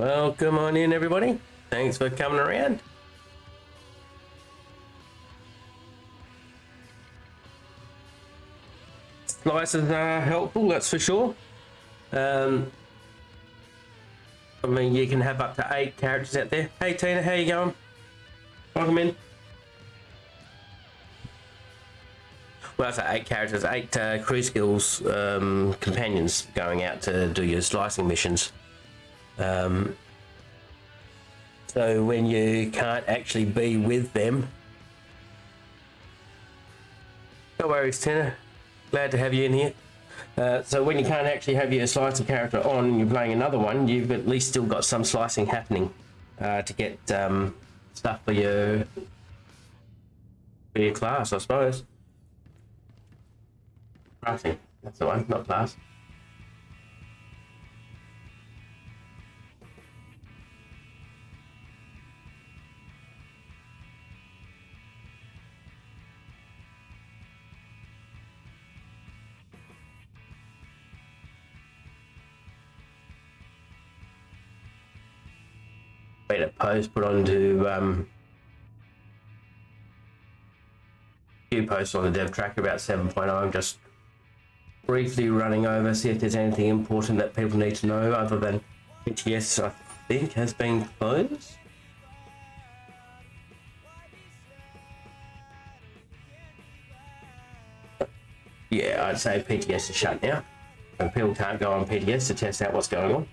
Welcome on in, everybody. Thanks for coming around. Slices are helpful, that's for sure. I mean, you can have up to 8 characters out there. Hey, Tina, how you going? Welcome in. Well, I say 8 characters, 8 crew skills companions going out to do your slicing missions. So when you can't actually be with them, no worries, Tina. Glad to have you in here. So when you can't actually have your slicing character on and you're playing another one, you've at least still got some slicing happening to get stuff for your class, I suppose. Crafting, that's the one, not class. A post put onto few posts on the dev track about 7.0. I'm just briefly running over, see if there's anything important that people need to know other than PTS, I think, has been closed. Yeah, I'd say PTS is shut now, so people can't go on PTS to test out what's going on.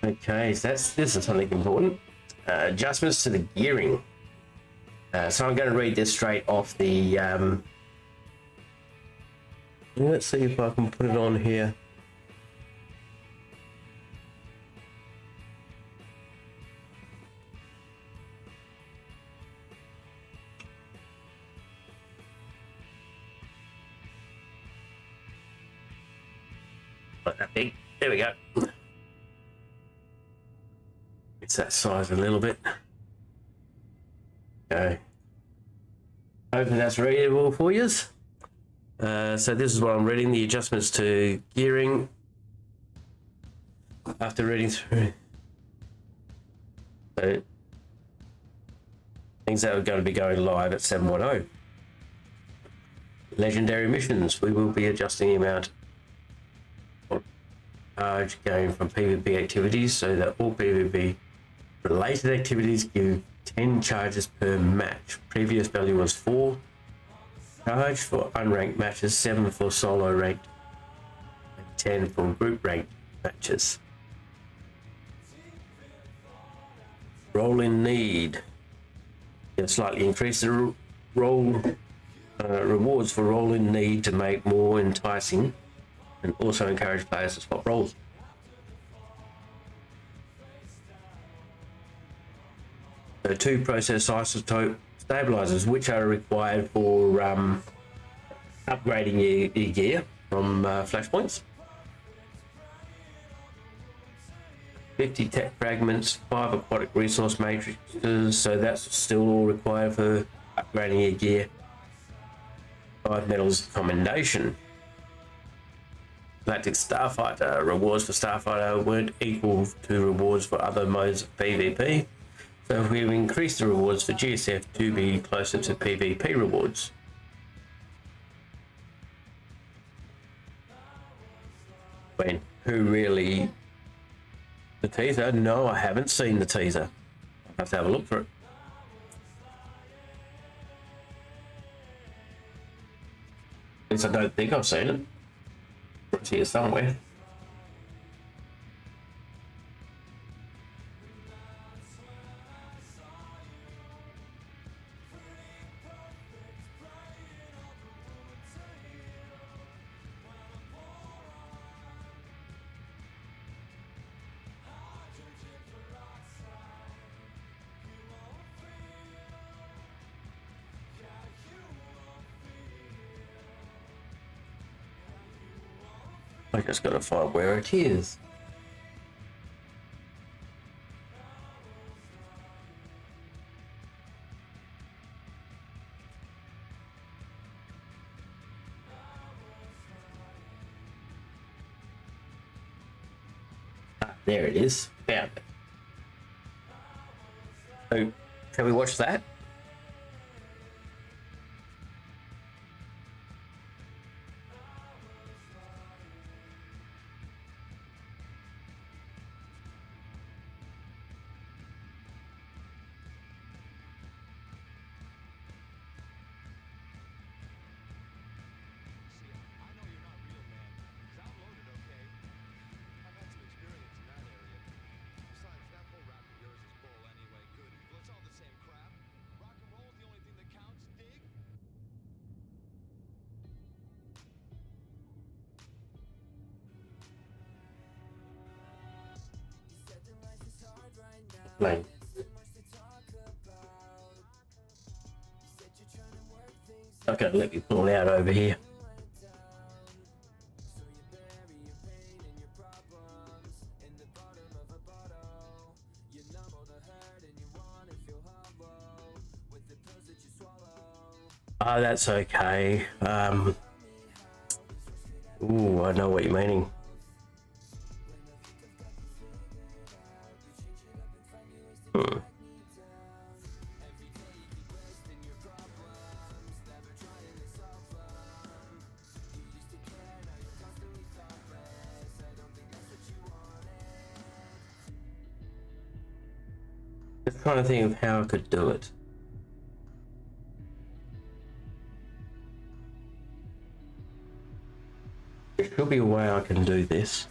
Okay, so this is something important. Adjustments to the gearing. So I'm going to read this straight off the. Let's see if I can put it on here. Not that big. There we go. It's that size a little bit. Okay. Hopefully that's readable for you. So this is what I'm reading, the adjustments to gearing. After reading through. So things that are going to be going live at 7.0. Legendary missions. We will be adjusting the amount of charge going from PvP activities so that all PvP related activities give 10 charges per match. Previous value was 4 charge for unranked matches, 7 for solo ranked, and 10 for group ranked matches. Roll in need. Slightly increase the roll rewards for roll in need to make more enticing, and also encourage players to swap roles. So 2 process isotope stabilizers, which are required for upgrading your gear from flashpoints. 50 tech fragments, 5 aquatic resource matrices, so that's still all required for upgrading your gear. 5 metals commendation. Galactic Starfighter, rewards for Starfighter weren't equal to rewards for other modes of PvP. So we've increased the rewards for GSF to be closer to PvP rewards. When who really? The teaser? No, I haven't seen the teaser. I'll have to have a look for it. At least I don't think I've seen it. It's here somewhere. I just gotta find where it is. Ah, there it is. Found it. So, shall we watch that? Play. Okay, let me pull it out over here. Oh, that's okay. Ooh, I know what you're meaning. Just trying to think of how I could do it. There should be a way I can do this.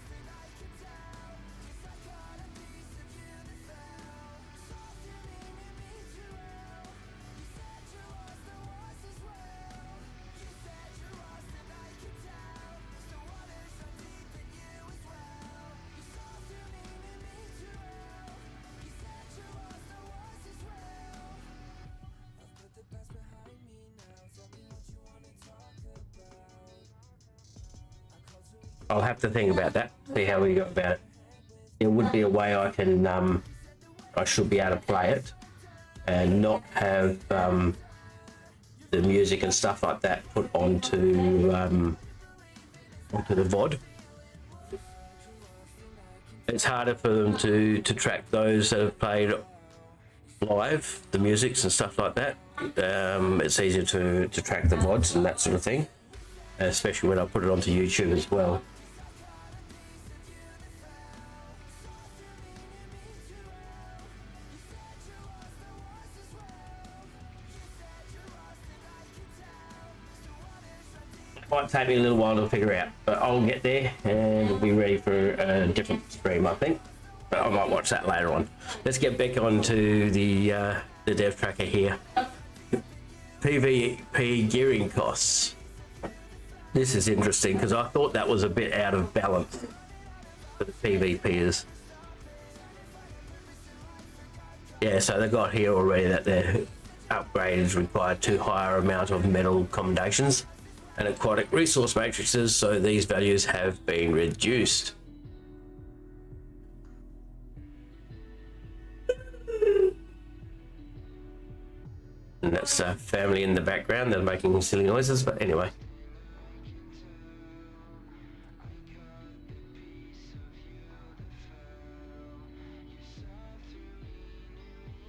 I'll have to think about that, see how we go about it. There would be a way I can, I should be able to play it and not have the music and stuff like that put onto the VOD. It's harder for them to track those that have played live, the musics and stuff like that. It's easier to track the VODs and that sort of thing, especially when I put it onto YouTube as well. Might take me a little while to figure out, but I'll get there and we'll be ready for a different stream, I think. But I might watch that later on. Let's get back onto the dev tracker here. PvP gearing costs. This is interesting because I thought that was a bit out of balance for the PvPers. Yeah, so they got here already that their upgrades require too higher amount of metal accommodations and aquatic resource matrices, so these values have been reduced. And that's a family in the background, they're making silly noises, but anyway.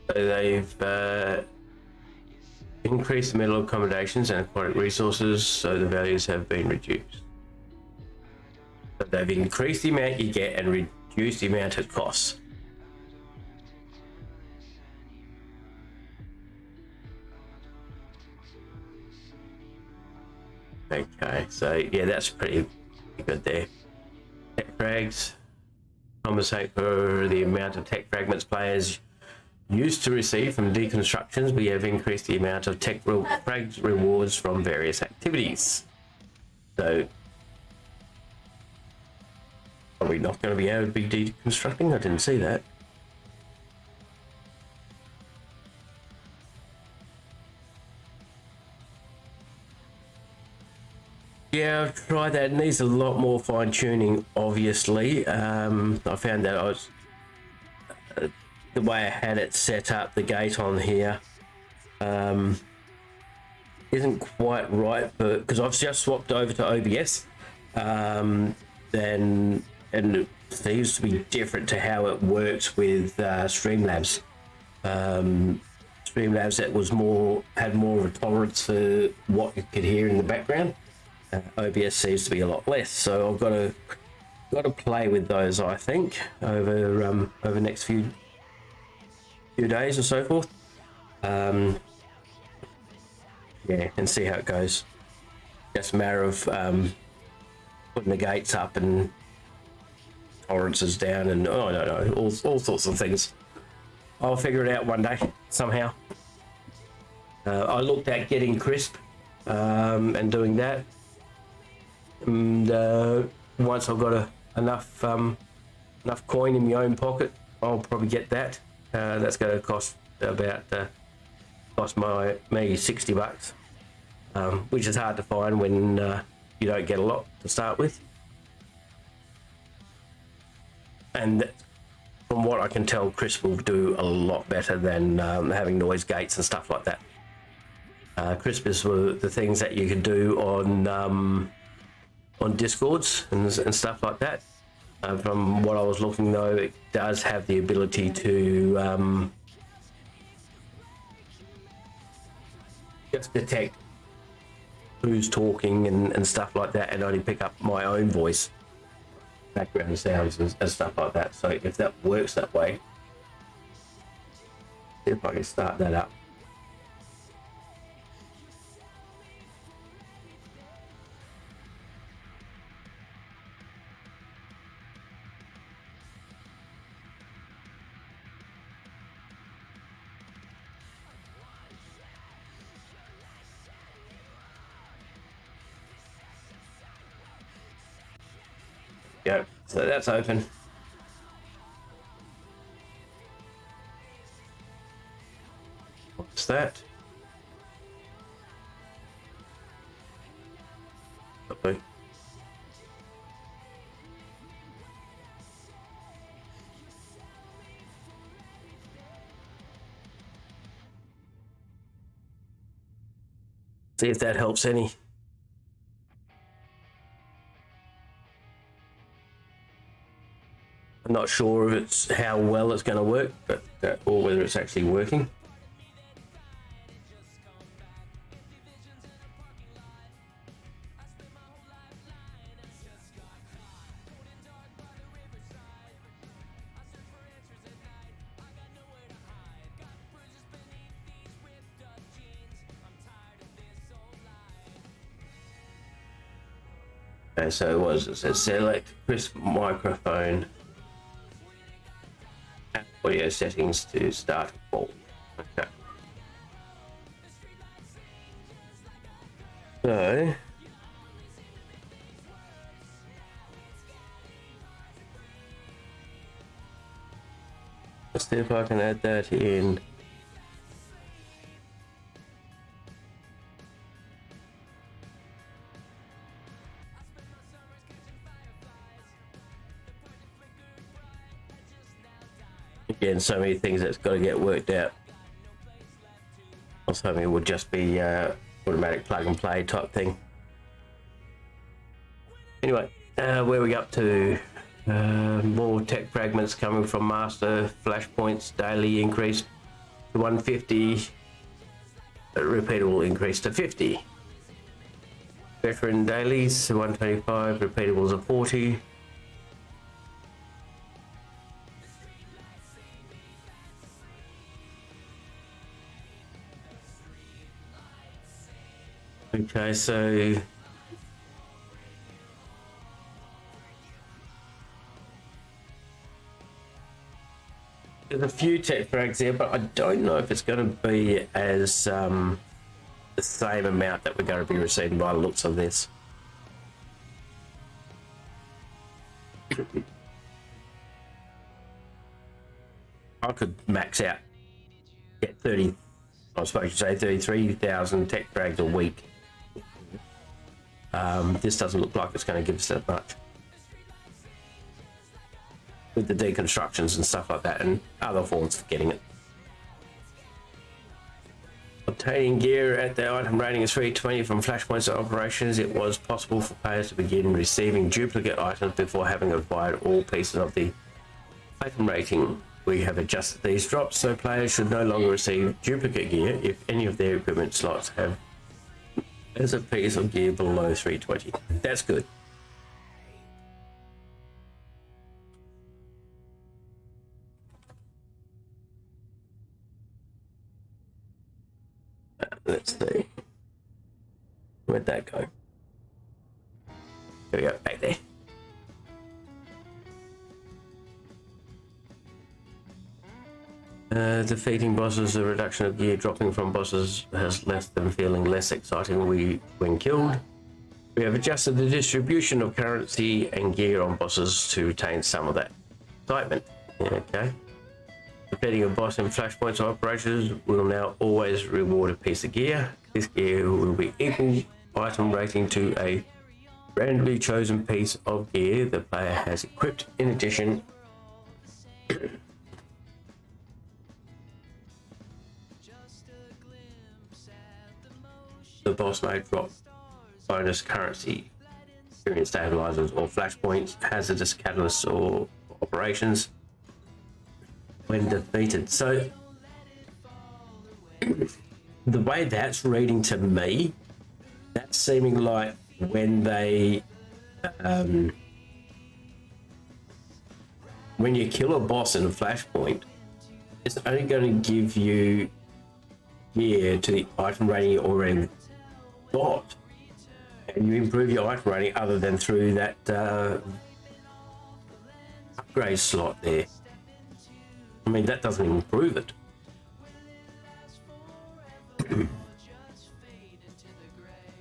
So they've increased the metal accommodations and aquatic resources, so the values have been reduced. So they've increased the amount you get and reduced the amount it costs. Okay, so yeah, that's pretty good there. Tech frags compensate for the amount of tech fragments players used to receive from deconstructions. We have increased the amount of tech frags rewards from various activities. So, are we not going to be able to be deconstructing? I didn't see that. Yeah, I've tried that. It needs a lot more fine tuning, obviously. I found that the way I had it set up, the gate on here, isn't quite right, but because I've just swapped over to OBS, then and it seems to be different to how it works with Streamlabs. Streamlabs that had more of a tolerance for what you could hear in the background. OBS seems to be a lot less, so I've got to play with those. I think over the next few days or so forth. Yeah, and see how it goes. Just a matter of putting the gates up and tolerances down, and I don't know, all sorts of things. I'll figure it out one day somehow. I looked at getting crisp and doing that, and once I've got enough coin in my own pocket, I'll probably get that. That's going to cost about me $60, which is hard to find when you don't get a lot to start with. And from what I can tell, Chris will do a lot better than having noise gates and stuff like that. Crisp is the things that you can do on Discords and stuff like that. From what I was looking though, it does have the ability to just detect who's talking and stuff like that, and only pick up my own voice, background sounds and stuff like that. So if that works that way, see if I can start that up. Yep, so that's open. What's that? Okay. See if that helps any. I'm not sure if it's how well it's going to work, but or whether it's actually working. Okay, so it says select crisp microphone. Audio settings to start call. Okay. So let's see if I can add that in. Again, so many things that's got to get worked out. I was hoping it would just be automatic plug and play type thing. Anyway, where are we up to? More tech fragments coming from master flashpoints, daily increase to 150, repeatable increase to 50. Veteran dailies 125, repeatables of 40. Okay, so there's a few tech frags there, but I don't know if it's going to be as the same amount that we're going to be receiving by the looks of this. I could max out, get 30, I was supposed to say 33,000 tech frags a week. This doesn't look like it's going to give us that much with the deconstructions and stuff like that, and other forms for getting it. Obtaining gear at the item rating is 320 from flashpoints and operations. It was possible for players to begin receiving duplicate items before having acquired all pieces of the item rating. We have adjusted these drops so players should no longer receive duplicate gear if any of their equipment slots have as a piece of gear below 320. That's good. Let's see. Where'd that go? There we go, back there. Defeating bosses, a reduction of gear dropping from bosses has left them feeling less exciting when killed. We have adjusted the distribution of currency and gear on bosses to retain some of that excitement. Okay. Defeating a boss in flashpoints operations will now always reward a piece of gear. This gear will be equal item rating to a randomly chosen piece of gear the player has equipped. In addition, the boss may drop bonus currency, experience stabilizers or flashpoints, hazardous catalysts or operations when defeated. So the way that's reading to me, that's seeming like when they when you kill a boss in a flashpoint, it's only going to give you gear to the item rating you already got, and you improve your item rating other than through that upgrade slot there. I mean, that doesn't improve it.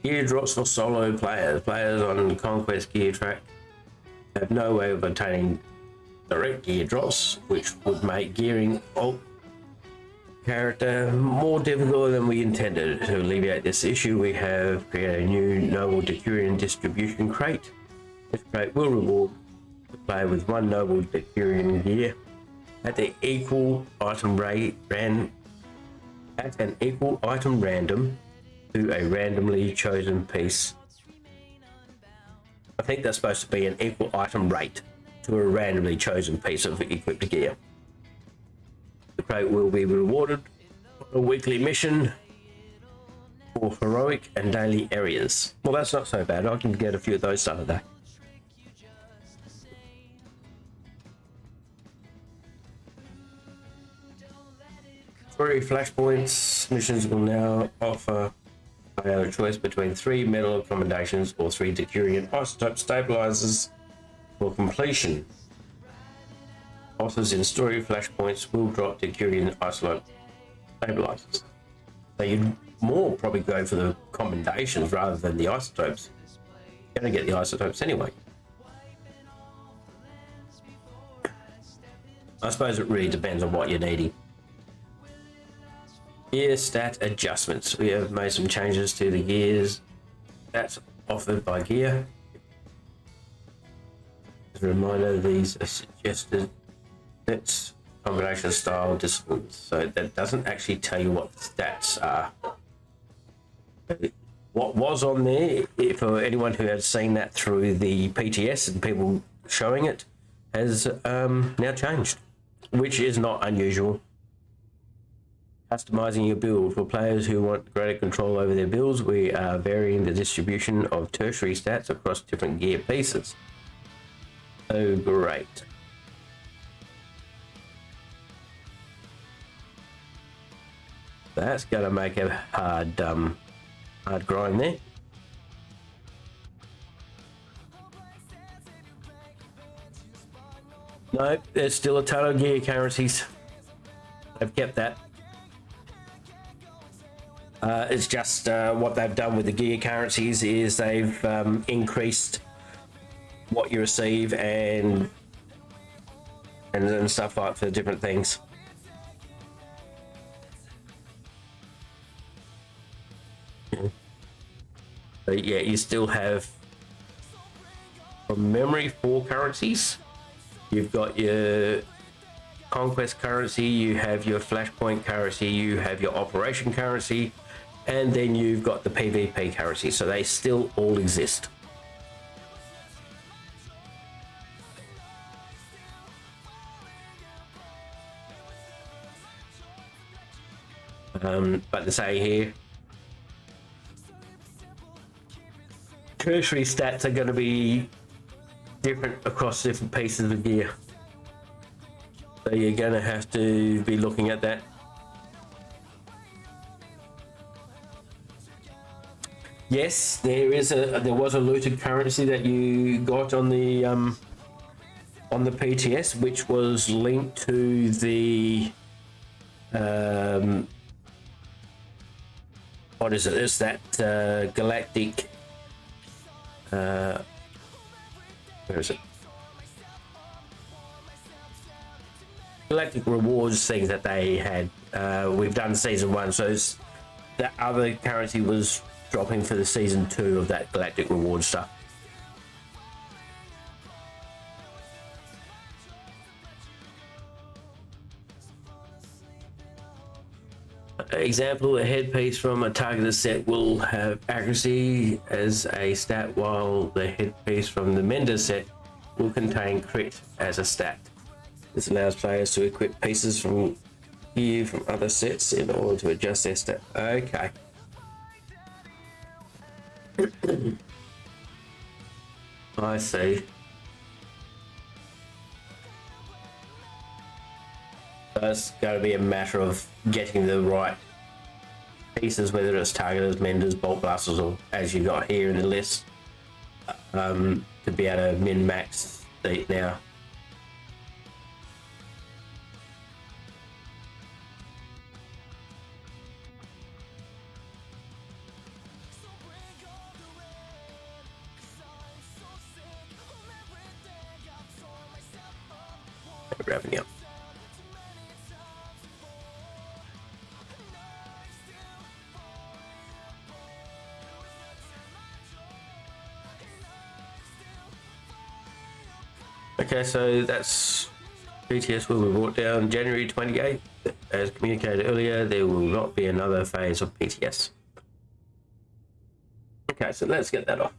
Gear drops for solo players. Players on Conquest gear track have no way of obtaining direct gear drops, which would make gearing alt character more difficult than we intended. To alleviate this issue, we have created a new Noble Decurion distribution crate. This crate will reward the player with one Noble Decurion gear at the equal item random to a randomly chosen piece. I think that's supposed to be an equal item rate to a randomly chosen piece of equipped gear. The crate will be rewarded on a weekly mission for heroic and daily areas. Well, that's not so bad. I can get a few of those some of that. Three flashpoints missions will now offer a choice between 3 metal accommodations or 3 Decurion isotope stabilizers for completion. Bosses in story flashpoints will drop Decurion isotope stabilizers. So you'd more probably go for the commendations rather than the isotopes. You're going to get the isotopes anyway. I suppose it really depends on what you're needing. Gear stat adjustments. We have made some changes to the gears stats offered by gear. As a reminder, these are suggested sets, combination style, disciplines. So that doesn't actually tell you what the stats are. What was on there, for anyone who has seen that through the PTS and people showing it, has now changed, which is not unusual. Customizing your build. For players who want greater control over their builds, we are varying the distribution of tertiary stats across different gear pieces. Oh, great. That's going to make a hard grind there. Nope, there's still a ton of gear currencies. I've kept that. It's just what they've done with the gear currencies is they've increased what you receive and stuff like for different things. But yeah, you still have, from memory, 4 currencies. You've got your conquest currency, you have your flashpoint currency, you have your operation currency, and then you've got the PvP currency. So they still all exist. But to say here, tertiary stats are going to be different across different pieces of gear. So you're going to have to be looking at that. Yes, there was a looted currency that you got on the PTS, which was linked to the what is it? It's that galactic. Where is it? Galactic rewards things that they had. We've done season 1, so that other currency was dropping for the season 2 of that galactic reward stuff. Example, a headpiece from a targeted set will have accuracy as a stat, while the headpiece from the mender set will contain crit as a stat. This allows players to equip pieces from gear from other sets in order to adjust their stat. Okay. I see. So it's going to be a matter of getting the right pieces, whether it's targeters, menders, bolt blasters, or as you got here in the list, to be able to min-max these now. Revenue. Okay, so that's PTS will be brought down January 28th. As communicated earlier, there will not be another phase of PTS. Okay, so let's get that off.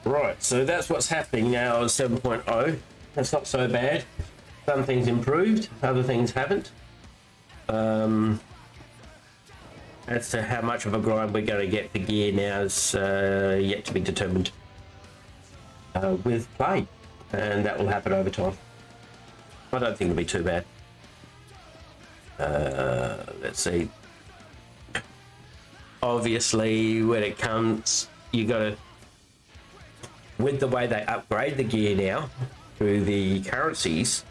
Right, so that's what's happening now on 7.0. That's not so bad. Some things improved, other things haven't. As to how much of a grind we're going to get for gear now is yet to be determined with play, and that will happen over time. I don't think it'll be too bad. Let's see. Obviously, when it comes, you got to, with the way they upgrade the gear now through the currencies,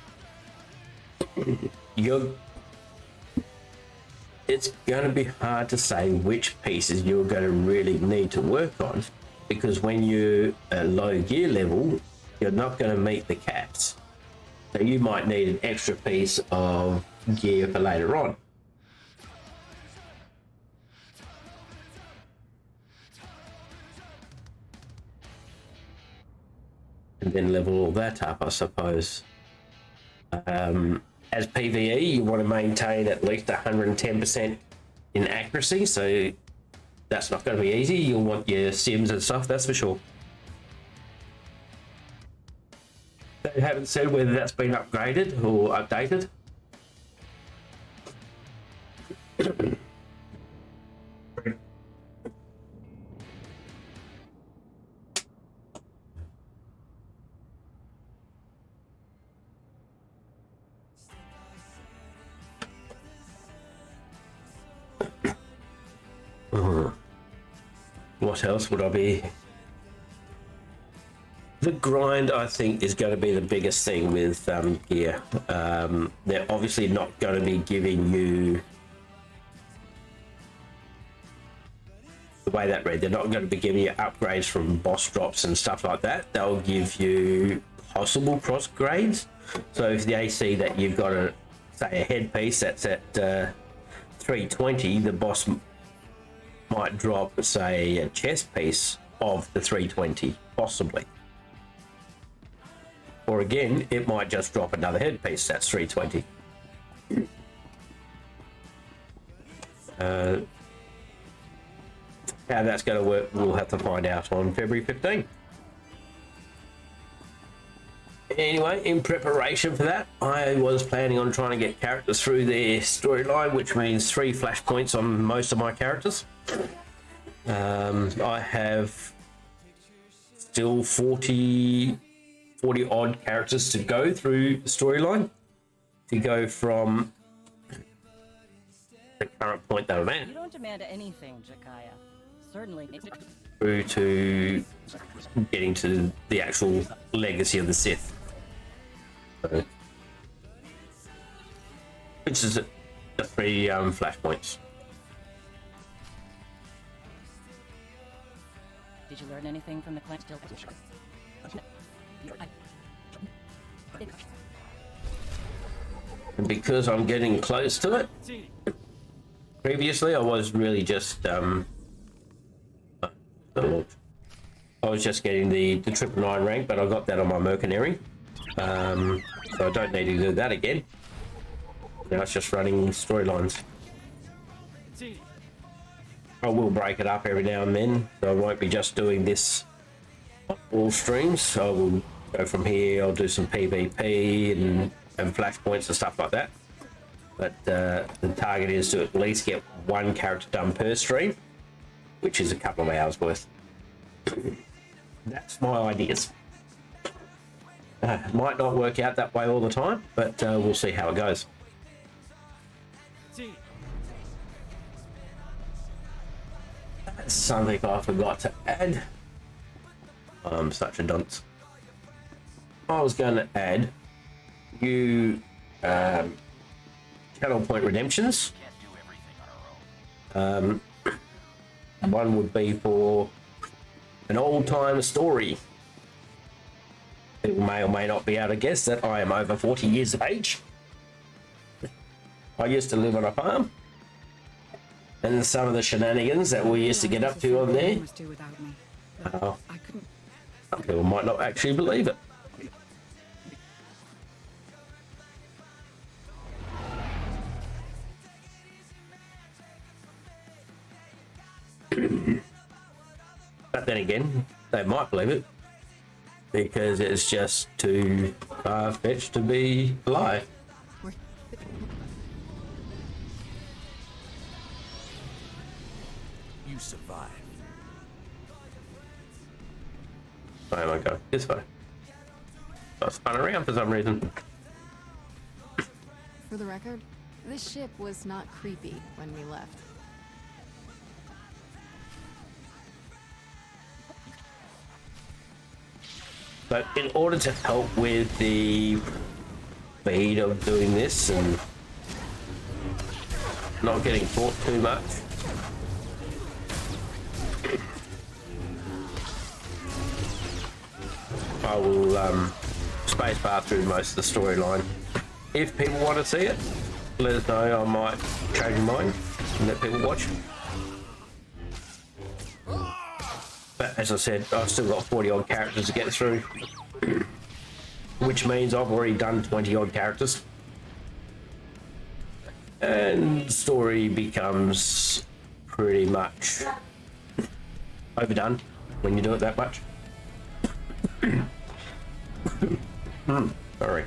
it's going to be hard to say which pieces you're going to really need to work on, because when you're a low gear level, you're not going to meet the caps. So you might need an extra piece of gear for later on. And then level all that up, I suppose. As PVE, you want to maintain at least 110% in accuracy, so that's not going to be easy. You'll want your sims and stuff, that's for sure. They haven't said whether that's been upgraded or updated. What else would I be? The grind, I think, is going to be the biggest thing with gear. They're obviously not going to be giving you the way that read, they're not going to be giving you upgrades from boss drops and stuff like that. They'll give you possible cross grades. So if they see that you've got a, say, a headpiece that's at 320, the boss might drop, say, a chest piece of the 320, possibly. Or again, it might just drop another headpiece that's 320. How that's going to work, we'll have to find out on February 15. Anyway, in preparation for that, I was planning on trying to get characters through their storyline, which means 3 flashpoints on most of my characters. I have still 40 odd characters to go through the storyline to go from the current point that I'm at. You don't demand anything, Jakaya. Certainly. Through to getting to the actual legacy of the Sith. So, which is the 3 flashpoints. Did you learn anything from the clan? And because I'm getting close to it, previously I was really just I was just getting the 999 rank, but I got that on my mercenary, so I don't need to do that again. Now it's just running storylines. I will break it up every now and then, so I won't be just doing this on all streams. I will go from here, I'll do some PvP and flashpoints and stuff like that. But the target is to at least get 1 character done per stream, which is a couple of hours worth. That's my ideas. Might not work out that way all the time, but we'll see how it goes. That's something I forgot to add. I'm such a dunce. I was going to add new channel point redemptions. One would be for an old-time story. People may or may not be able to guess that I am over 40 years of age. I used to live on a farm, and some of the shenanigans that we used to get up to on there, some people might not actually believe it. But then again, they might believe it because it's just too far-fetched to be a lie. You survived. Where am I going? This way. I spun around for some reason. For the record, this ship was not creepy when we left. But in order to help with the speed of doing this and not getting caught too much, I will spacebar through most of the storyline. If people want to see it, let us know. I might change my mind and let people watch. But as I said, I've still got 40 odd characters to get through, which means I've already done 20 odd characters. And the story becomes pretty much overdone when you do it that much. Sorry.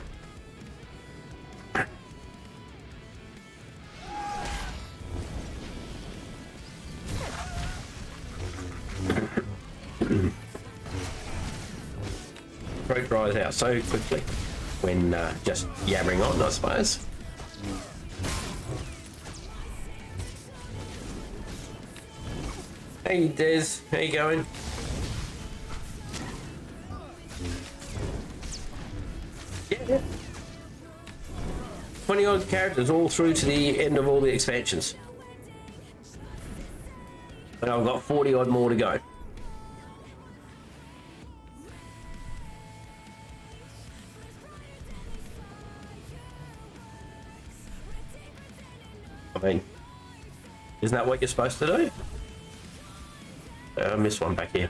Throat dries out so quickly when just yammering on, I suppose. Hey Des, how you going? Yeah. 20 odd characters all through to the end of all the expansions. and I've got 40 odd more to go. I mean, isn't that what you're supposed to do? I missed one back here.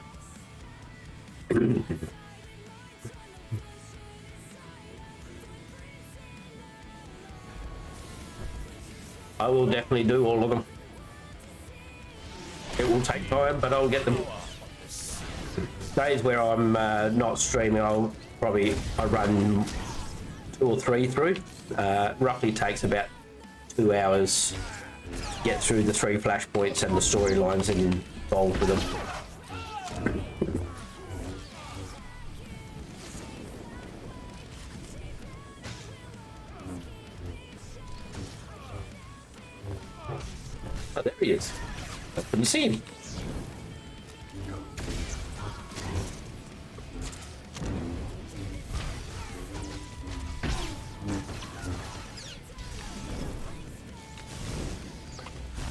I will definitely do all of them. It will take time, but I'll get them. Days where I'm not streaming, I run 2 or 3 through. Roughly takes about 2 hours to get through the 3 flashpoints and the storylines involved with them. Oh, there he is. I couldn't see him.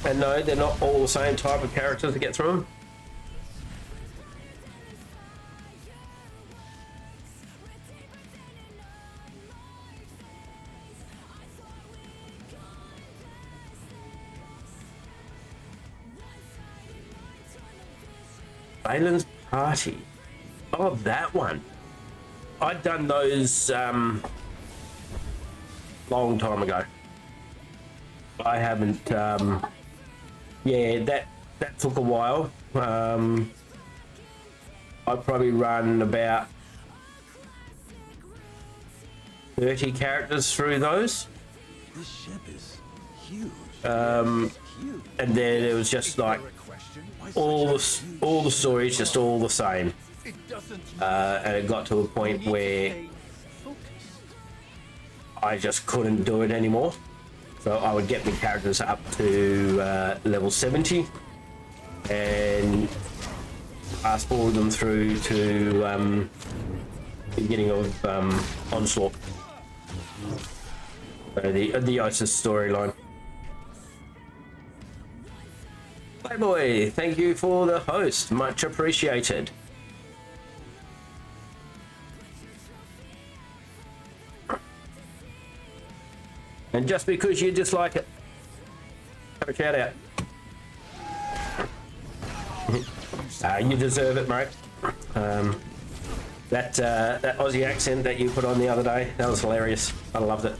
And no, they're not all the same type of characters to get through them. Balin's Party. Oh, that one. I'd done those long time ago. I haven't. Yeah, that took a while. I'd probably run about 30 characters through those. This ship is huge. And then it was just like all the stories just all the same. And it got to a point where I just couldn't do it anymore. So I would get my characters up to level 70 and fast forward them through to the beginning of Onslaught. So the ISIS storyline. Playboy, thank you for the host, much appreciated. And just because you dislike it, have a shout out. You deserve it, mate. That Aussie accent that you put on the other day, that was hilarious. I loved it.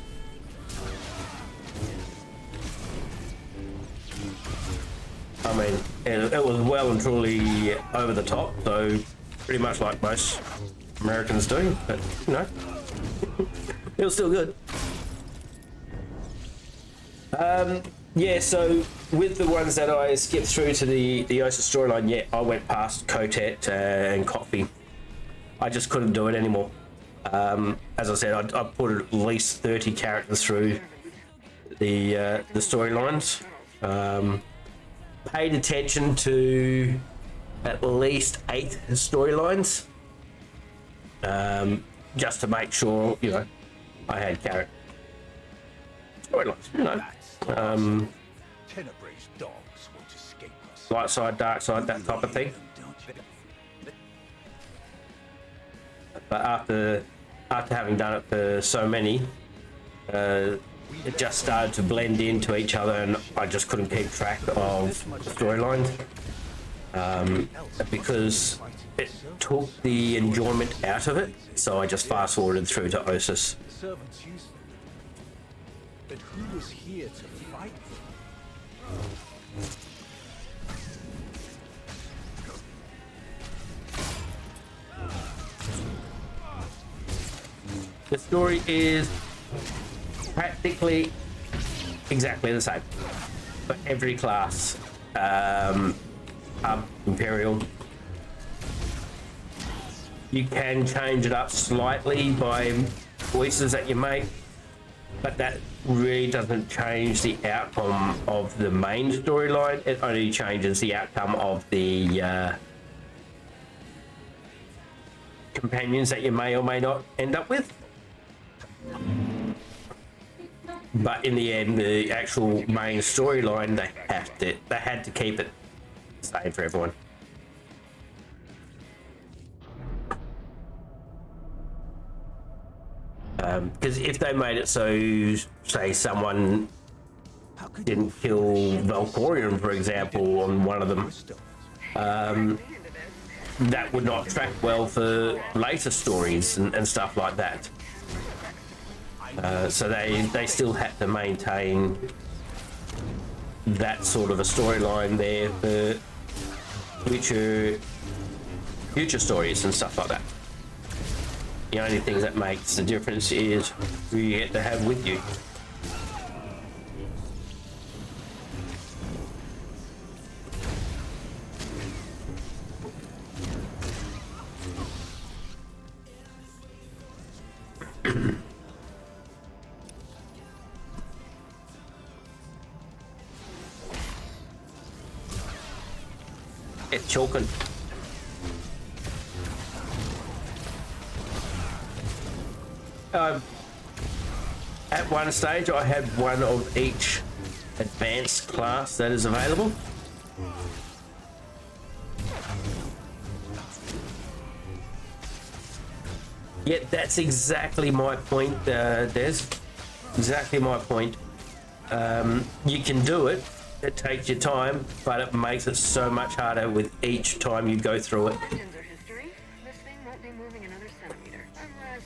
I mean, it was well and truly over the top, so pretty much like most Americans do, but you know, it was still good. Yeah, so with the ones that I skipped through to the Osa storyline, yeah, I went past Kotet and Coffee. I just couldn't do it anymore. As I said, I put at least 30 characters through the storylines. Paid attention to at least 8 storylines, just to make sure, you know, I had character storylines, you know. Light side, dark side, that type of thing. But after having done it for so many, it just started to blend into each other, and I just couldn't keep track of storylines because it took the enjoyment out of it. So I just fast forwarded through to Osis. But who was here to fight The story is practically exactly the same for every class. Imperial. You can change it up slightly by choices that you make, but that really doesn't change the outcome of the main storyline. It only changes the outcome of the companions that you may or may not end up with. But in the end, the actual main storyline, they had to keep it same for everyone. Because if they made it so, say someone didn't kill Valkorion, for example, on one of them, that would not track well for later stories and stuff like that. So they still had to maintain that sort of a storyline there for future stories and stuff like that. The only thing that makes the difference is who you get to have with you. It's choking. At one stage, I had one of each advanced class that is available. Yeah, that's exactly my point, Des. Exactly my point. You can do it. It takes your time, but it makes it so much harder with each time you go through it. Legends are history. This thing won't be moving another centimeter. Unless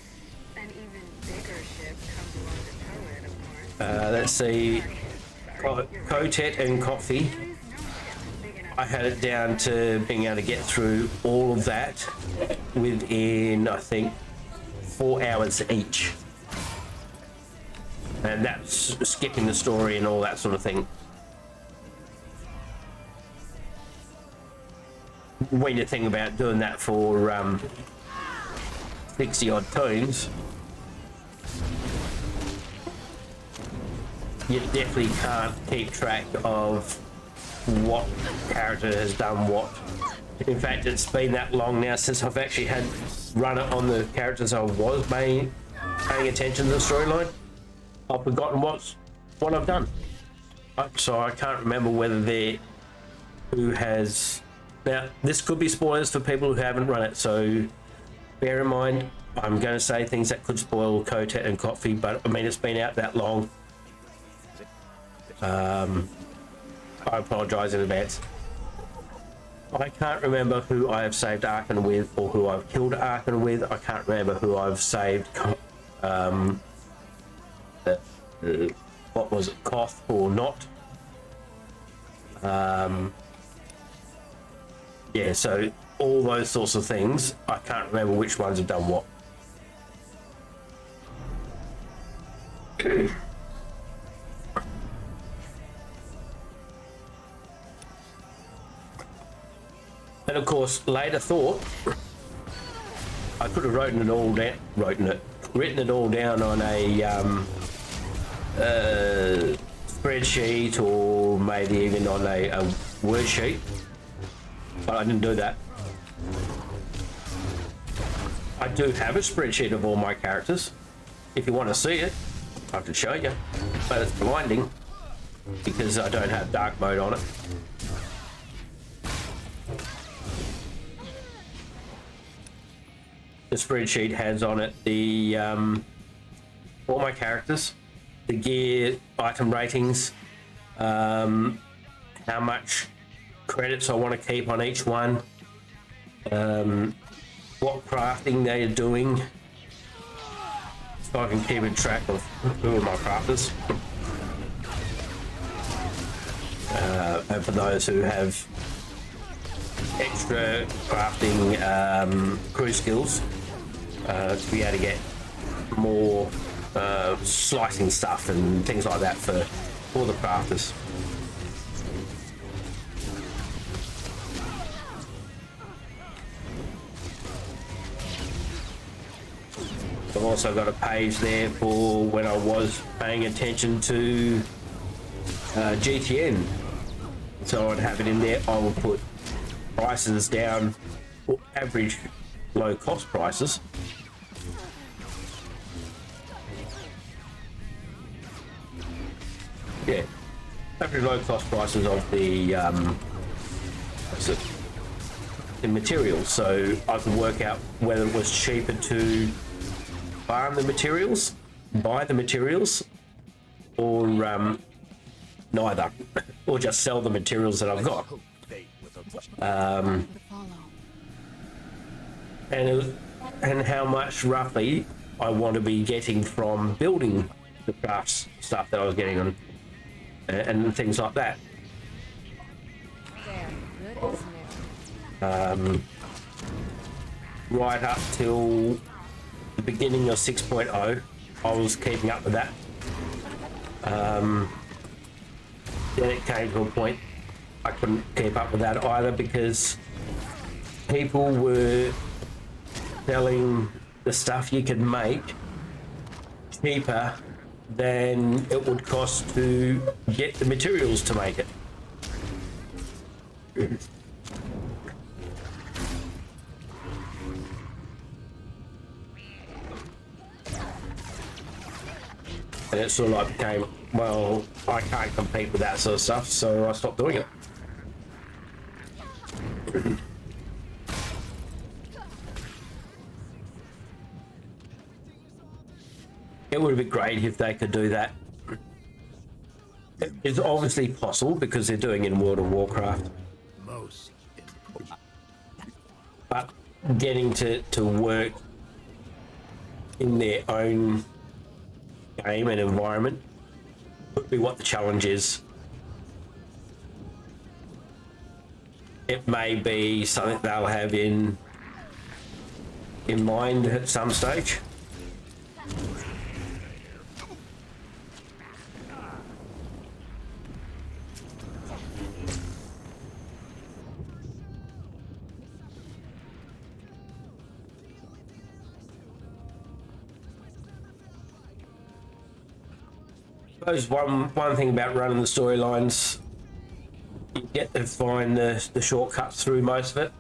an even bigger ship comes along to tow it, of course. Let's see. Kotet and Coffee. I had it down to being able to get through all of that within, I think, 4 hours each. And that's skipping the story and all that sort of thing. When you think about doing that for 60 odd times, you definitely can't keep track of what character has done what. In fact, it's been that long now since I've actually had run it on the characters I was paying attention to the storyline. I've forgotten what I've done. So I can't remember whether they're who has. Now, this could be spoilers for people who haven't run it, so bear in mind, I'm going to say things that could spoil Kotet and Coffee, but I mean, it's been out that long. I apologise in advance. I can't remember who I have saved Arkan with or who I've killed Arkan with. I can't remember who I've saved, what was it, Koth or not. Yeah, so all those sorts of things, I can't remember which ones have done what. And of course, later thought, I could have written it all down, written it all down on a spreadsheet or maybe even on a word sheet. But I didn't do that. I do have a spreadsheet of all my characters. If you want to see it, I can show you. But it's blinding because I don't have dark mode on it. The spreadsheet has on it the all my characters, the gear, item ratings, how much credits I want to keep on each one, what crafting they are doing, so I can keep a track of who are my crafters. And for those who have extra crafting crew skills, to be able to get more slicing stuff and things like that for the crafters. I've also got a page there for when I was paying attention to GTN. So I'd have it in there. I will put prices down for average low cost prices. Yeah, average low cost prices of the opposite in materials, so I could work out whether it was cheaper to farm the materials, buy the materials, or neither, or just sell the materials that I've got. To follow. And how much roughly I want to be getting from building the crafts stuff that I was getting on, and things like that. There. Good as new. Right up till the beginning of 6.0, I was keeping up with that. Then it came to a point I couldn't keep up with that either, because people were selling the stuff you could make cheaper than it would cost to get the materials to make it. And it sort of like became, well, I can't compete with that sort of stuff, so I stopped doing it. It would be great if they could do that. It's obviously possible because they're doing it in World of Warcraft. Most important. But getting to work in their own game and environment would be what the challenge is. It may be something they'll have in mind at some stage. I suppose one thing about running the storylines, you get to find the shortcuts through most of it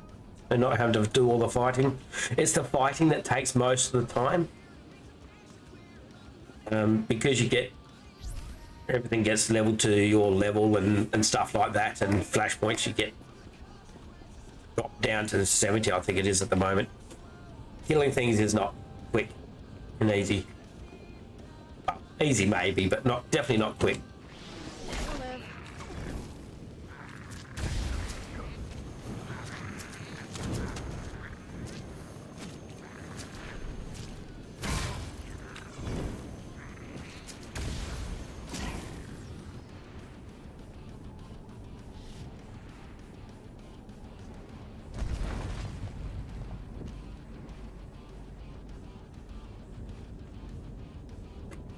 and not having to do all the fighting. It's the fighting that takes most of the time, because you get everything gets leveled to your level and stuff like that, and flashpoints you get dropped down to 70, I think it is at the moment. Killing things is not quick and easy. Easy maybe, but definitely not quick.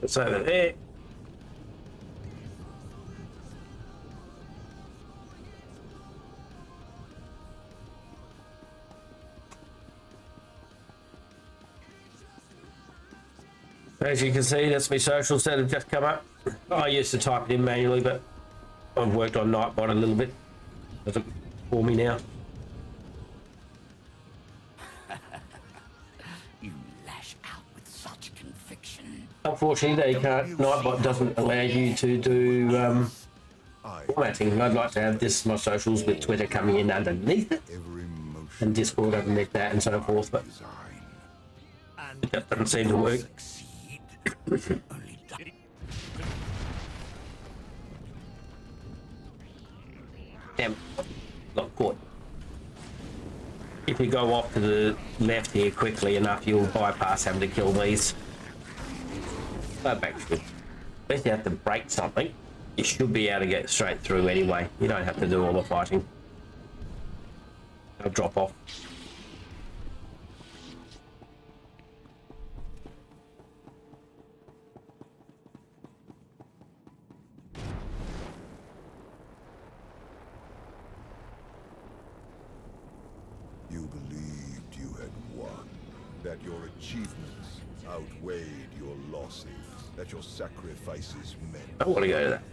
It's over there. As you can see, that's my socials that have just come up. I used to type it in manually, but I've worked on Nightbot a little bit. Doesn't for me now. You lash out with such conviction. Unfortunately, they can't. Nightbot doesn't allow you to do formatting. I'd like to have this my socials with Twitter coming in underneath it, and Discord underneath that, and so forth. But it just doesn't seem to work. Damn, got caught. If you go off to the left here quickly enough, you'll bypass having to kill these. Go back through. Unless you have to break something, you should be able to get straight through anyway. You don't have to do all the fighting. They'll drop off. You believed you had won, that your achievements outweighed your losses, that your sacrifices meant I want to go to that.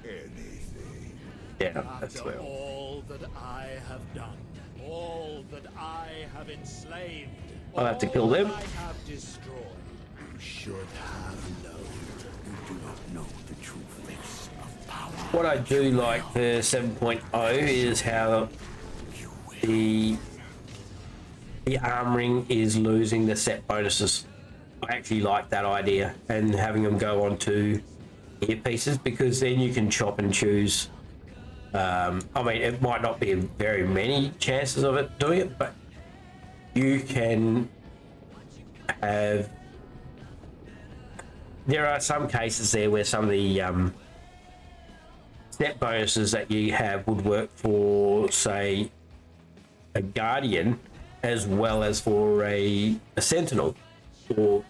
anything. Yeah, that's After well. all that I have done, all that I have enslaved, I'll have to kill all them. I have destroyed, you should have known. You do not know the true face of power. what I do like for 7.0 is how the armoring is losing the set bonuses. I actually like that idea, and having them go onto earpieces, because then you can chop and choose. I mean, it might not be very many chances of it doing it, but you can have. There are some cases there where some of the set bonuses that you have would work for, say, a Guardian as well as for a Sentinel, or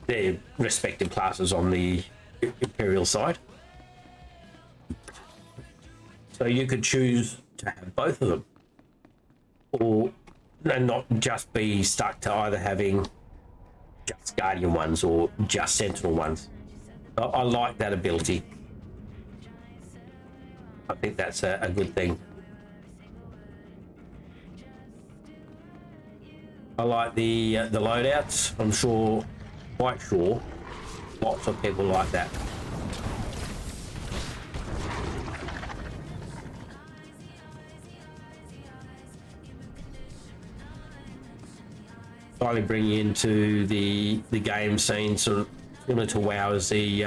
their respective classes on the Imperial side. So you could choose to have both of them, or and not just be stuck to either having just Guardian ones or just Sentinel ones. I like that ability. I think that's a good thing. I like the loadouts. I'm quite sure, lots of people like that. Finally bringing into the game scene, sort of similar to WoW, is the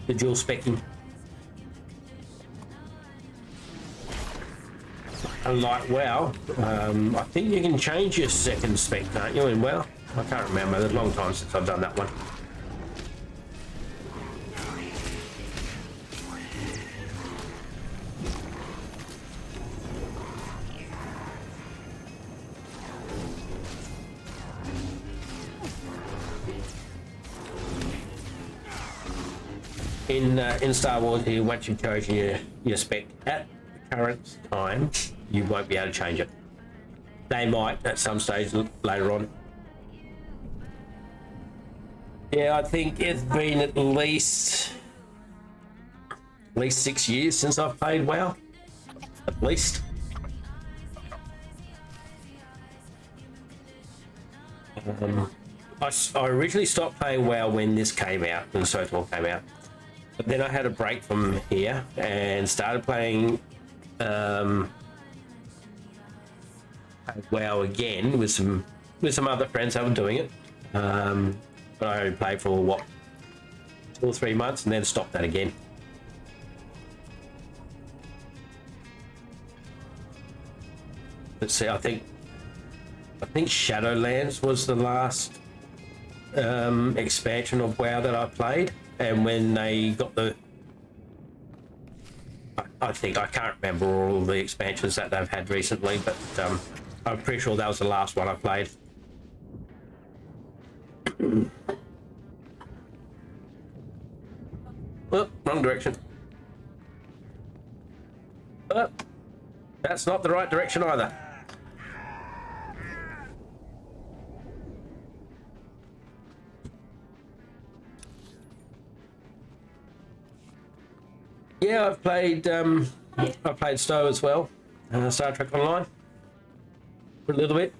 dual specking. Unlike WoW, I think you can change your second spec, can't you, in WoW? I can't remember. It's a long time since I've done that one. In Star Wars here, once you've chosen your spec at the current time, you won't be able to change it. They might at some stage later on. Yeah, I think it's been at least 6 years since I've played WoW. At least. I originally stopped playing WoW when this came out, when SOTOR came out. But then I had a break from here and started playing WoW again with some other friends that were doing it. But I only played for what, 2 or 3 months, and then stopped that again. Let's see. I think Shadowlands was the last expansion of WoW that I played, and when they got I can't remember all the expansions that they've had recently, but I'm pretty sure that was the last one I played. Oh, wrong direction. Oh, that's not the right direction either. Yeah, I've played Stowe as well, Star Trek Online for a little bit.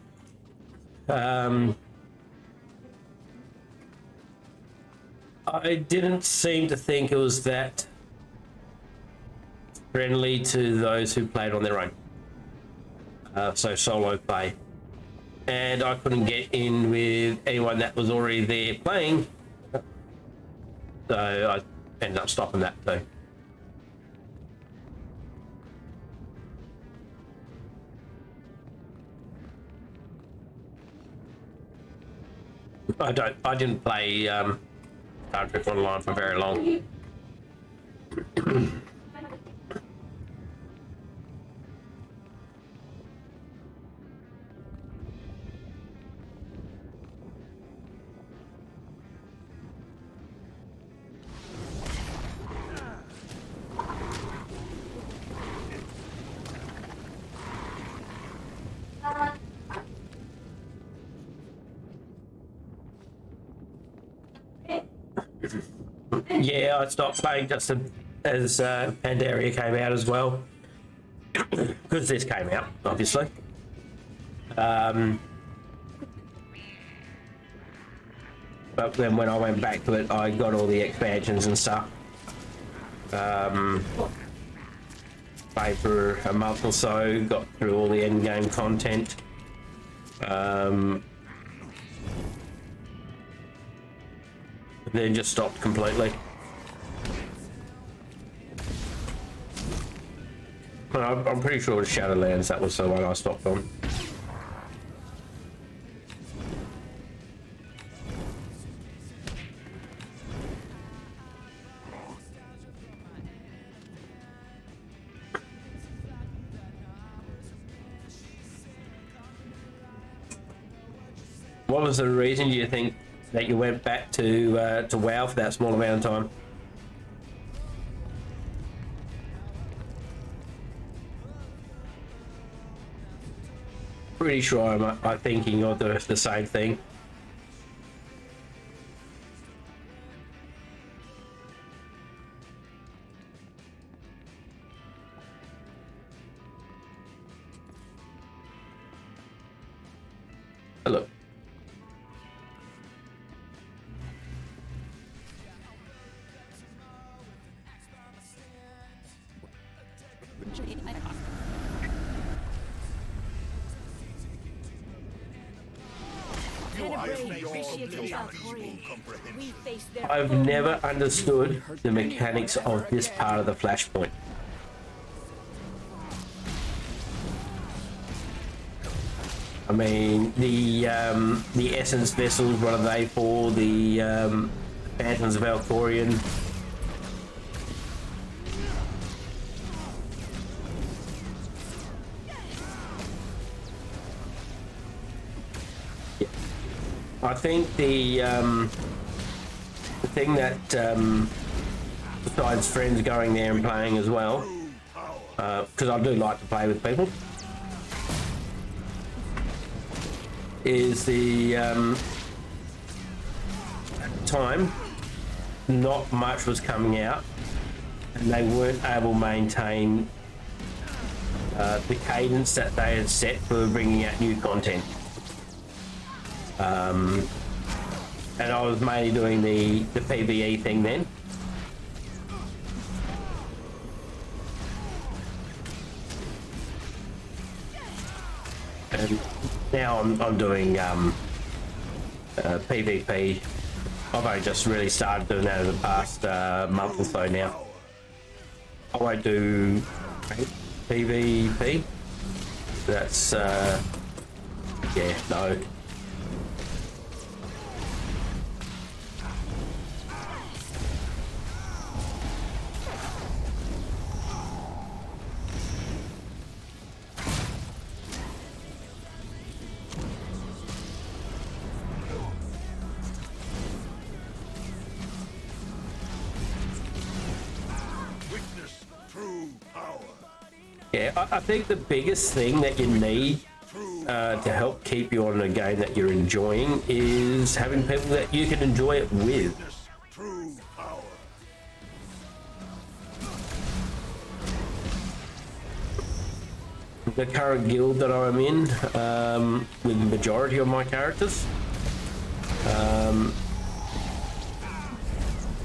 I didn't seem to think it was that friendly to those who played on their own, so solo play, and I couldn't get in with anyone that was already there playing, so I ended up stopping that too. I didn't play Star Trek Online for very long. Yeah, I stopped playing just as Pandaria came out as well, because this came out, obviously. But then when I went back to it, I got all the expansions and stuff. Played for a month or so, got through all the end game content. Then just stopped completely. I'm pretty sure it's Shadowlands, that was the one I stopped on. What was the reason, do you think, that you went back to WoW for that small amount of time? Pretty sure I'm thinking of the same thing. Look. I've never understood the mechanics of this part of the flashpoint. I mean, the essence vessels, what are they for? The Phantoms of Alcorian. I think the thing that besides friends going there and playing as well, because I do like to play with people, is the at the time not much was coming out and they weren't able to maintain the cadence that they had set for bringing out new content. And I was mainly doing the PVE thing then. And now I'm doing PvP. I've only just really started doing that in the past month or so now. I won't do PvP. That's yeah, no. Yeah, I think the biggest thing that you need to help keep you on a game that you're enjoying is having people that you can enjoy it with. The current guild that I'm in, with the majority of my characters,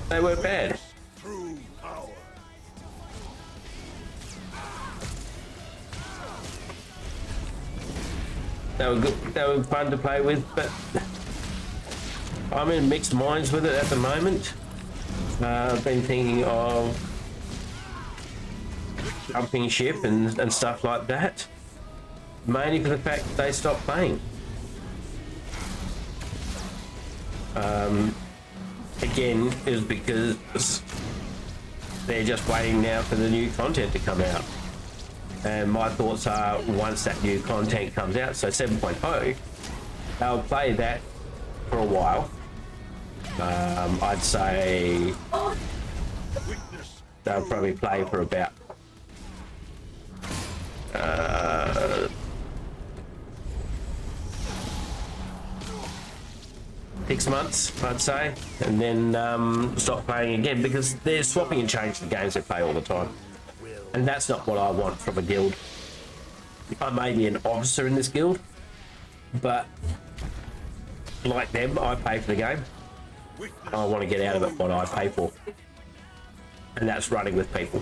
they weren't bad. They were good, they were fun to play with, but I'm in mixed minds with it at the moment. I've been thinking of jumping ship and stuff like that, mainly for the fact that they stopped playing. Again, is because they're just waiting now for the new content to come out. And my thoughts are, once that new content comes out, so 7.0, they'll play that for a while. I'd say they'll probably play for about 6 months, I'd say, and then stop playing again, because they're swapping and changing the games they play all the time. And that's not what I want from a guild. I may be an officer in this guild, but like them, I pay for the game. I want to get out of it what I pay for. and that's running with people.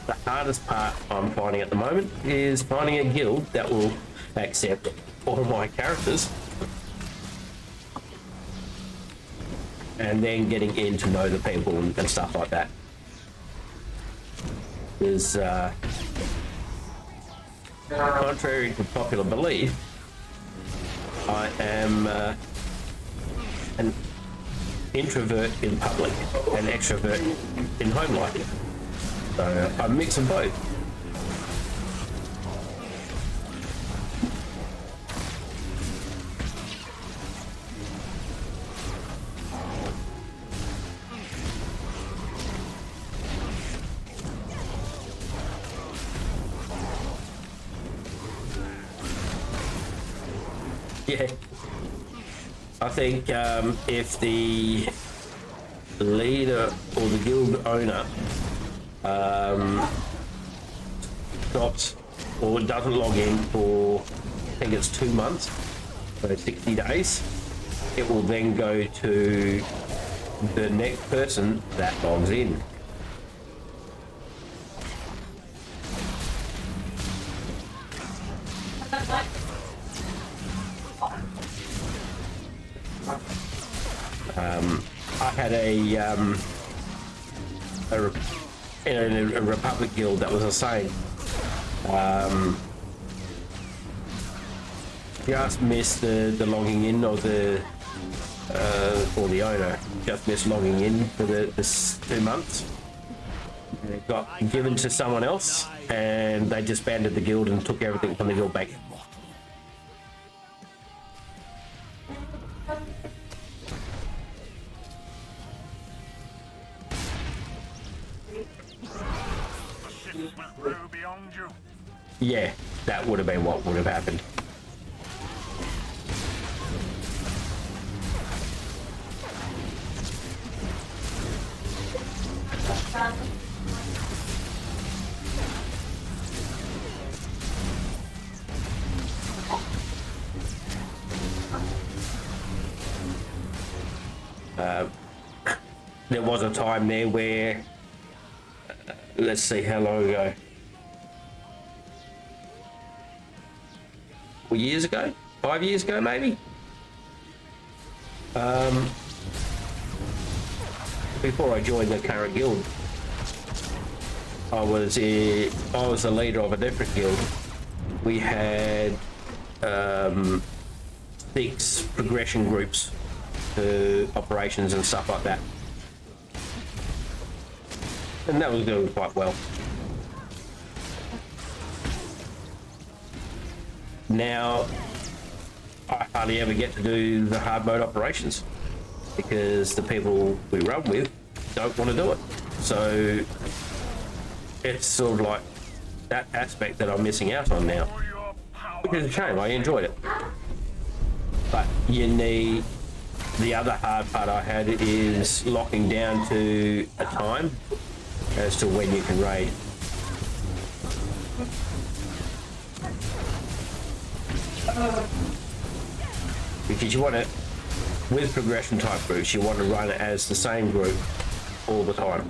The hardest part I'm finding at the moment is finding a guild that will accept all my characters and then getting in to know the people and stuff like that. Is contrary to popular belief, I am an introvert in public and extrovert in home life. So I'm a mix of both. Yeah, I think if the leader or the guild owner stops or doesn't log in for, I think it's 2 months, so 60 days, it will then go to the next person that logs in. I had a Republic guild that was the same. Just missed the logging in of the or the owner just missed logging in for this 2 months. It got given to someone else, and they disbanded the guild and took everything from the guild back. Yeah, that would have been what would have happened. There was a time there where, let's see how long ago. 4 years ago, 5 years ago, maybe. Before I joined the current guild, I was the leader of a different guild. We had 6 progression groups for operations and stuff like that, and that was doing quite well. Now, I hardly ever get to do the hard mode operations because the people we run with don't want to do it. So it's sort of like that aspect that I'm missing out on now, which is a shame. I enjoyed it. But you need, the other hard part I had is locking down to a time as to when you can raid. Because you want it, with progression type groups, you want to run it as the same group all the time.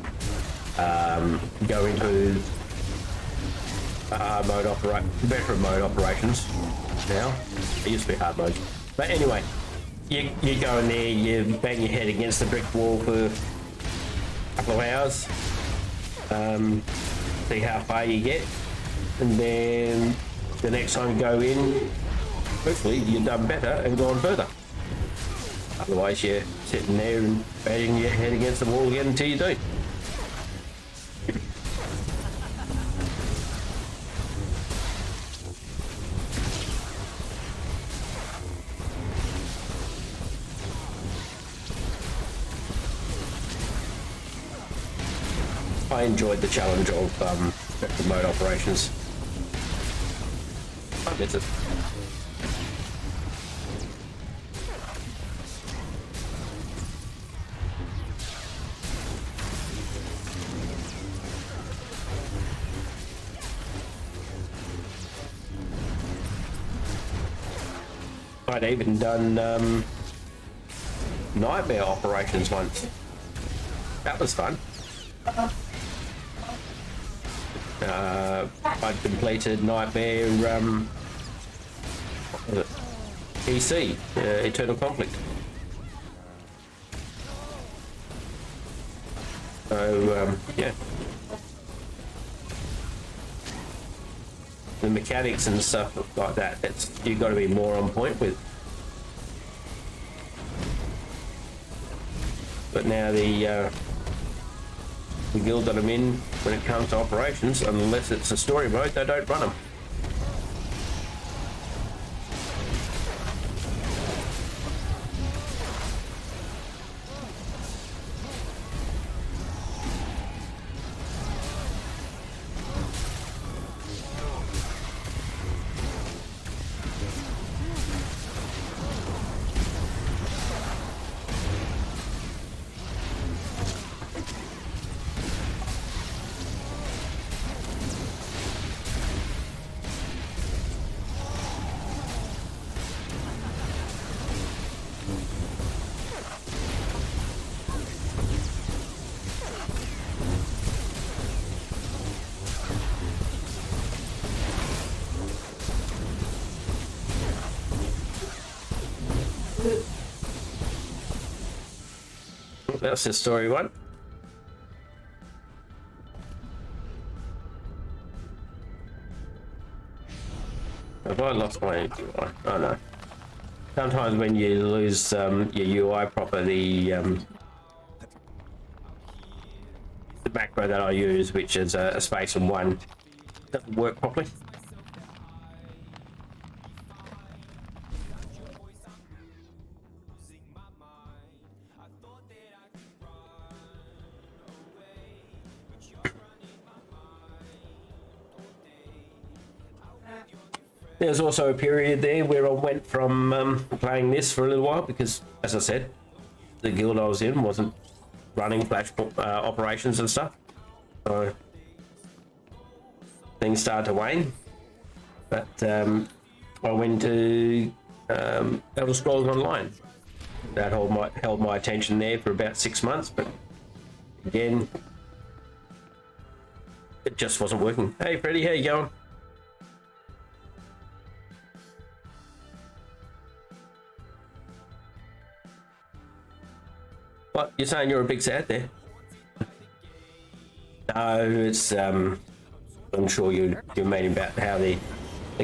Go into hard mode veteran mode operations now. It used to be hard mode. But anyway, you go in there, you bang your head against the brick wall for a couple of hours, see how far you get, and then the next time you go in, hopefully you've done better and gone further. Otherwise you're sitting there and banging your head against the wall again until you do. I enjoyed the challenge of remote operations. I miss it. I'd even done nightmare operations once. That was fun. I'd completed Nightmare, what was it? EC, Eternal Conflict. So, yeah. The mechanics and stuff like that, you've got to be more on point with. But now the guild that I'm in, when it comes to operations, unless it's a story mode, they don't run them. That's the story one. Have I lost my UI? Oh no. Sometimes when you lose your UI proper, the macro that I use, which is a space and one, doesn't work properly. There's also a period there where I went from playing this for a little while because, as I said, the guild I was in wasn't running flash operations and stuff. So things started to wane. But I went to Elder Scrolls Online. That held my attention there for about 6 months, but again, it just wasn't working. Hey Freddie, how you going? What, you're saying you're a big sad there? No, it's I'm sure you're meaning about how the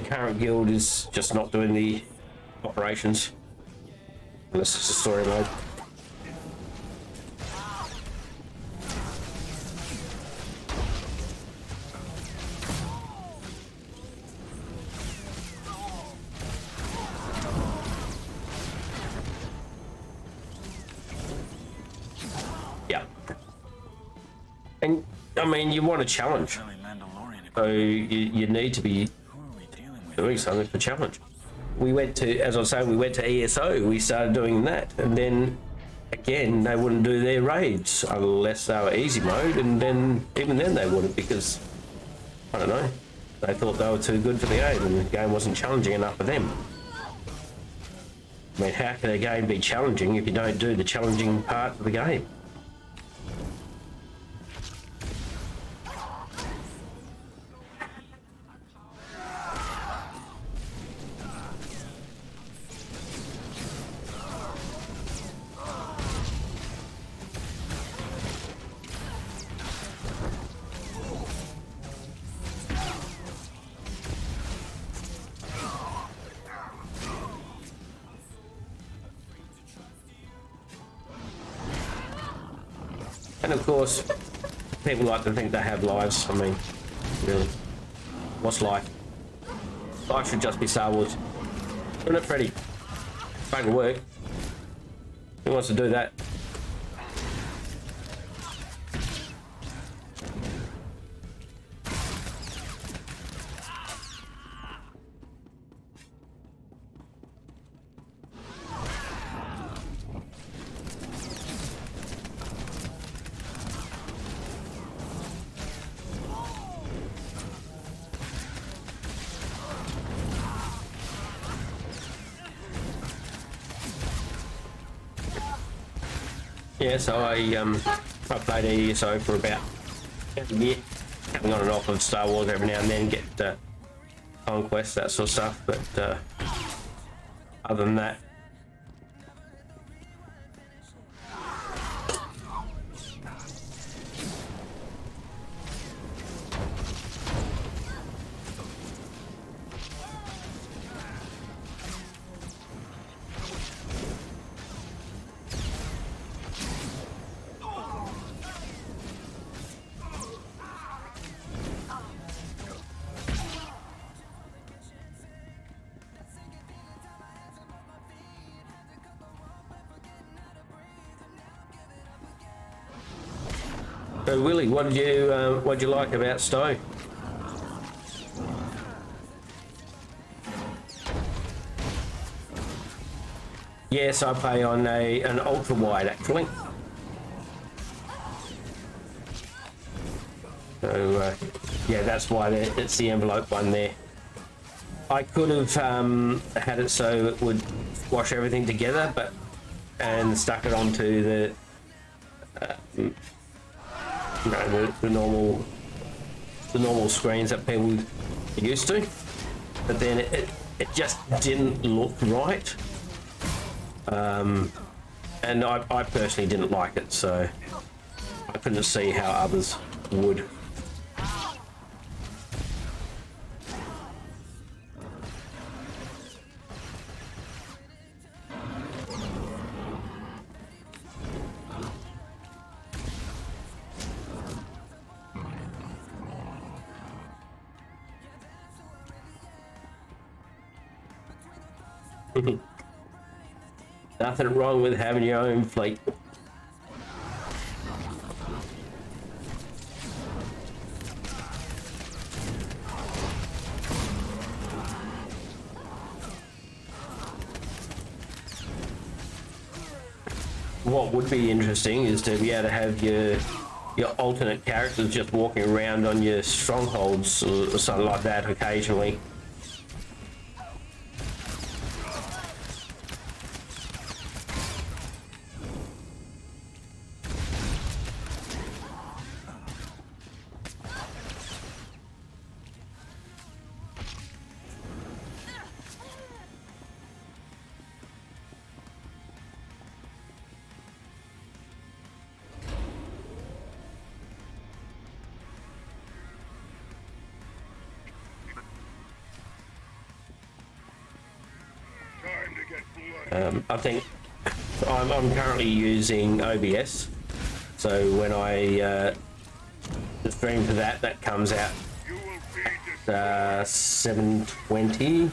current guild is just not doing the operations unless it's a story mode. And I mean, you want a challenge, so you need to be doing something for challenge. We went to, as I was saying, we went to ESO. We started doing that, and then again they wouldn't do their raids unless they were easy mode, and then even then they wouldn't because I don't know. They thought they were too good for the game, and the game wasn't challenging enough for them. I mean, how can a game be challenging if you don't do the challenging part of the game? And of course, people like to think they have lives. I mean, really, what's life? Life should just be Star Wars. Isn't it, Freddy? Make it work. Who wants to do that? Yeah, so I I played ESO for about a year, coming on and off of Star Wars every now and then, get Conquest, that sort of stuff, but other than that, so Willie, what did you like about Stowe? Yes, I play on an ultra wide actually. So yeah, that's why it's the envelope one there. I could have had it so it would wash everything together, and stuck it onto the the normal screens that people are used to, but then it just didn't look right, and I personally didn't like it, so I couldn't see how others would. Nothing wrong with having your own fleet. What would be interesting is to be able to have your alternate characters just walking around on your strongholds or something like that occasionally. I think I'm currently using OBS, so when I stream for that comes out 720.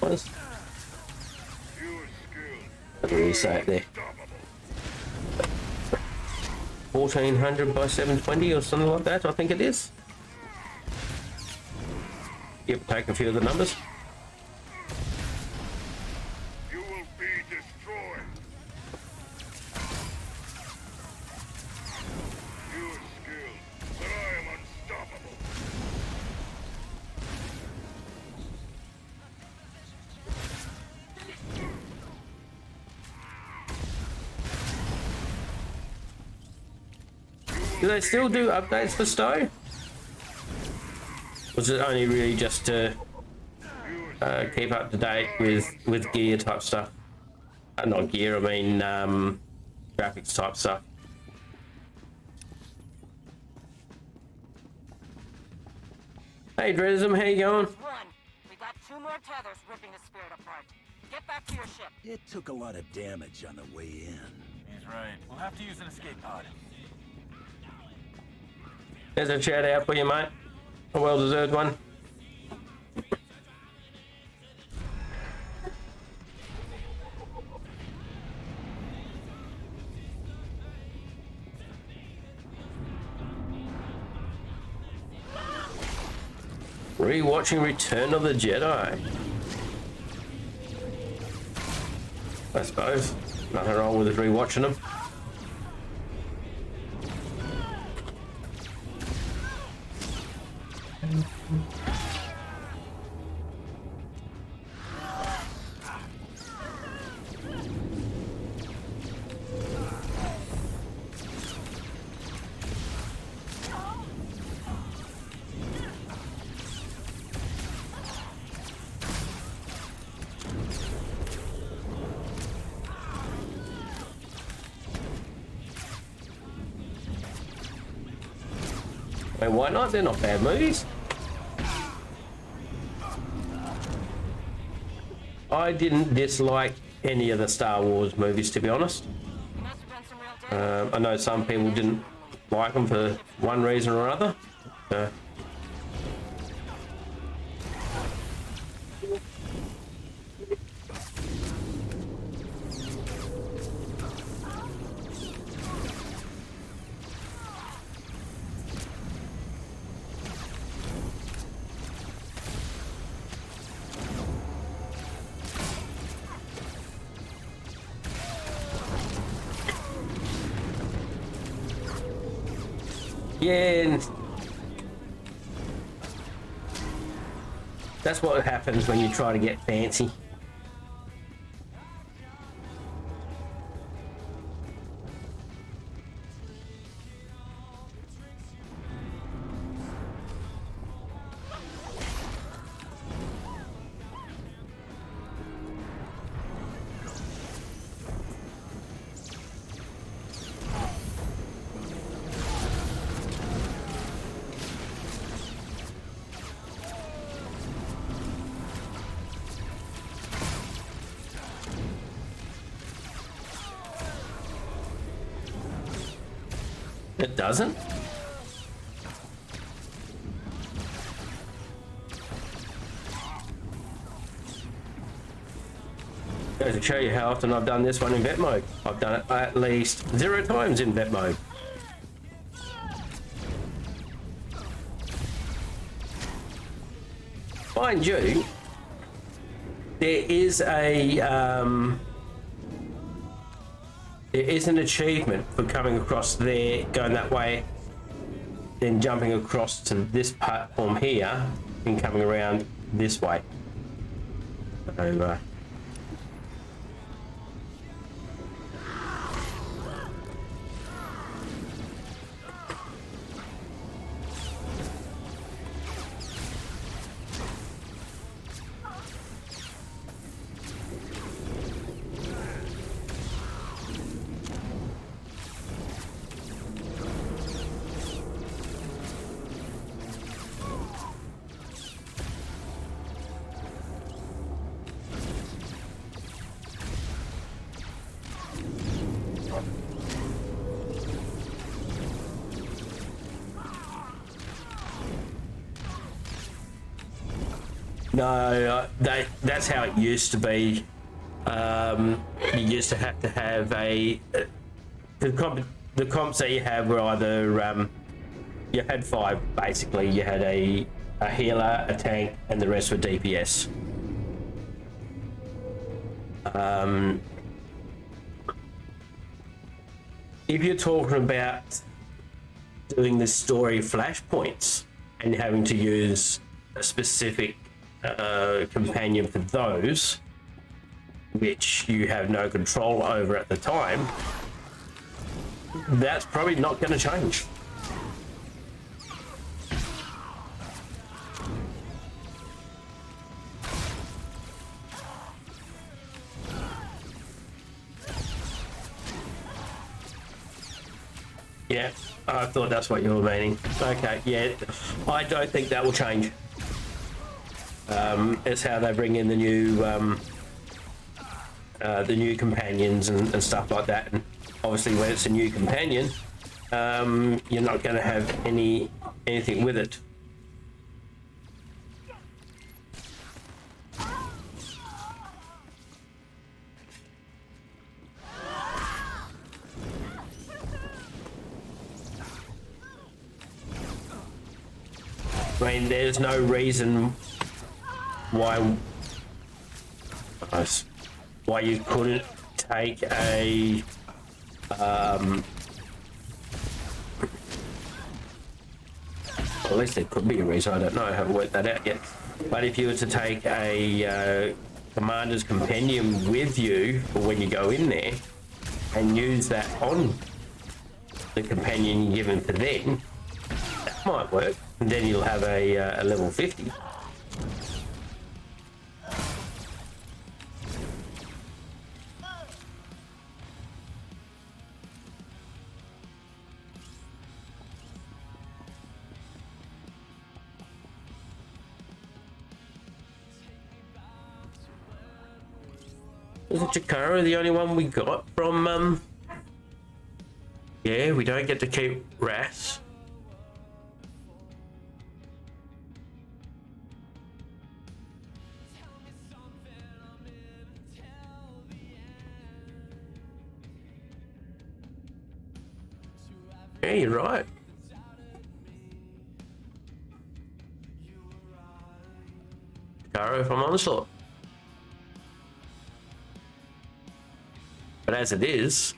Was? What do we say it there? 1400 by 720 or something like that, I think it is. Yep, take a few of the numbers. Do they still do updates for Stowe? Was it only really just to keep up to date with gear type stuff? Not gear, I mean graphics type stuff. Hey Dresm, how you going? One. We got 2 more tethers ripping the spirit apart. Get back to your ship. It took a lot of damage on the way in. He's right. We'll have to use an escape pod. There's a shout out for you, mate. A well-deserved one. Rewatching Return of the Jedi. I suppose. Nothing wrong with rewatching them. And why not? They're not bad movies. I didn't dislike any of the Star Wars movies, to be honest. I know some people didn't like them for one reason or other. Yeah, and that's what happens when you try to get fancy. It doesn't? Goes to show you how often I've done this one in vet mode. I've done it at least 0 times in vet mode. Mind you, there is an achievement for coming across there, going that way, then jumping across to this platform here and coming around this way. So, no, that's how it used to be. You used to have a the comps that you had were either you had 5 basically. You had a healer, a tank, and the rest were DPS. If you're talking about doing the story flashpoints and having to use a specific companion for those, which you have no control over at the time, that's probably not going to change. Yeah, I thought that's what you were meaning. Okay, yeah, I don't think that will change. It's how they bring in the new companions and stuff like that. And obviously, when it's a new companion, you're not going to have anything with it. I mean, there's no reason why you couldn't take a at least there could be a reason, I don't know, I haven't worked that out yet. But if you were to take a commander's compendium with you for when you go in there and use that on the companion given to them, that might work. And then you'll have a level 50. Isn't Chikara the only one we got from, yeah, we don't get to keep Ras. Yeah, you're right. Chikara from Onslaught. But as it is,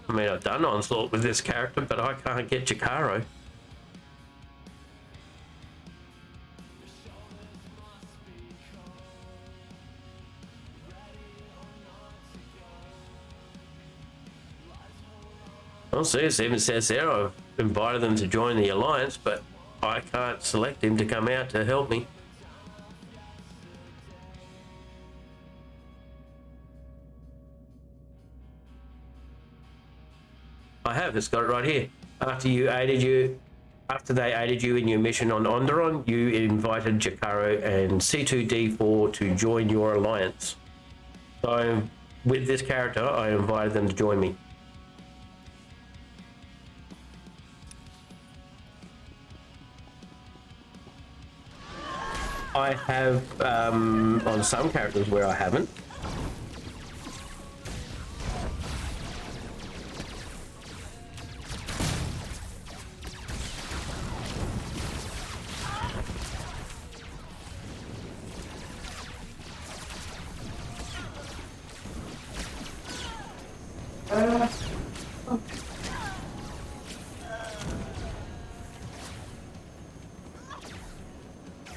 I mean, I've done Onslaught with this character, but I can't get Chikaro. I'll see, it even says there I've invited them to join the Alliance, but I can't select him to come out to help me. I have, it's got it right here. After they aided you in your mission on Onderon, you invited Chikaro and C2D4 to join your alliance. So with this character, I invited them to join me. I have on some characters where I haven't.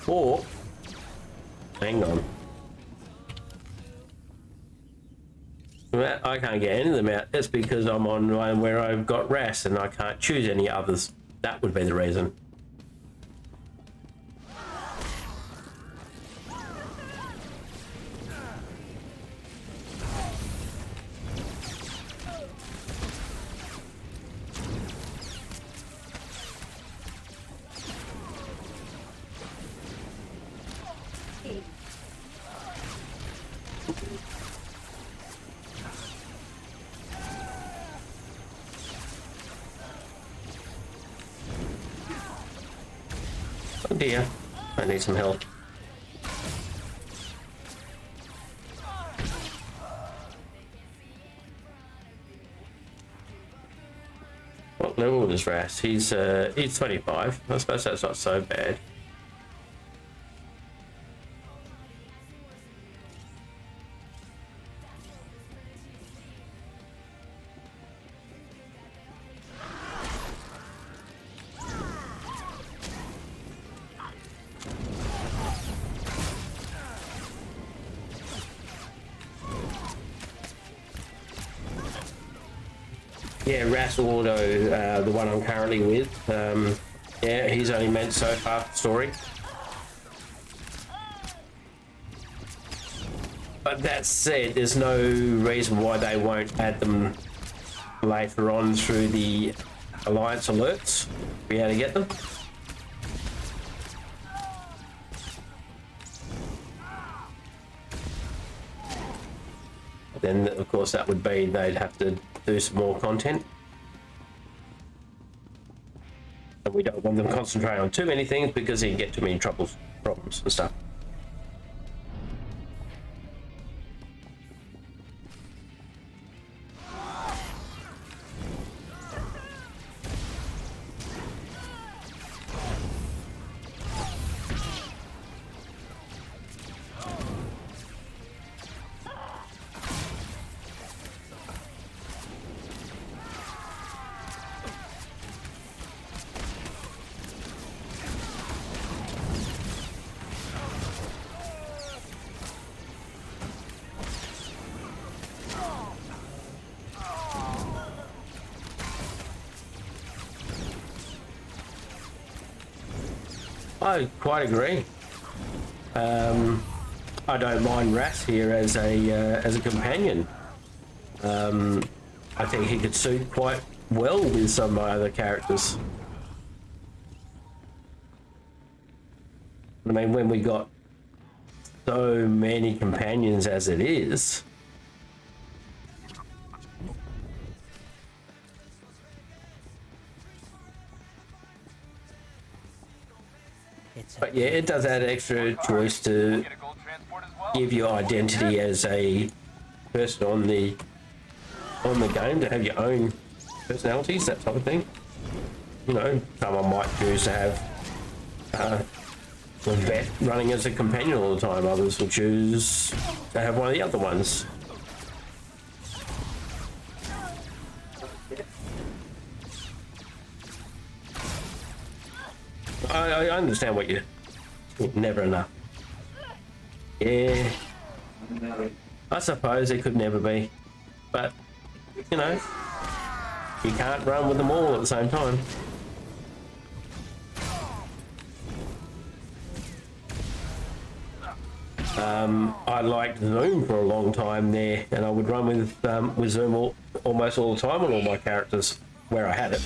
Or, hang on. I can't get any of them out. That's because I'm on one where I've got Ras and I can't choose any others. That would be the reason. Oh dear, I need some help. What level is Ras? He's 25. I suppose that's not so bad. Yeah, Ras Auto, the one I'm currently with. Yeah, he's only meant so far for story. But that said, there's no reason why they won't add them later on through the Alliance alerts. Be able to get them. Then, of course, that would be they'd have to do some more content. And we don't want them concentrating on too many things because they get too many problems and stuff. I quite agree. I don't mind Ras here as a companion. I think he could suit quite well with some of my other characters. I mean, when we got so many companions as it is, But yeah, it does add extra choice to give your identity as a person on the game, to have your own personalities, that type of thing. You know, someone might choose to have a vet running as a companion all the time. Others will choose to have one of the other ones. I understand what you... Never enough. Yeah. I suppose it could never be. But, you know, you can't run with them all at the same time. I liked Zoom for a long time there, and I would run with Zoom almost all the time on all my characters where I had it.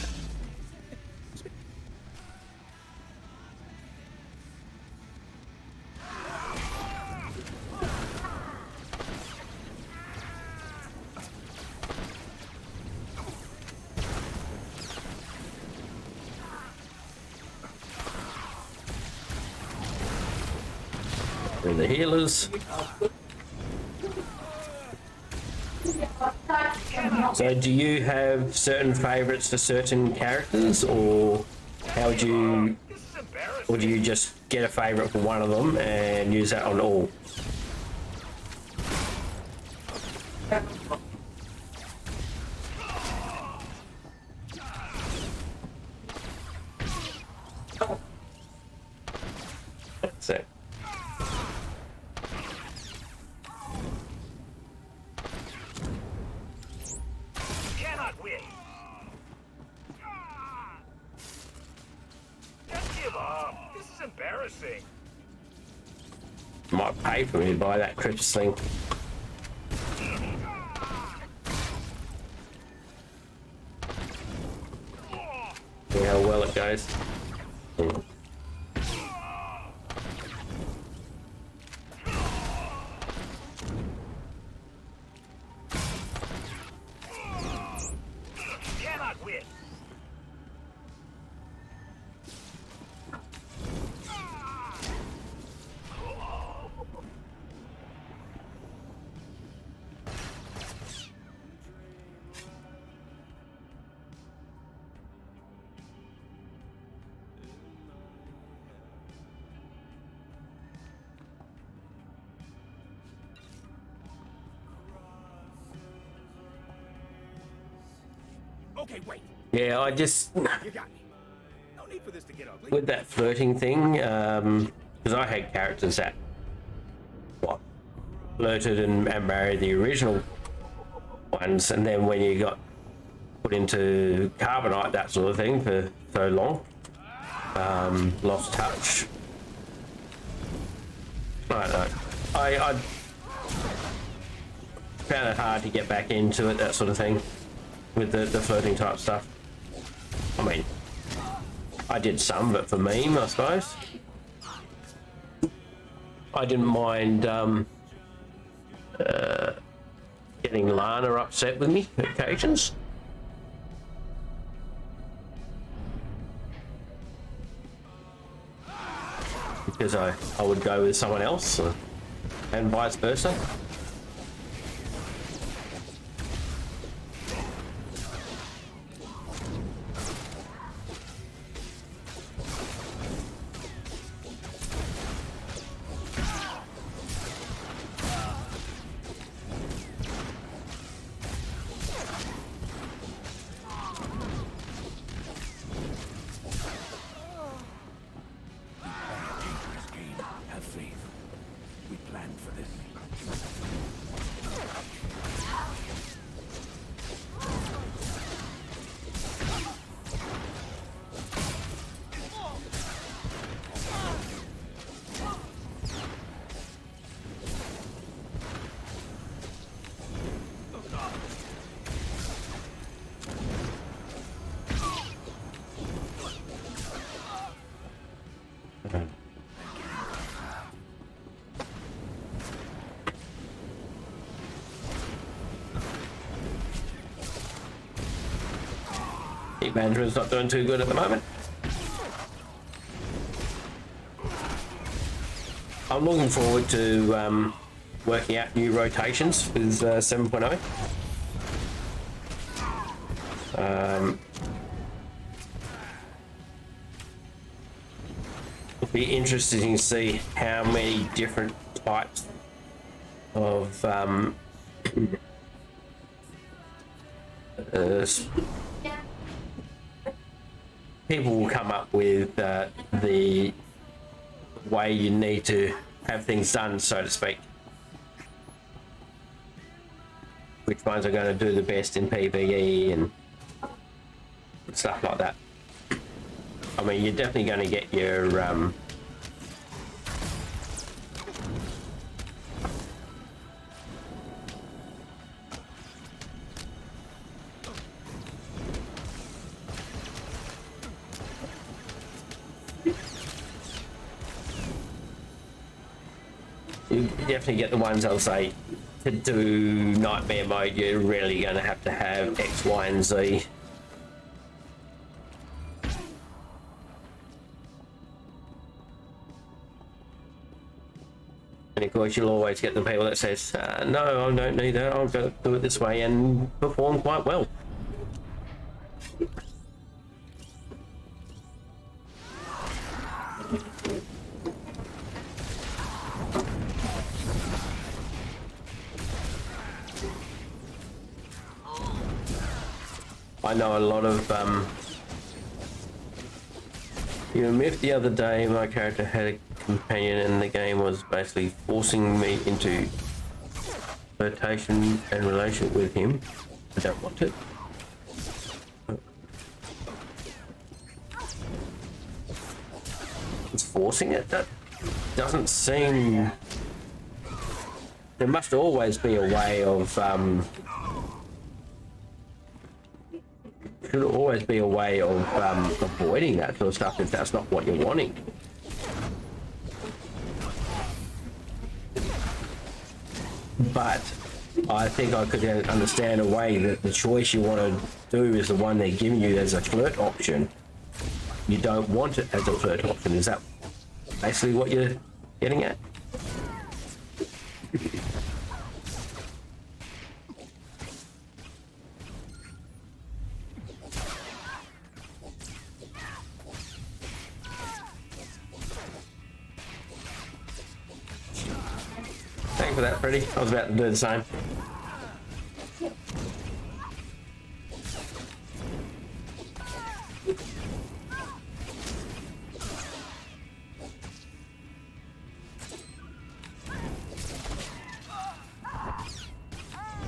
And the healers. So do you have certain favorites for certain characters, or how would you, or do you just get a favorite for one of them and use that on all? That's it. Might pay for me to buy that crypt sling. See how well it goes. Okay, wait. Yeah, I just... You got me. No need for this to get ugly. With that flirting thing, because I had characters that flirted and married the original ones, and then when you got put into Carbonite, that sort of thing, for so long, lost touch. I don't know. I found it hard to get back into it, that sort of thing, with the flirting type stuff. I mean, I did some of it for meme, I suppose. I didn't mind getting Lana upset with me at occasions. Because I would go with someone else, and vice versa. Management's not doing too good at the moment. I'm looking forward to working out new rotations with 7.0. It'll be interesting to see how many different types of people will come up with the way you need to have things done, so to speak. Which ones are going to do the best in PVE and stuff like that. I mean, you're definitely going to get your you definitely get the ones I'll say to do nightmare mode. You're really going to have X, Y, and Z. And of course, you'll always get the people that says, "No, I don't need that. I'll go do it this way," and perform quite well. I know a lot of myth the other day. My character had a companion and the game was basically forcing me into flirtation and relationship with him. I don't want it. It's forcing it. That doesn't seem. There must always be a way of should always be a way of avoiding that sort of stuff if that's not what you're wanting. But I think I could understand a way that the choice you want to do is the one they're giving you as a flirt option. You don't want it as a flirt option. Is that basically what you're getting at? Thanks for that, Freddy. I was about to do the same.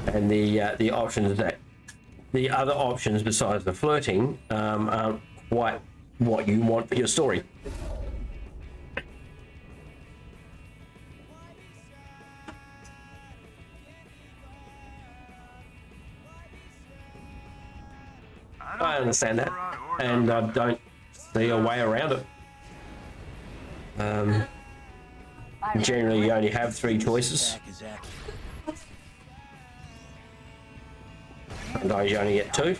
And the options that the other options besides the flirting aren't quite what you want for your story. I understand that, and I don't see a way around it. Generally, you only have 3 choices. Sometimes you only get 2.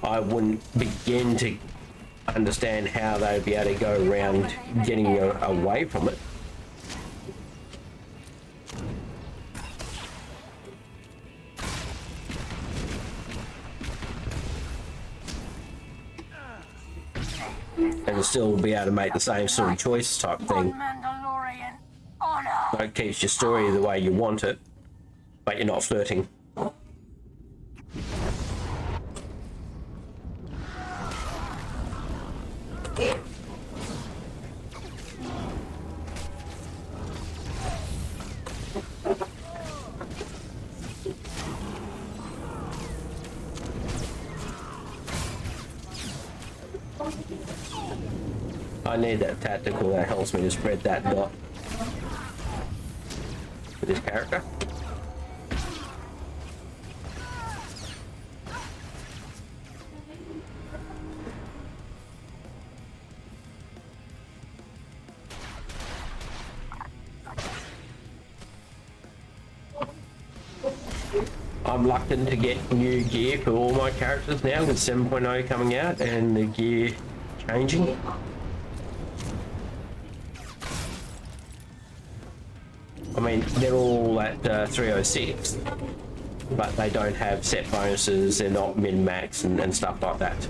I wouldn't begin to understand how they'd be able to go around getting you away from it. And still be able to make the same sort of choice type thing. So it keeps your story the way you want it, but you're not flirting. I need that tactical that helps me to spread that dot with this character. I'm reluctant to get new gear for all my characters now with 7.0 coming out and the gear changing. I mean, they're all at 306, but they don't have set bonuses, they're not min-max and stuff like that.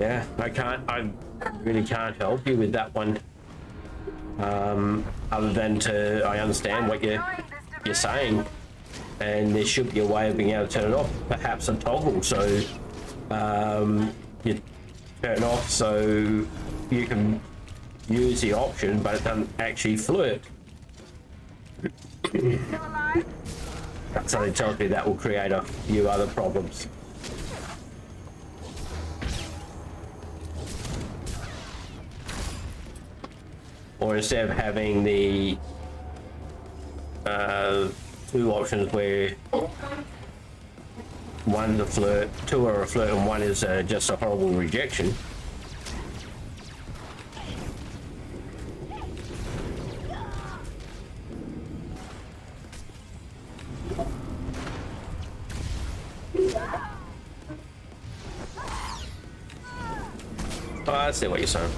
Yeah, I really can't help you with that one. Other than I understand what you're saying, and there should be a way of being able to turn it off, perhaps a toggle, so you turn it off so you can use the option, but it doesn't actually flirt. Something tells me that will create a few other problems. Or instead of having the two options where one's a flirt, two are a flirt, and one is just a horrible rejection. Oh, I see what you're saying.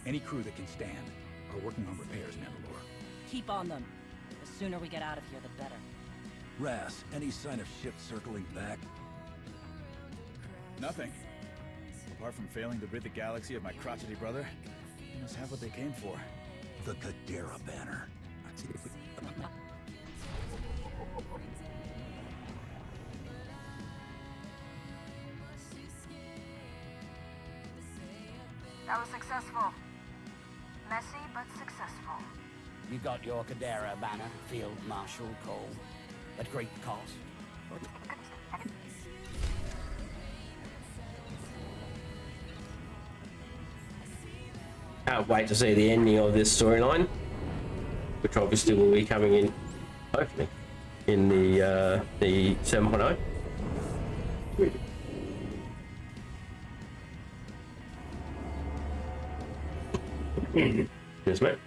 Any crew that can stand are working on repairs, Mandalore. Keep on them. The sooner we get out of here, the better. Ras, any sign of ships circling back? Nothing. Apart from failing to rid the galaxy of my crotchety brother, they must have what they came for. The Kadera banner. That was successful. Messy, but successful. You got your Kadera banner, Field Marshal Cole, at great cost. Can't wait to see the ending of this storyline, which obviously will be coming in, hopefully, in the 7.0. Yes, mate.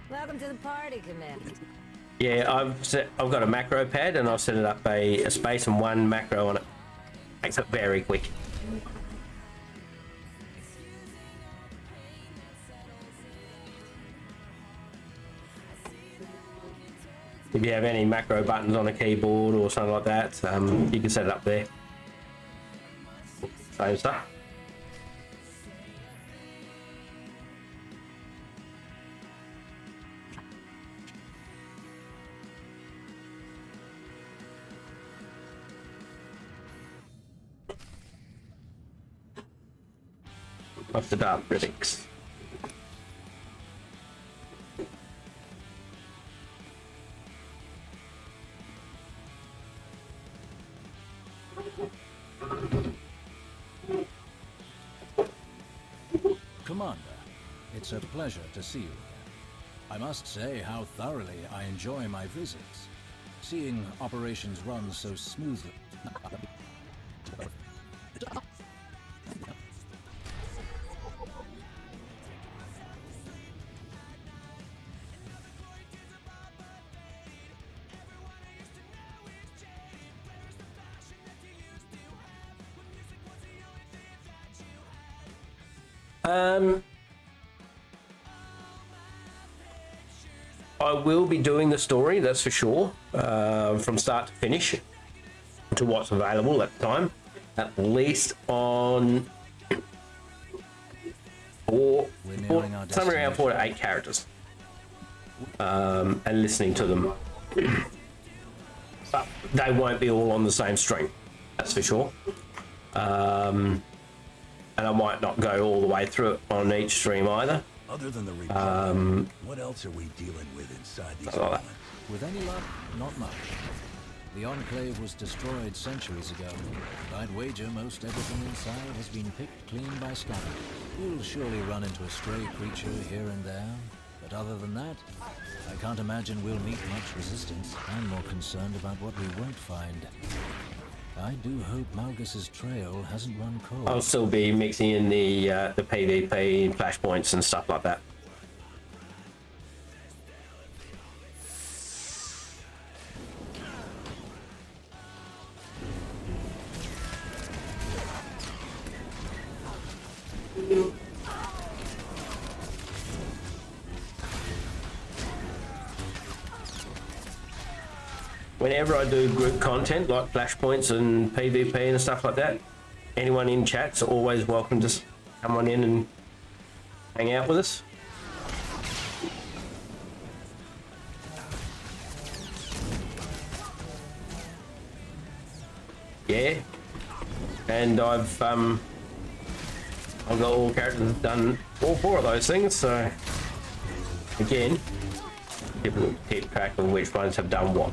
Welcome to the party, Commander. Yeah, I've got a macro pad and I've set it up a space and one macro on it. Makes it very quick. If you have any macro buttons on a keyboard or something like that, you can set it up there. Same stuff. Of the dark critics. Commander, it's a pleasure to see you again. I must say how thoroughly I enjoy my visits. Seeing operations run so smoothly. I will be doing the story, that's for sure, from start to finish, to what's available at the time, at least on somewhere around 4 to 8 characters, and listening to them. But they won't be all on the same stream, that's for sure. And I might not go all the way through it on each stream either. Other than the Republic, what else are we dealing with inside these islands? With any luck, not much. The Enclave was destroyed centuries ago, and I'd wager most everything inside has been picked clean by scavengers. We'll surely run into a stray creature here and there, but other than that, I can't imagine we'll meet much resistance. I'm more concerned about what we won't find. I do hope Malgus's trail hasn't run cold. I'll still be mixing in the PvP flashpoints and stuff like that. Whenever I do group content like flashpoints and PvP and stuff like that, anyone in chat's always welcome to come on in and hang out with us. Yeah, and I've got all characters done all 4 of those things, so again, people keep track of which ones have done what.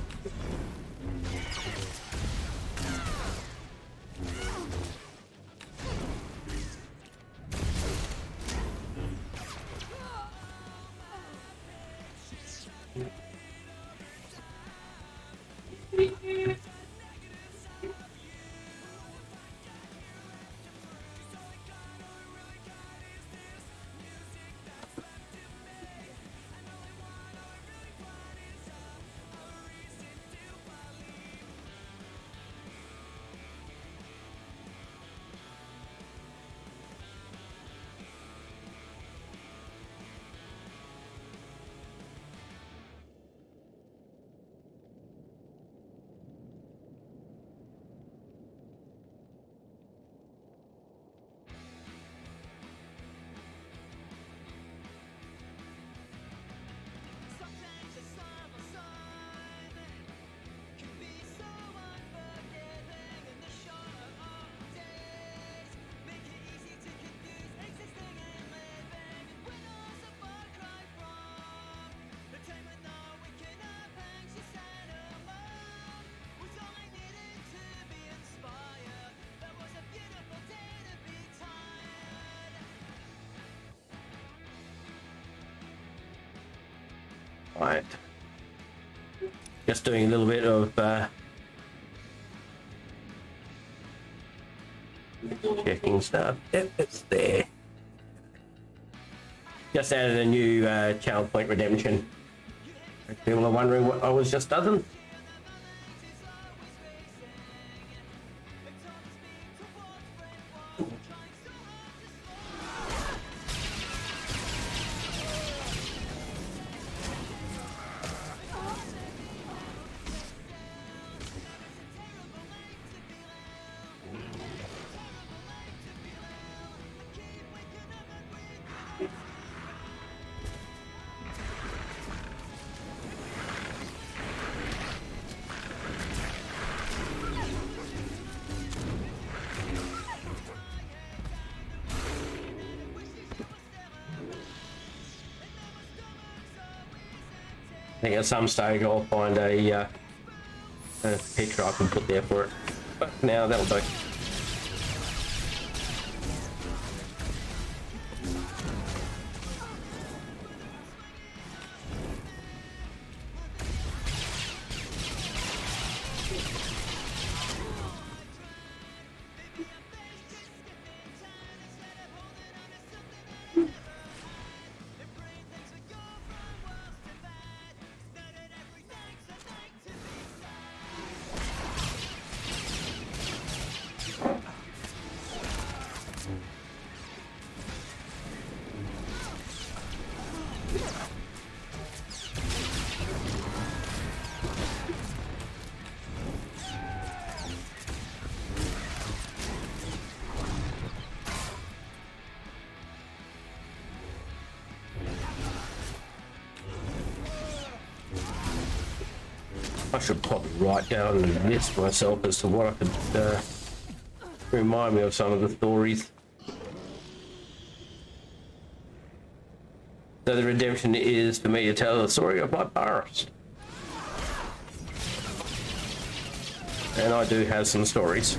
Right. Just doing a little bit of checking stuff. Yep, it's there. Just added a new channel point redemption. People are wondering what I was just done. I think at some stage I'll find a picture I can put there for it. But now that'll do. I should probably write down a list myself as to what I could remind me of some of the stories. So the redemption is for me to tell the story of my past. And I do have some stories.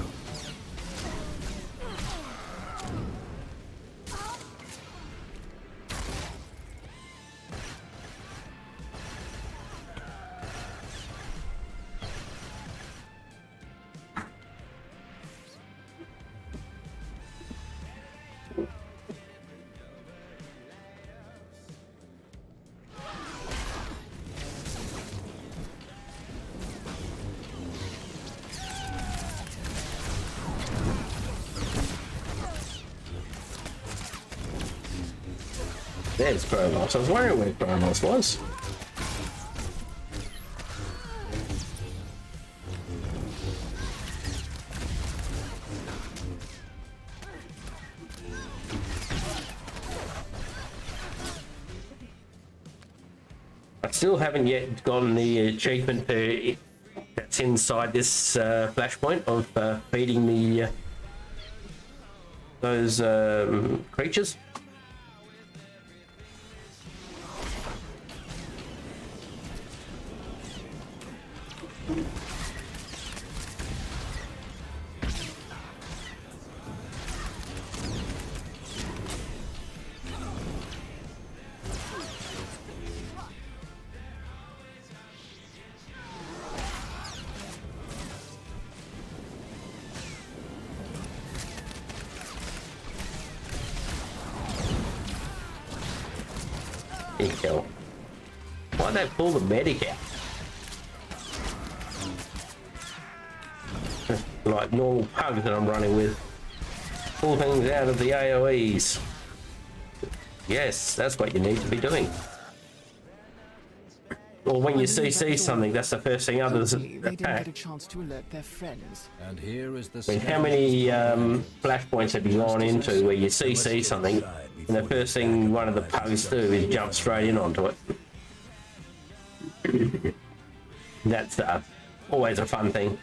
There's Kronos. I was wondering where Kronos was. I still haven't yet gotten the achievement that's inside this flashpoint of feeding the those creatures. Why'd they pull the medic out? Like normal pugs that I'm running with. Pull things out of the AoEs. Yes, that's what you need to be doing. Or when you CC something, that's the first thing others attack. And here is the I mean, how many flashpoints have you gone into where you CC something and the first thing one of the pugs do is jump straight in onto it? That's always a fun thing.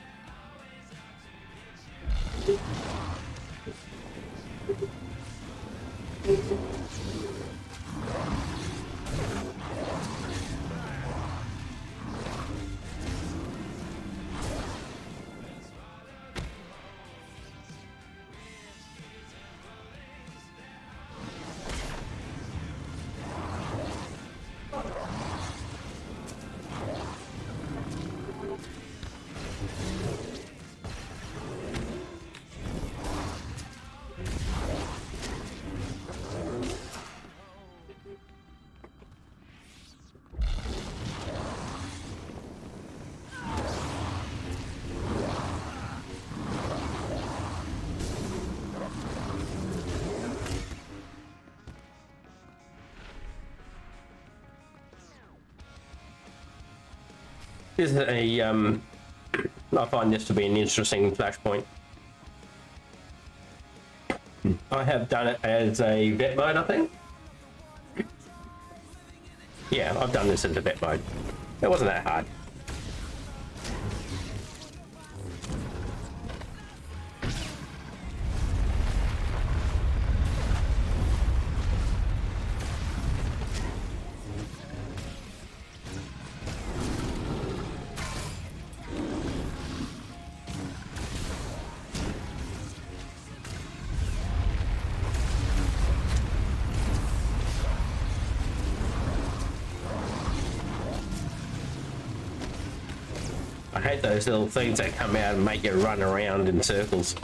This is I find this to be an interesting flashpoint. I have done it as a vet mode, I think. Yeah, I've done this as a vet mode. It wasn't that hard. I hate those little things that come out and make you run around in circles.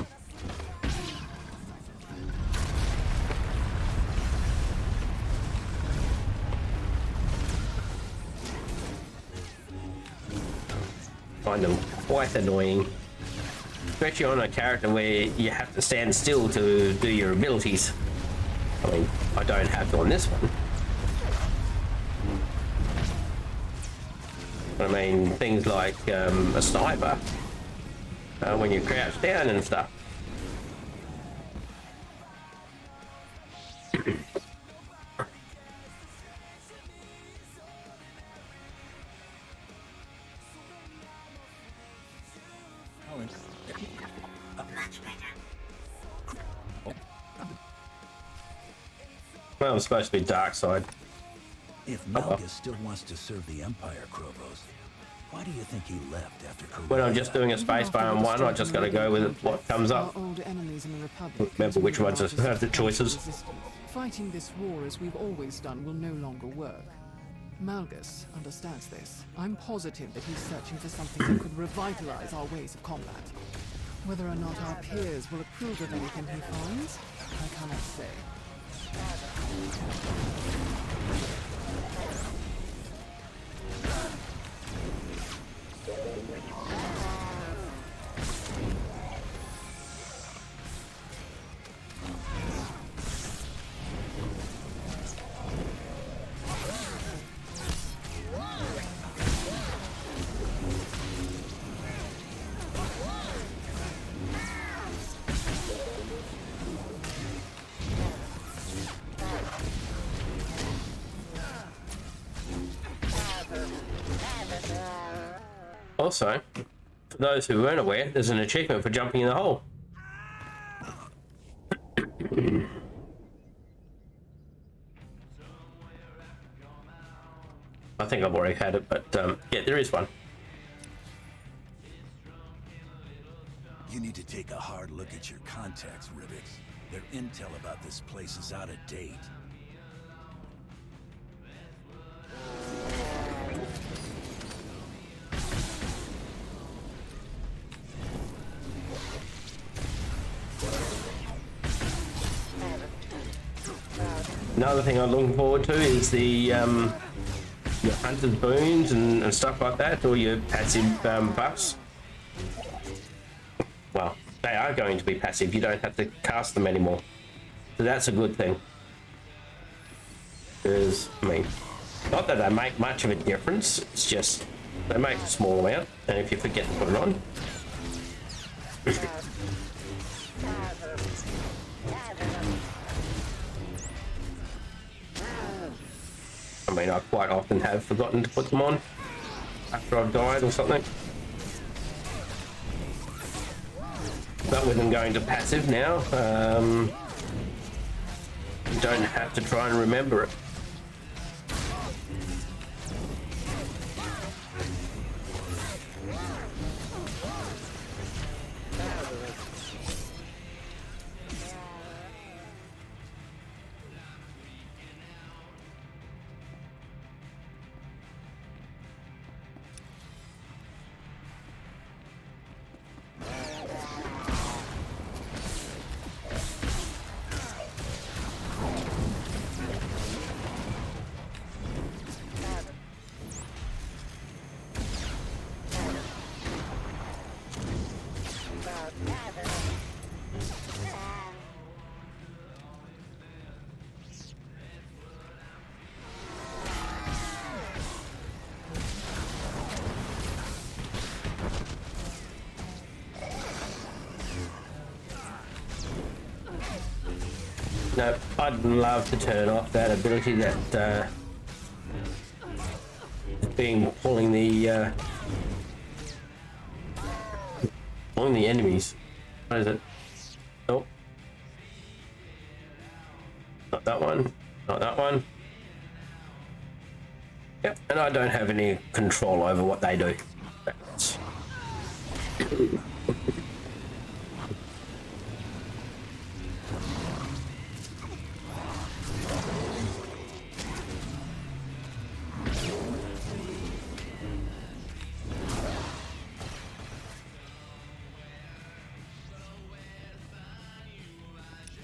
Find them quite annoying. Especially on a character where you have to stand still to do your abilities. I mean, I don't have to on this one. I mean, things like a sniper, when you crouch down and stuff. Well, I'm supposed to be dark side. If Malgus still wants to serve the Empire, Krovos, why do you think he left after Korea? When I'm just doing a spacebar on one, I just got to go with what comes up. Our old enemies in the Republic Remember which ones have the choices. Fighting this war as we've always done will no longer work. Malgus understands this. I'm positive that he's searching for something that could revitalize our ways of combat. Whether or not our peers will approve of anything he finds, I cannot say. Also, for those who weren't aware, there's an achievement for jumping in the hole. I think I've already had it, but yeah, there is one. You need to take a hard look at your contacts, Rivix. Their intel about this place is out of date. Another thing I'm looking forward to is the your hunter's boons and stuff like that, or your passive buffs. Well, they are going to be passive. You don't have to cast them anymore, so that's a good thing. Because I mean, not that they make much of a difference. It's just they make a small amount, and if you forget to put it on. I mean, I quite often have forgotten to put them on after I've died or something. But with them going to passive now, you don't have to try and remember it. No, I'd love to turn off that ability that pulling the enemies. What is it? Nope. Not that one. Not that one. Yep, and I don't have any control over what they do. That's...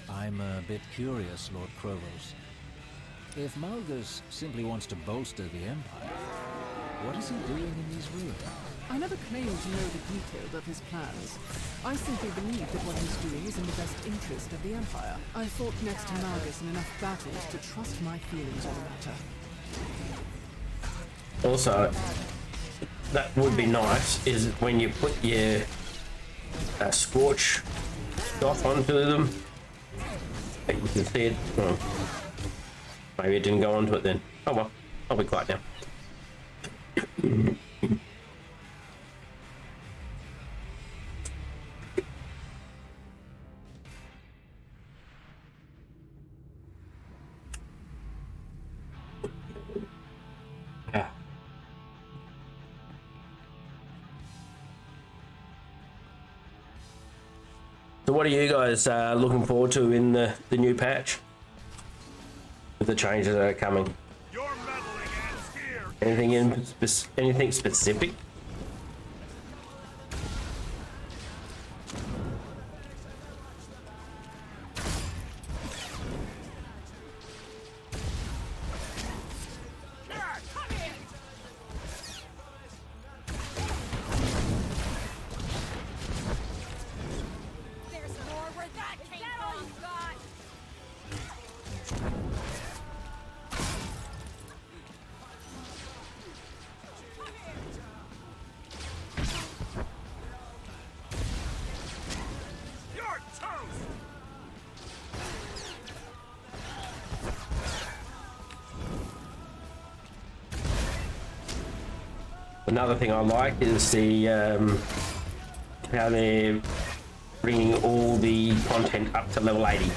I'm a bit curious, Lord Krovos. If Malgus simply wants to bolster the Empire, what is he doing in these ruins? I never claimed to know the details of his plans. I simply believe that what he's doing is in the best interest of the Empire. I fought next to Malgus in enough battles to trust my feelings on the matter. Also, that would be nice, is when you put your scorch stuff onto them. You can see it. Oh. Maybe it didn't go onto it then. Oh well, I'll be quiet now. what are you guys looking forward to in the new patch? With the changes that are coming? Anything specific? Another thing I like is the how they're bringing all the content up to level 80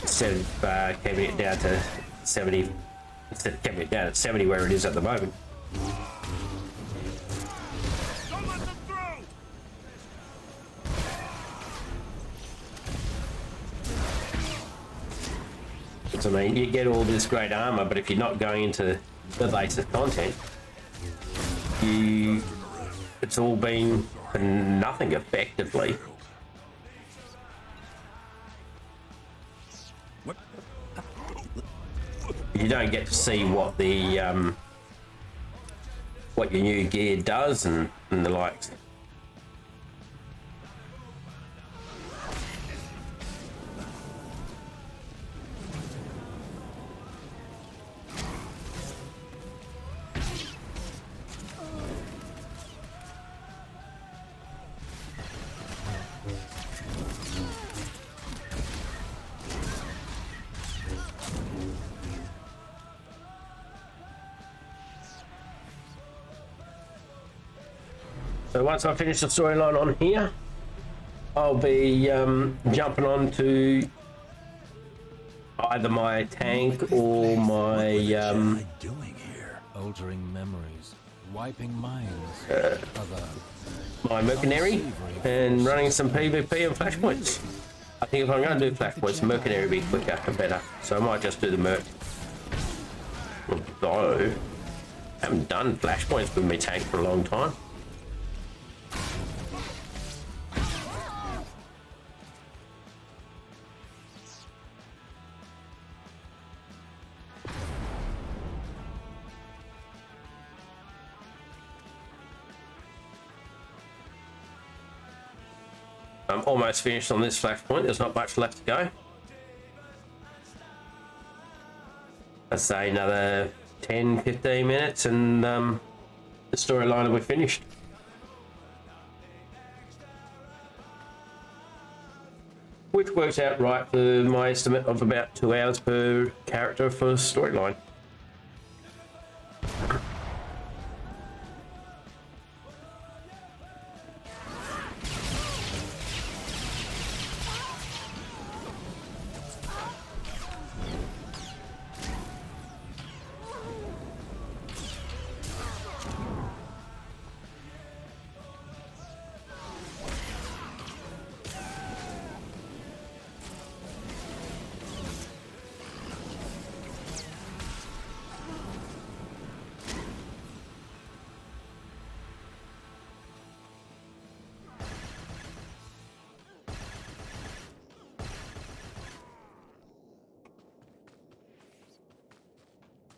instead of keeping it down to 70. Instead of keeping it down at 70 where it is at the moment. Don't let them through! So, I mean, you get all this great armor, but if you're not going into the latest content, it's all been for nothing effectively. You don't get to see what the what your new gear does and the likes. So once I finish the storyline on here, I'll be jumping on to either my tank or my altering memories, wiping minds, my mercenary, and running some PvP and flashpoints. I think if I'm going to do flashpoints, mercenary will be quicker and better, so I might just do the merc. Although I haven't done flashpoints with my tank for a long time. I'm almost finished on this flashpoint. There's not much left to go. I'd say another 10-15 minutes and the storyline will be finished. Which works out right for my estimate of about 2 hours per character for storyline.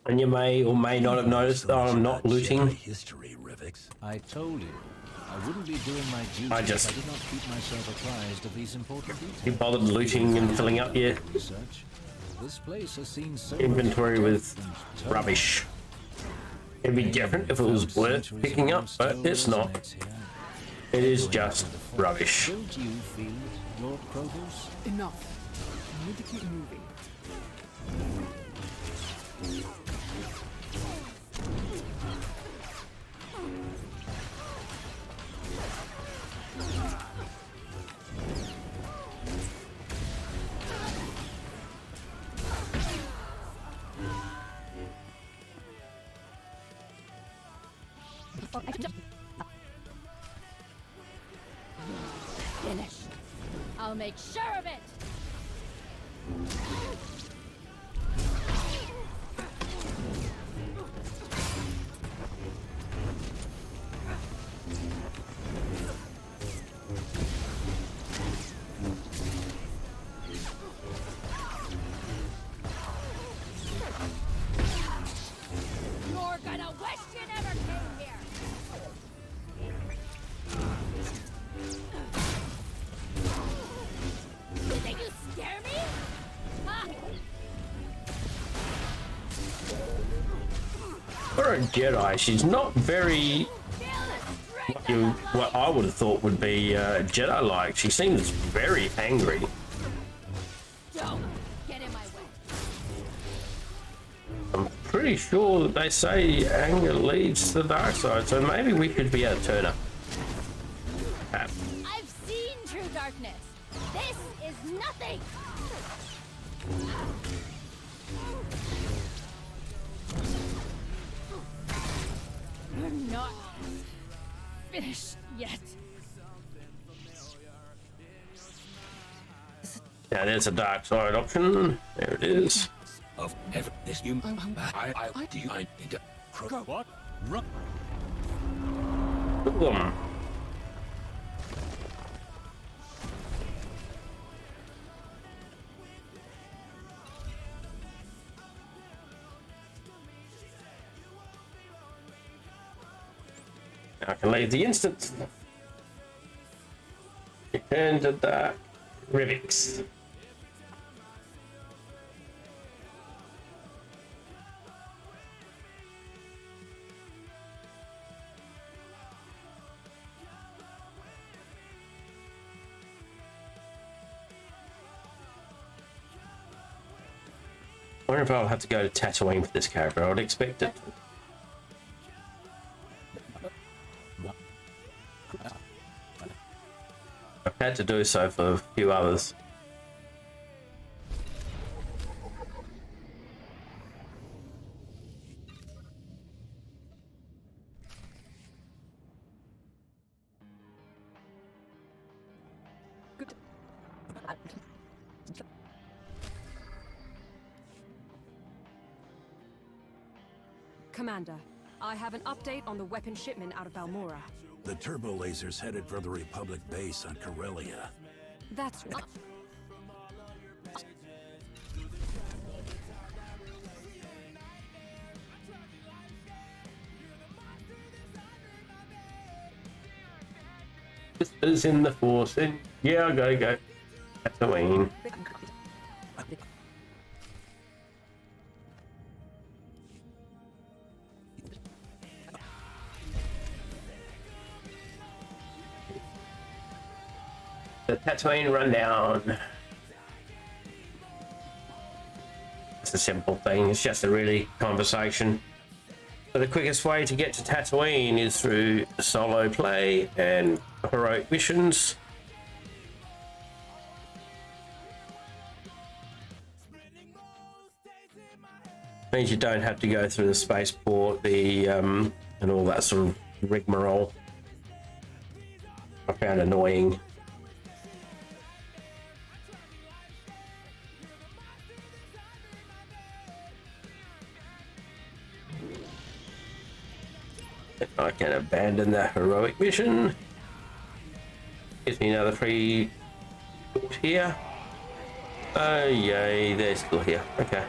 And you may or may not have noticed that I'm not looting. History, Rivix. I told you, I wouldn't be doing my duty if I did not keep myself apprised of these important details. You bothered looting and filling up your This place has seen so inventory with rubbish. It'd be different if it was worth picking up, but it's not. It is just rubbish. Don't you feel it, Lord Provost? Enough. I need to keep moving. Finished. I'll I'll make sure of it! You're gonna wish you never came here! You think you scare me? Ha! For a Jedi, she's not very what I would have thought would be Jedi-like. She seems very angry. Don't get in my way. I'm pretty sure that they say anger leads to the dark side, so maybe we could be able to turn her. I've seen true darkness. This is nothing. We're not finished yet. Now there's a dark side option. There it is. Of ever this you I do you need to What? Run. Boom. I can leave the instant. Return to the Rivix. I wonder if I'll have to go to Tatooine for this character. I would expect it. I've had to do so for a few others. Commander, I have an update on the weapon shipment out of Balmora. The turbo laser's headed for the Republic base on Corellia. That's right. Whispers in the Force. And yeah, I gotta go. Tatooine. The Tatooine rundown. It's a simple thing. It's just a really conversation. So the quickest way to get to Tatooine is through solo play and heroic missions. Means you don't have to go through the spaceport, and all that sort of rigmarole. I found annoying. If I can abandon that heroic mission, gives me another free here. Oh yay, they're still here. Okay.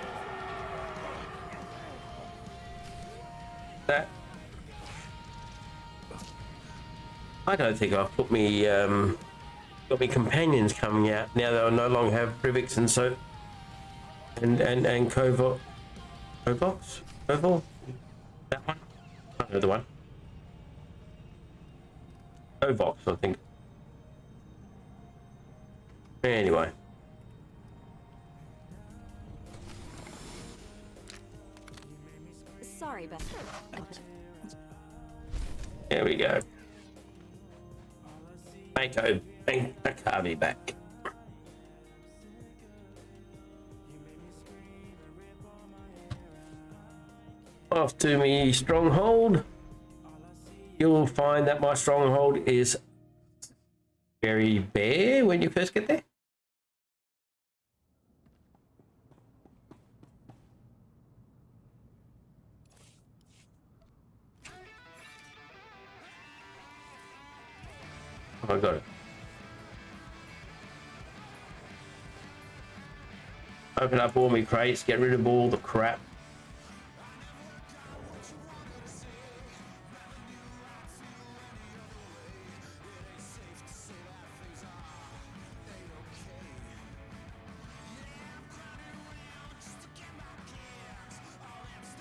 That I don't think I've put me got me companions coming out now that I no longer have Privix and so and Kovox. Koval? That one? I don't know the one. Kovox, I think. Anyway. Sorry, Beth. There we go. Mako, bring Akavi back. Off to me stronghold. You'll find that my stronghold is very bare when you first get there. I got it. Open up all my crates, get rid of all the crap.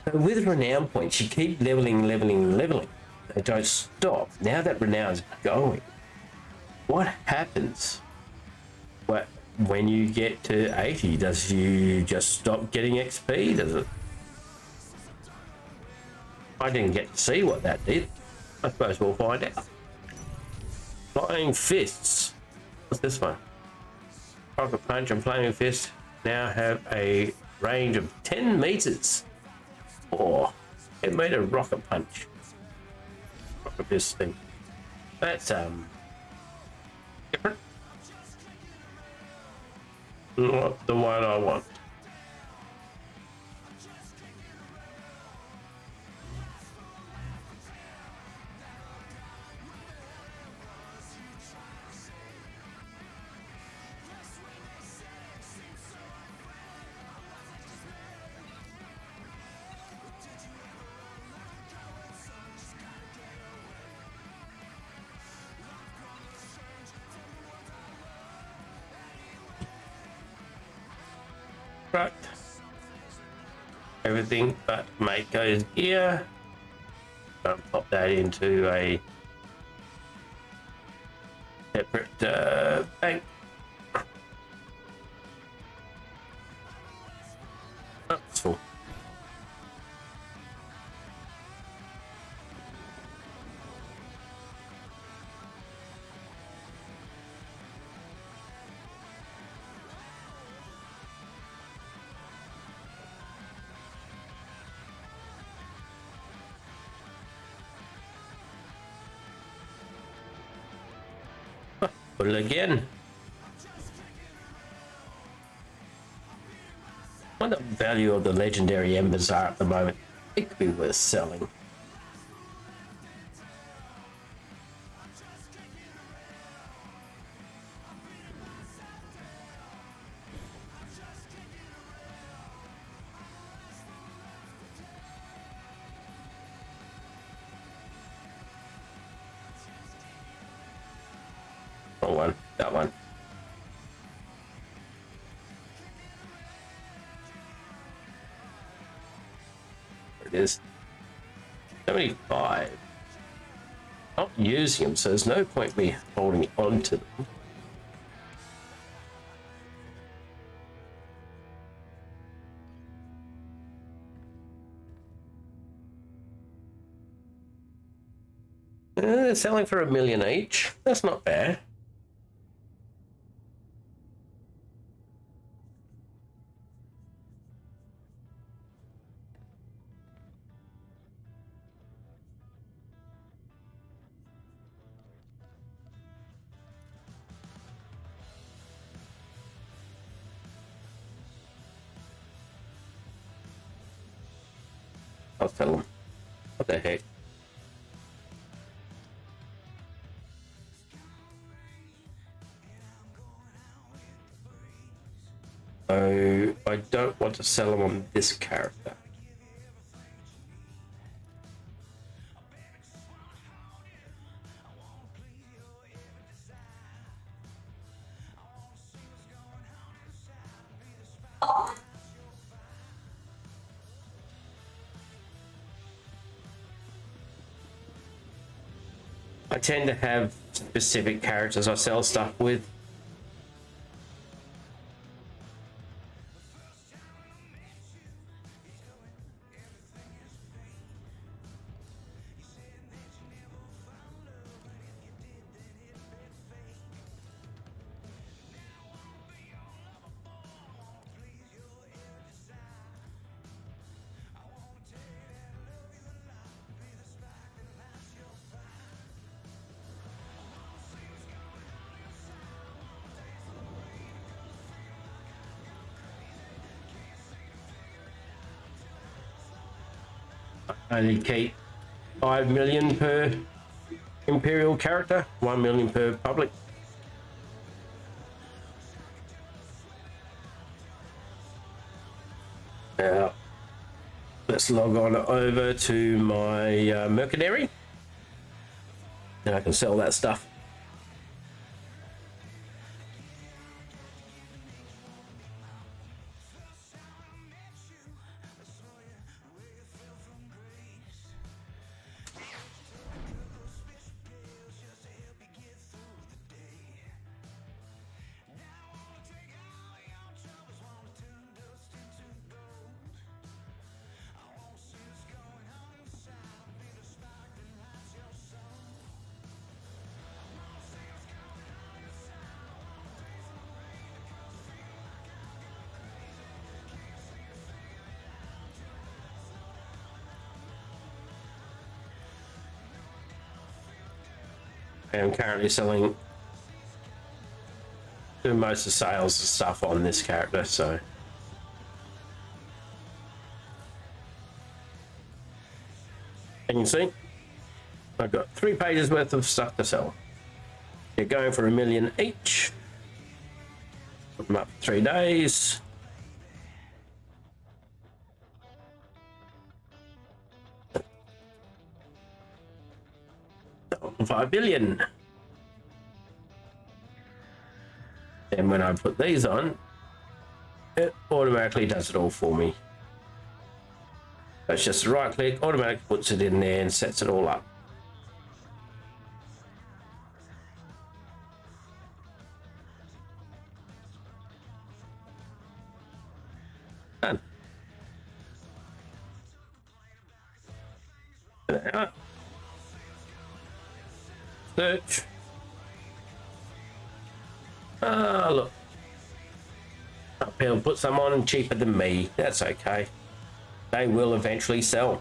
So with renown points, you keep leveling. They don't stop. Now that renown's going, what happens? When you get to 80, does you just stop getting XP? Does it? I didn't get to see what that did. I suppose we'll find out. Flying fists. What's this one? Rocket punch and flaming fist now have a range of 10 meters. Oh, it made a rocket punch. Rocket fist thing. That's different. Not the one I want. Right. Everything but Mako's gear. Don't pop that into a separate bank. That's full. Put it again. What the value of the legendary embers are at the moment? It could be worth selling. One, that one. There it is. 75. Not using them, so there's no point me holding on to them. They're selling for $1 million each. That's not bad. I'll tell them. What the heck? So I don't want to sell them on this character. I tend to have specific characters I sell stuff with. I only keep 5 million per Imperial character, 1 million per public. Now, let's log on over to my Mercenary. Then I can sell that stuff. I am currently selling most of the sales and stuff on this character, so you can see I've got 3 pages worth of stuff to sell. You're going for 1 million each. Put them up for 3 days. $5 billion. And when I put these on, it automatically does it all for me. So it's just a right click, automatically puts it in there and sets it all up. Done. Search. Ah, look. People put some on cheaper than me. That's okay. They will eventually sell.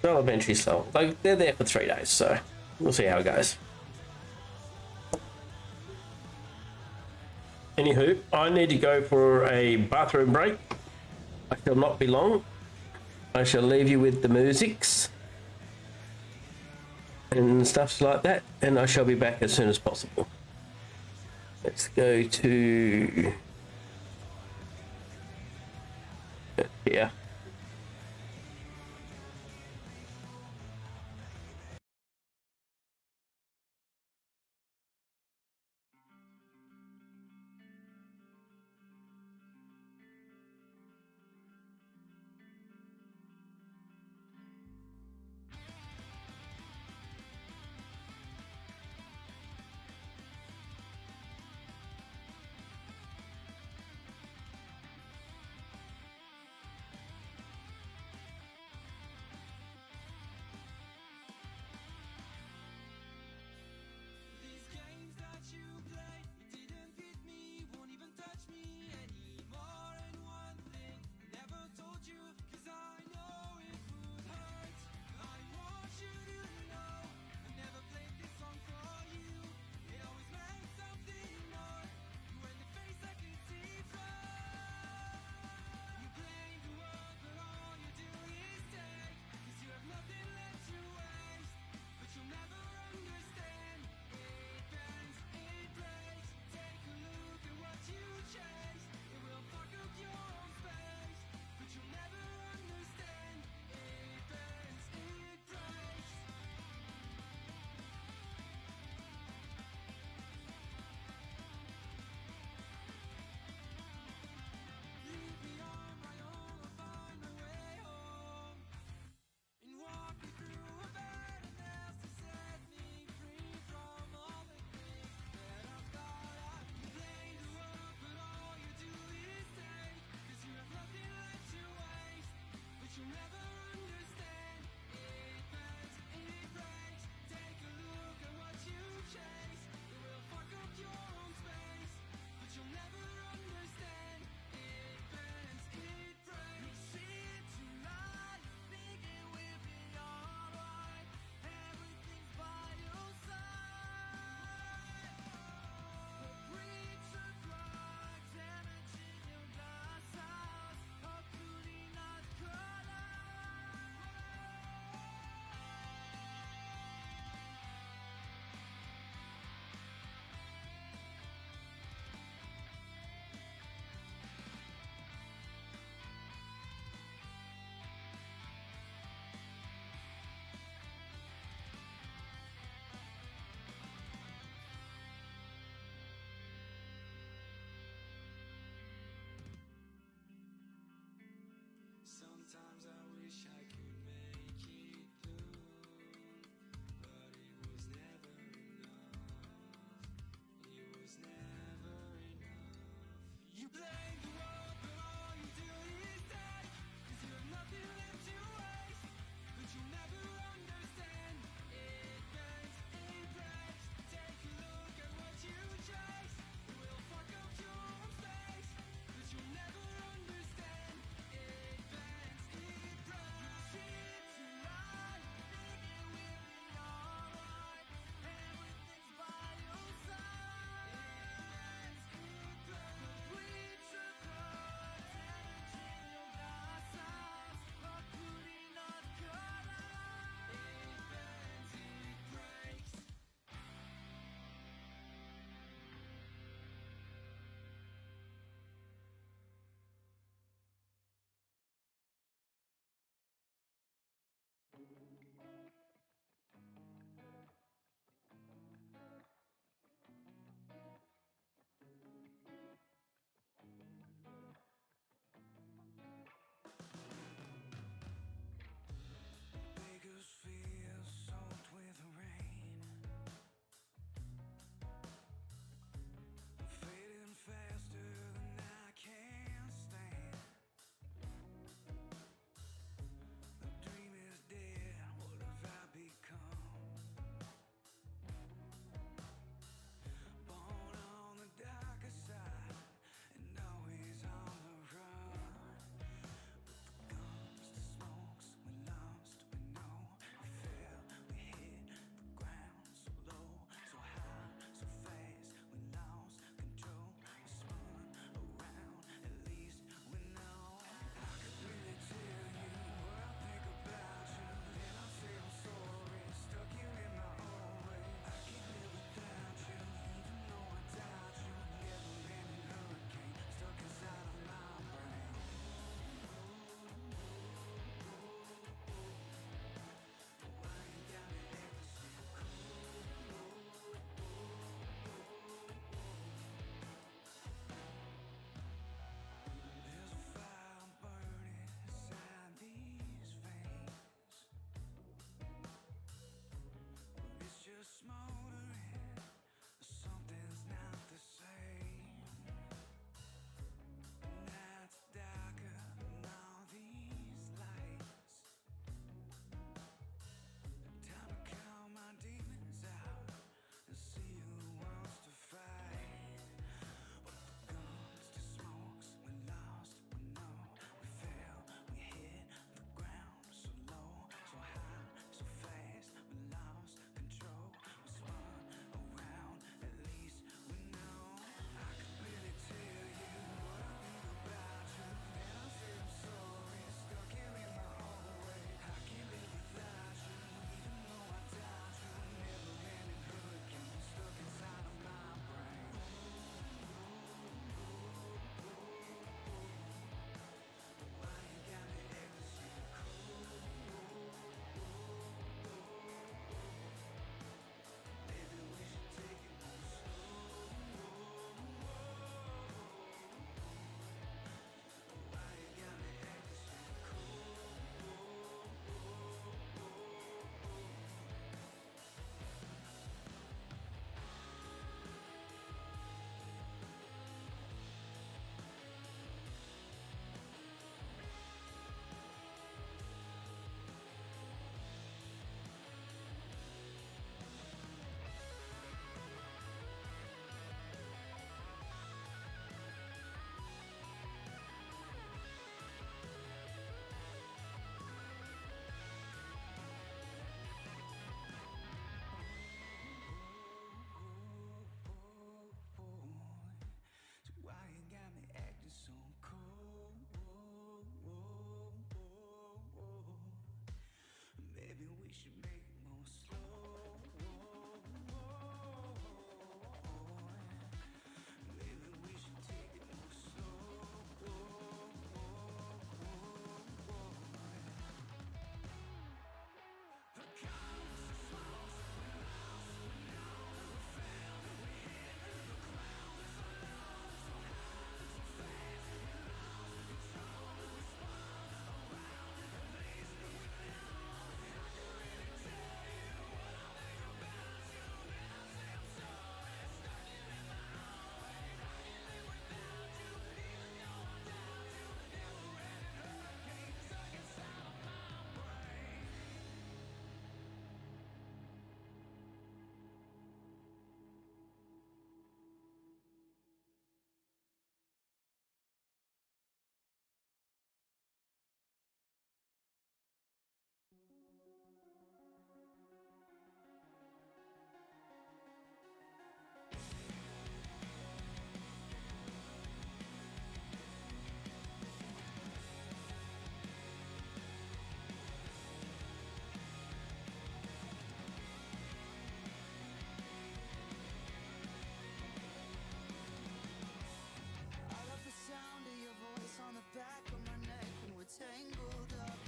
They'll eventually sell. They're there for 3 days, so we'll see how it goes. Anywho, I need to go for a bathroom break. I shall not be long. I shall leave you with the musics and stuff like that, and I shall be back as soon as possible. Let's go to here.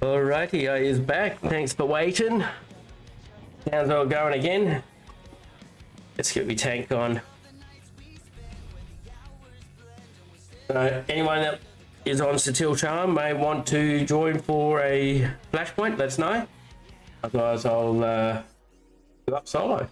Alrighty, I is back. Thanks for waiting. Sounds all going again. Let's get my tank on. Anyone that is on Satil Charm may want to join for a flashpoint, let's know. Otherwise, I'll go up solo.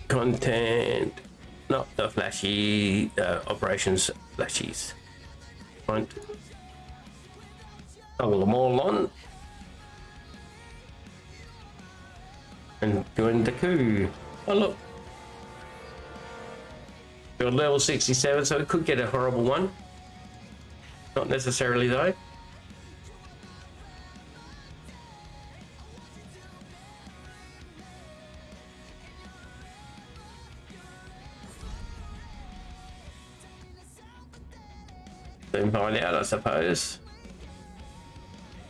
Content, not the flashy operations flashies. Right. Toggle them all on and join the coup. Oh look, we're level 67, so we could get a horrible one. Not necessarily though. Then find out, I suppose.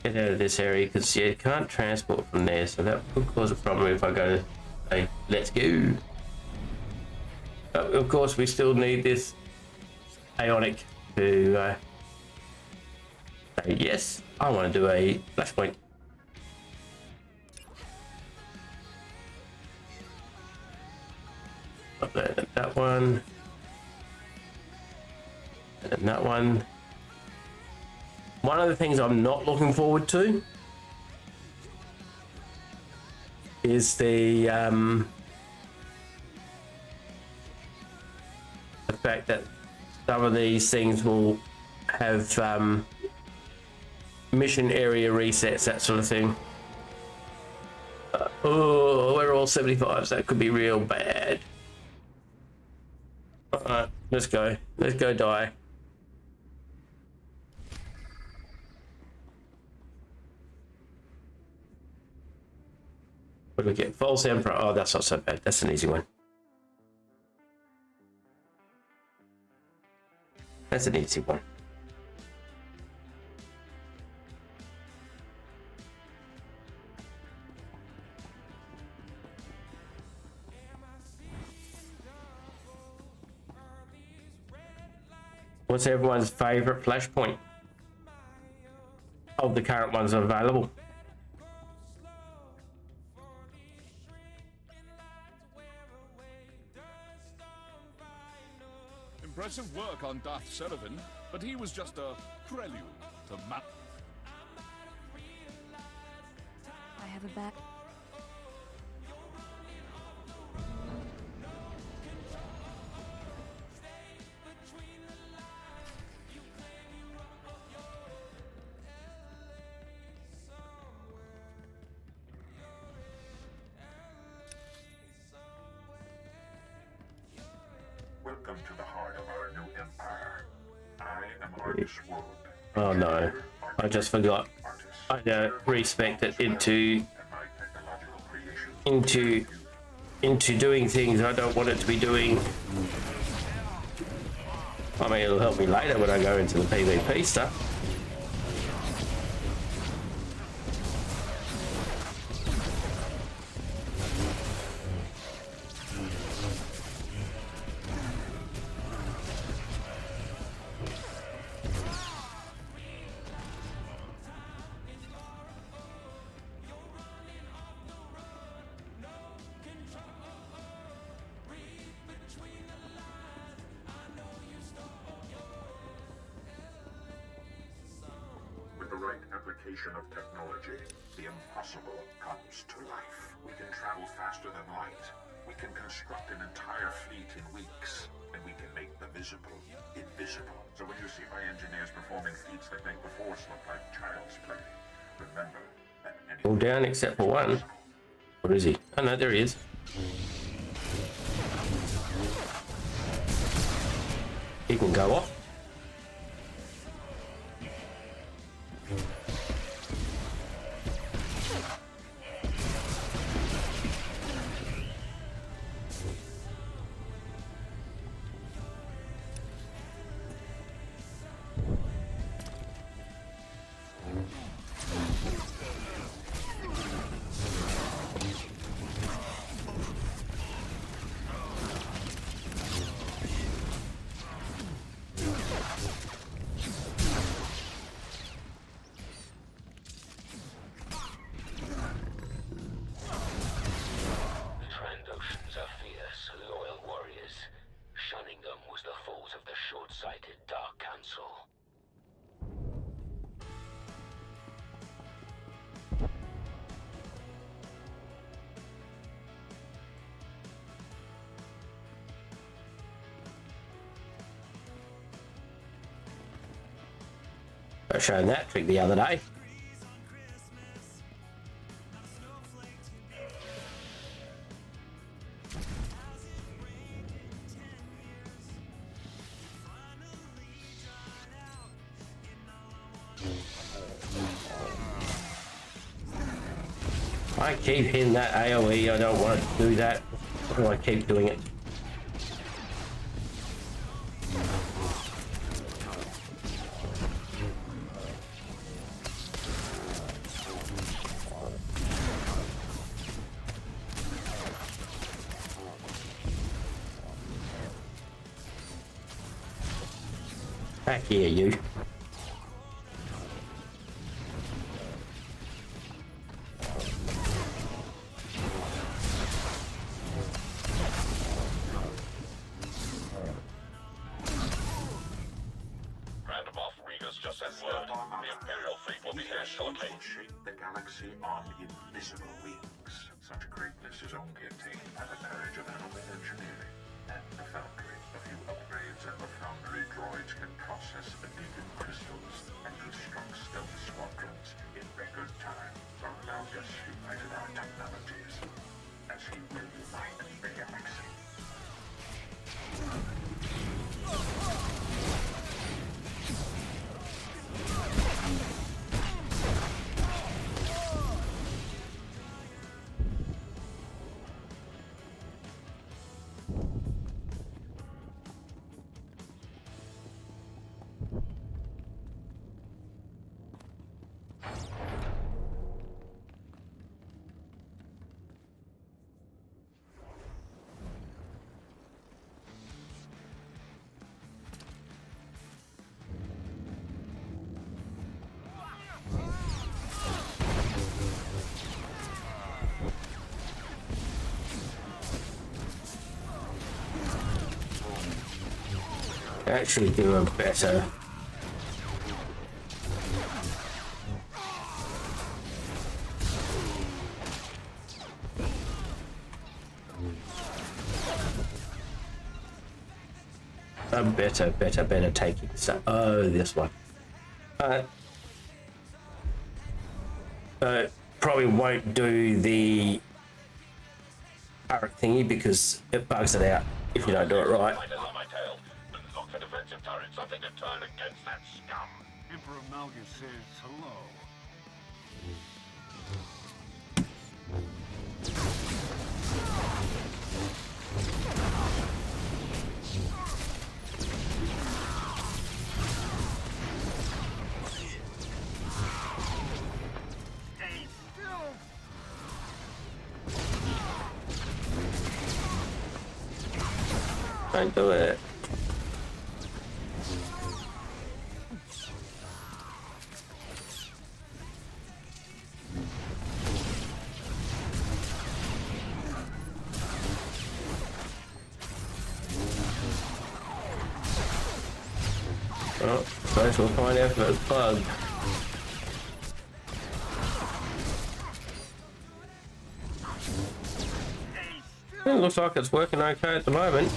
Get out of this area because you can't transport from there, so that could cause a problem if I go to say, let's go. But of course, we still need this Ionic to say, yes, I want to do a flashpoint. Upload that one. And that one. One of the things I'm not looking forward to is the fact that some of these things will have mission area resets, that sort of thing. Oh, we're all 75s. That could be real bad. All right, let's go. Let's go die. What do we get? False Emperor. Oh, that's not so bad. That's an easy one. That's an easy one. What's everyone's favorite flashpoint of the current ones available? Impressive work on Darth Sullivan, but he was just a prelude to I have a back. Welcome to the heart of our new empire. I am Artist Wood. Oh no, I just forgot. I don't respect it into doing things I don't want it to be doing. I mean, it'll help me later when I go into the PvP stuff. Of technology, the impossible comes to life. We can travel faster than light. We can construct an entire fleet in weeks, and we can make the visible invisible. So when you see my engineers performing feats that make the Force look like child's play, remember that all down except for one. Where is he? Oh no, there he is. He can go off. I showed that trick the other day. I keep hitting that AoE, I don't want to do that. Why do I keep doing it? Back here, you. The galaxy on invisible wings. Such greatness is only attained by the courage of human engineering. At the foundry, a few upgrades and the foundry droids can process beacon crystals and construct stealth squadrons in record time. Malgus united our technologies, as he will unite the galaxy. Actually do a better. Better taking stuff. Oh, this one. Probably won't do the turret thingy because it bugs it out if you don't do it right. Emperor Malgus says hello. Stay still. Don't do it. Well, suppose we'll find out if it's bugged. It looks like it's working okay at the moment.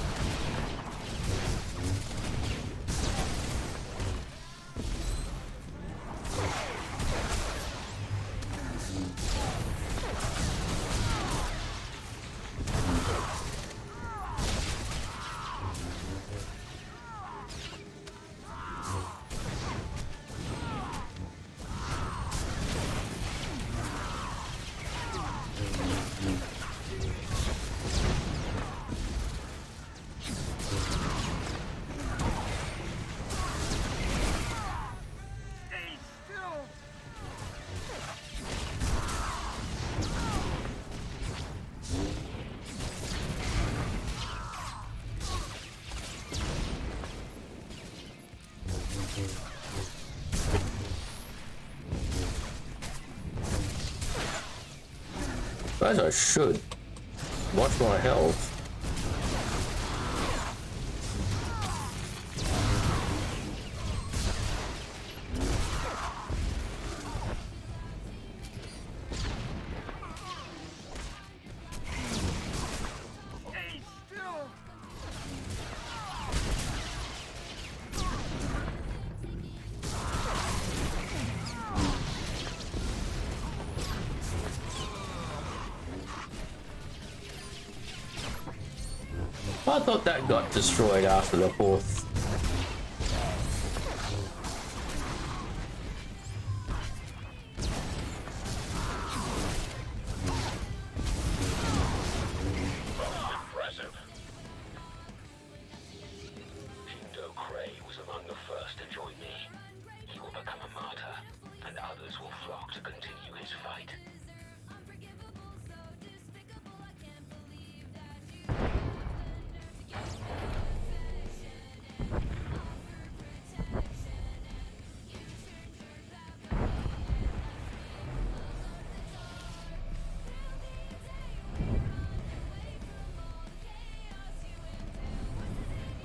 Suppose I should watch my health. I thought that got destroyed after the fourth.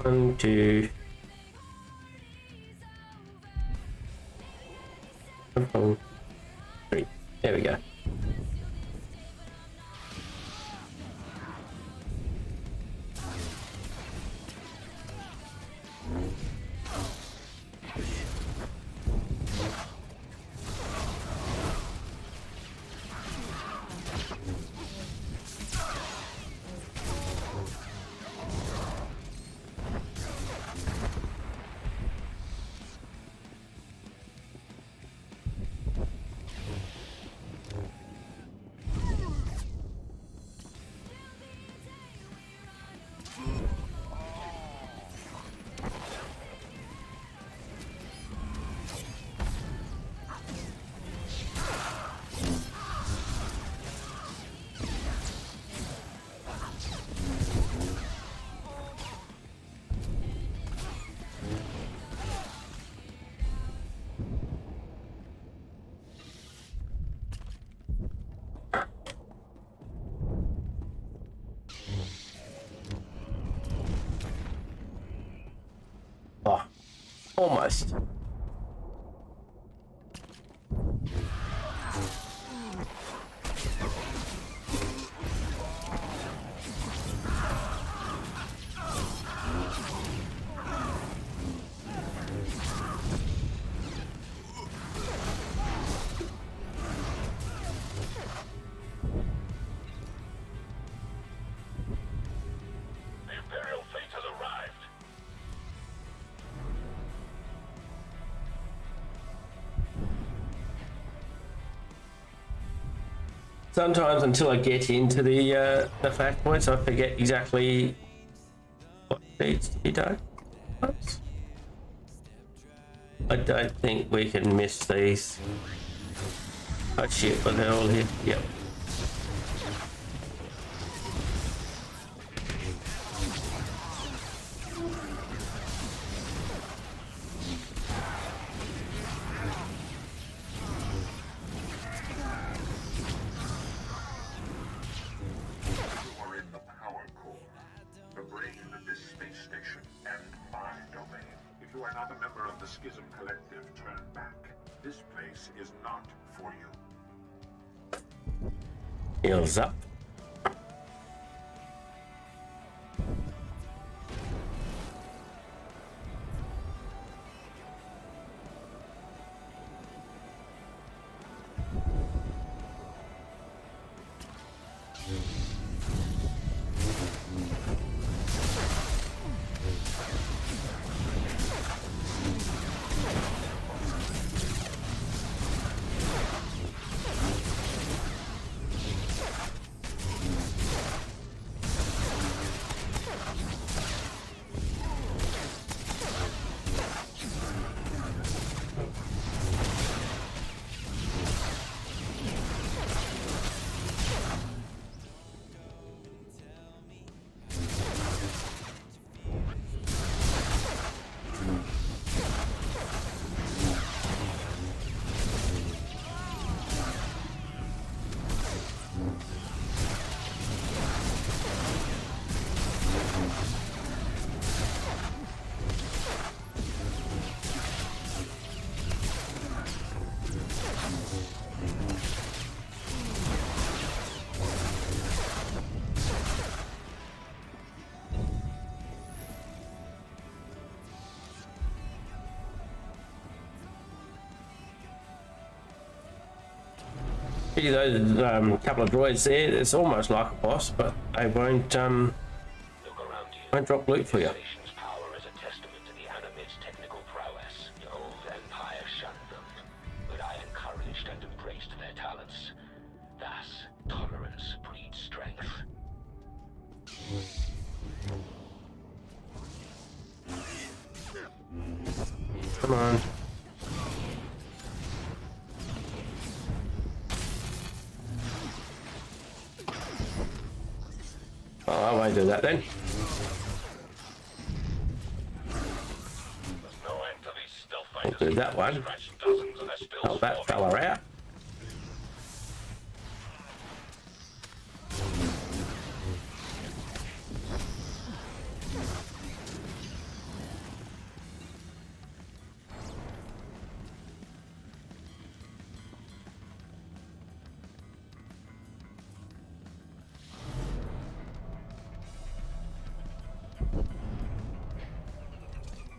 One, two. Three. There we go. Oh, almost. Sometimes until I get into the fact points, I forget exactly what needs to be done. Oops. I don't think we can miss these. Oh shit, but they're all here. Yep. Heals up. See those couple of droids there, it's almost like a boss, but they won't look around you. I drop loot for you. Civilization's power is a testament to the Animate's technical prowess. The old empire shunned them, but I encouraged and embraced their talents. Thus, tolerance breeds strength. Come on. Oh, I won't do that then. I'll do that one. Help that fella out.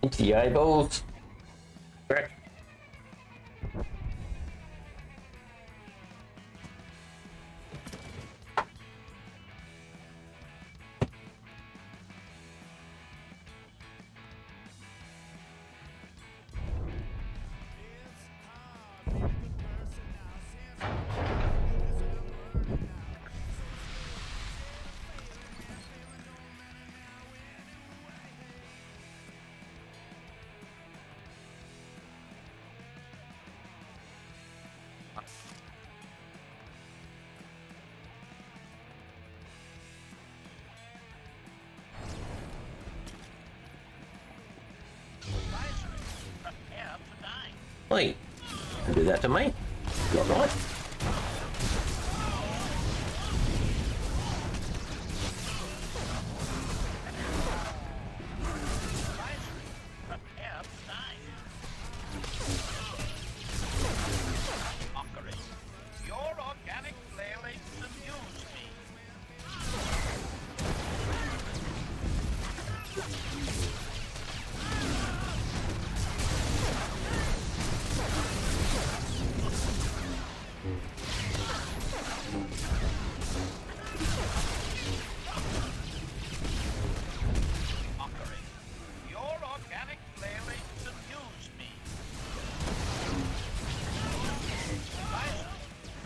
Into the eyeballs. Correct. Wait, you do that to me? Not right.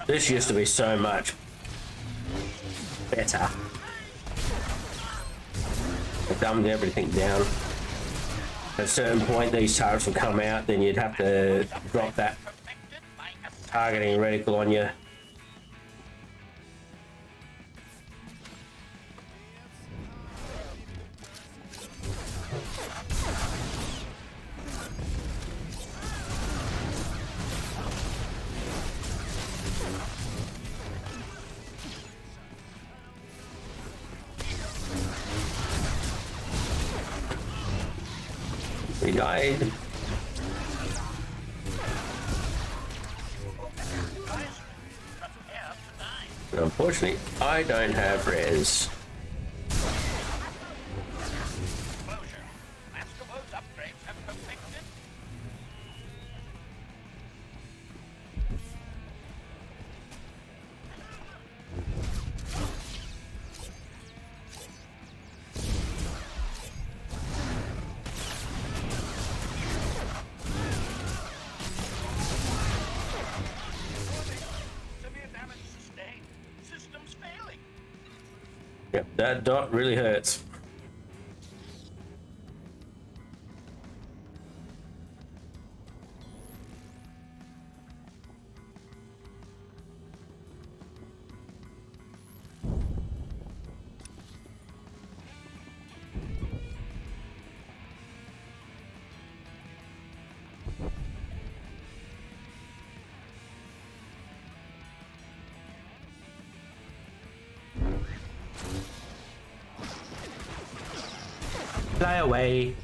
This used to be so much better. They dumbed everything down. At a certain point, these turrets would come out, then you'd have to drop that targeting reticle on you. He died. Unfortunately, I don't have res. Yep, that dot really hurts. Fly away.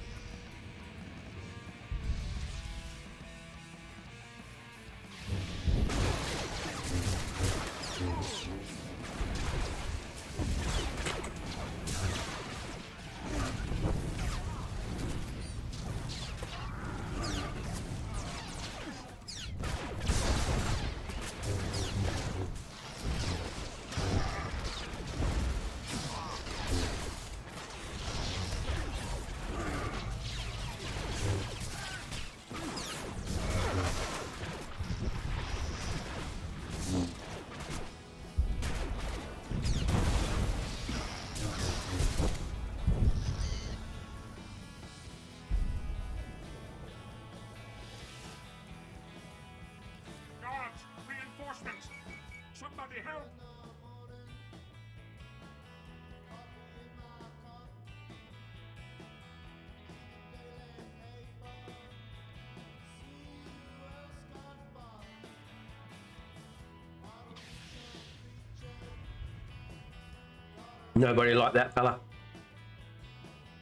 Nobody liked that fella.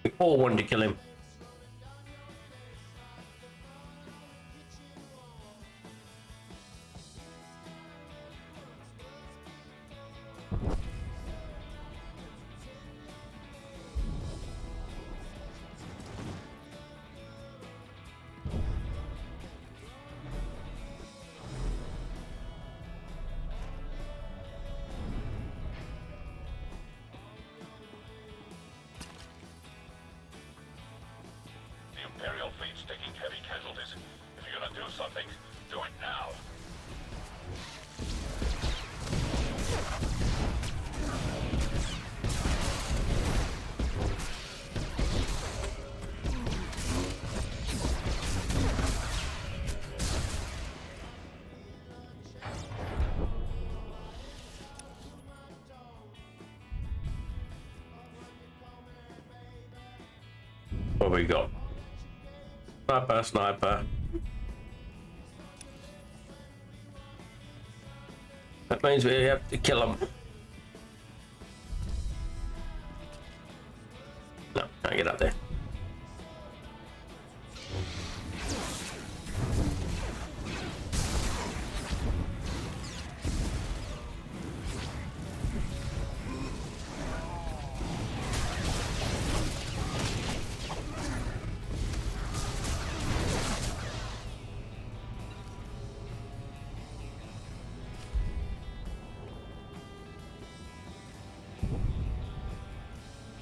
We all wanted to kill him. Imperial fleet's taking heavy casualties. If you're gonna do something, do it now. What we got? Sniper. That means we have to kill him. No, can't get up there.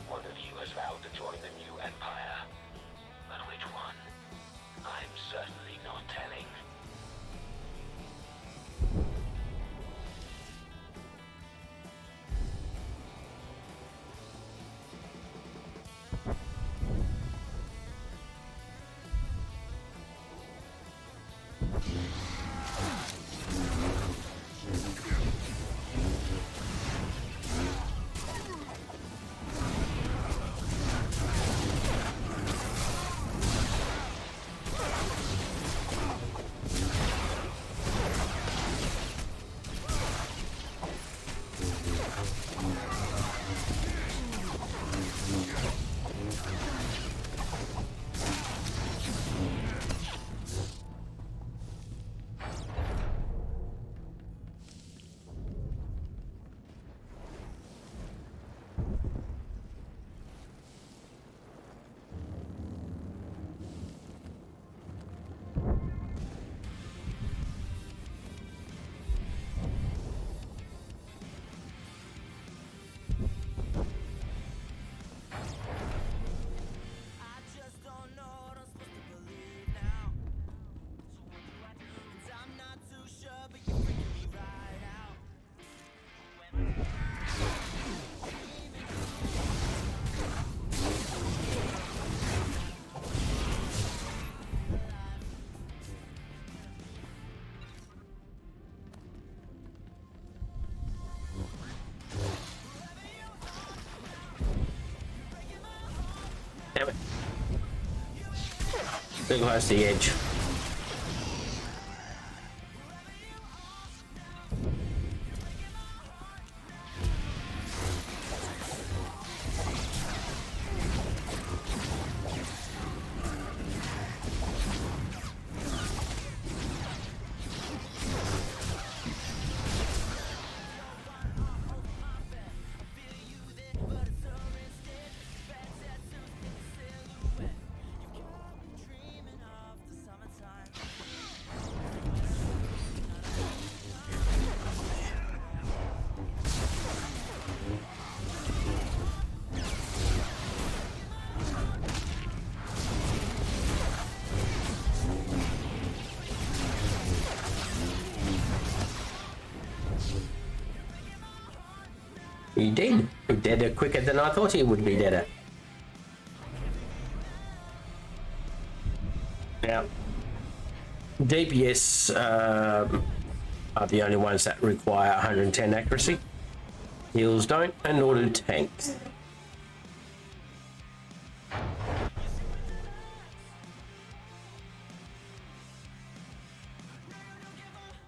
One of you has vowed to join the new empire. But which one? I'm certainly not telling. Damn it. Too close to the edge. He did. He did it quicker than I thought he would be dead. Now, DPS are the only ones that require 110 accuracy. Heals don't, and nor do tanks.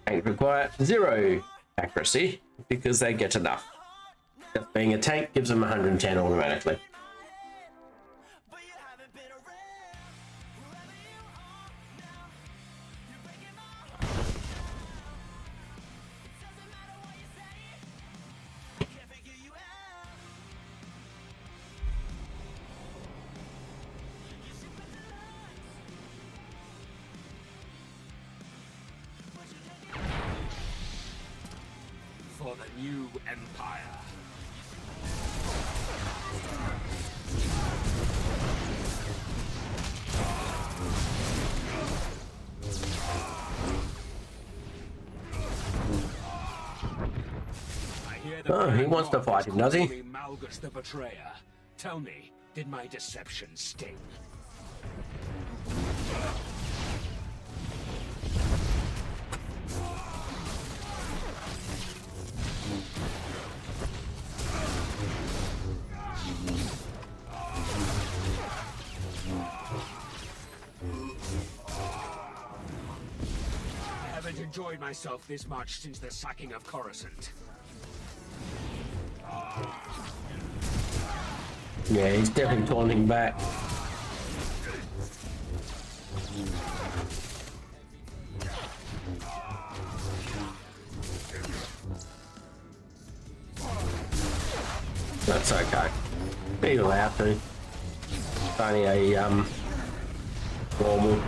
Tanks require 0 accuracy because they get enough. Just being a tank gives them 110 automatically. For the new empire. Oh, he wants to fight him, does he? Malgus the betrayer. Tell me, did my deception sting? I haven't enjoyed myself this much since the sacking of Coruscant. Yeah, he's definitely taunting back. That's okay. Be allowed to. It's only a normal.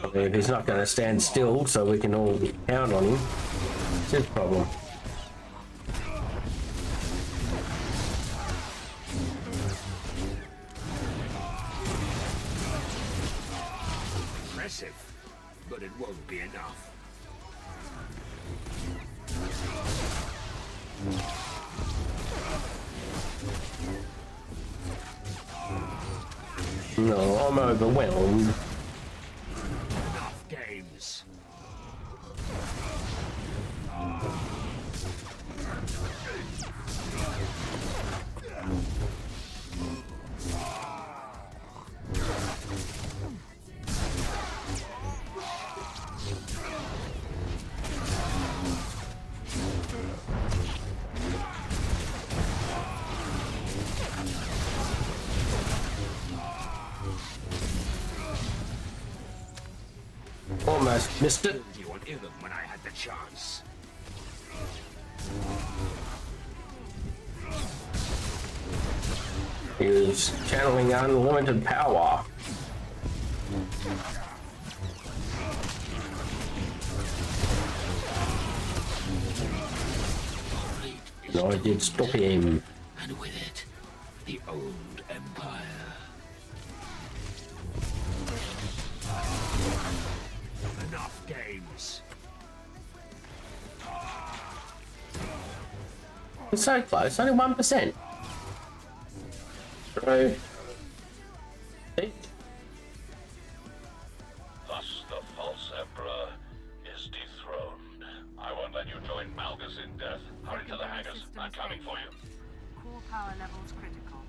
I mean, he's not going to stand still, so we can all count on him. It's his problem. Impressive, but it won't be enough. No, I'm overwhelmed. Enough games. Almost missed it. You on Ilum when I had the chance. He was channeling unlimited power. No, I did stop him. And with it, the old empire. Enough games. It's so close, only 1%. Bro. Thus the false emperor is dethroned. I won't let you join Malgus in death. Hurry to the hangars. I'm coming for you. Core power levels critical.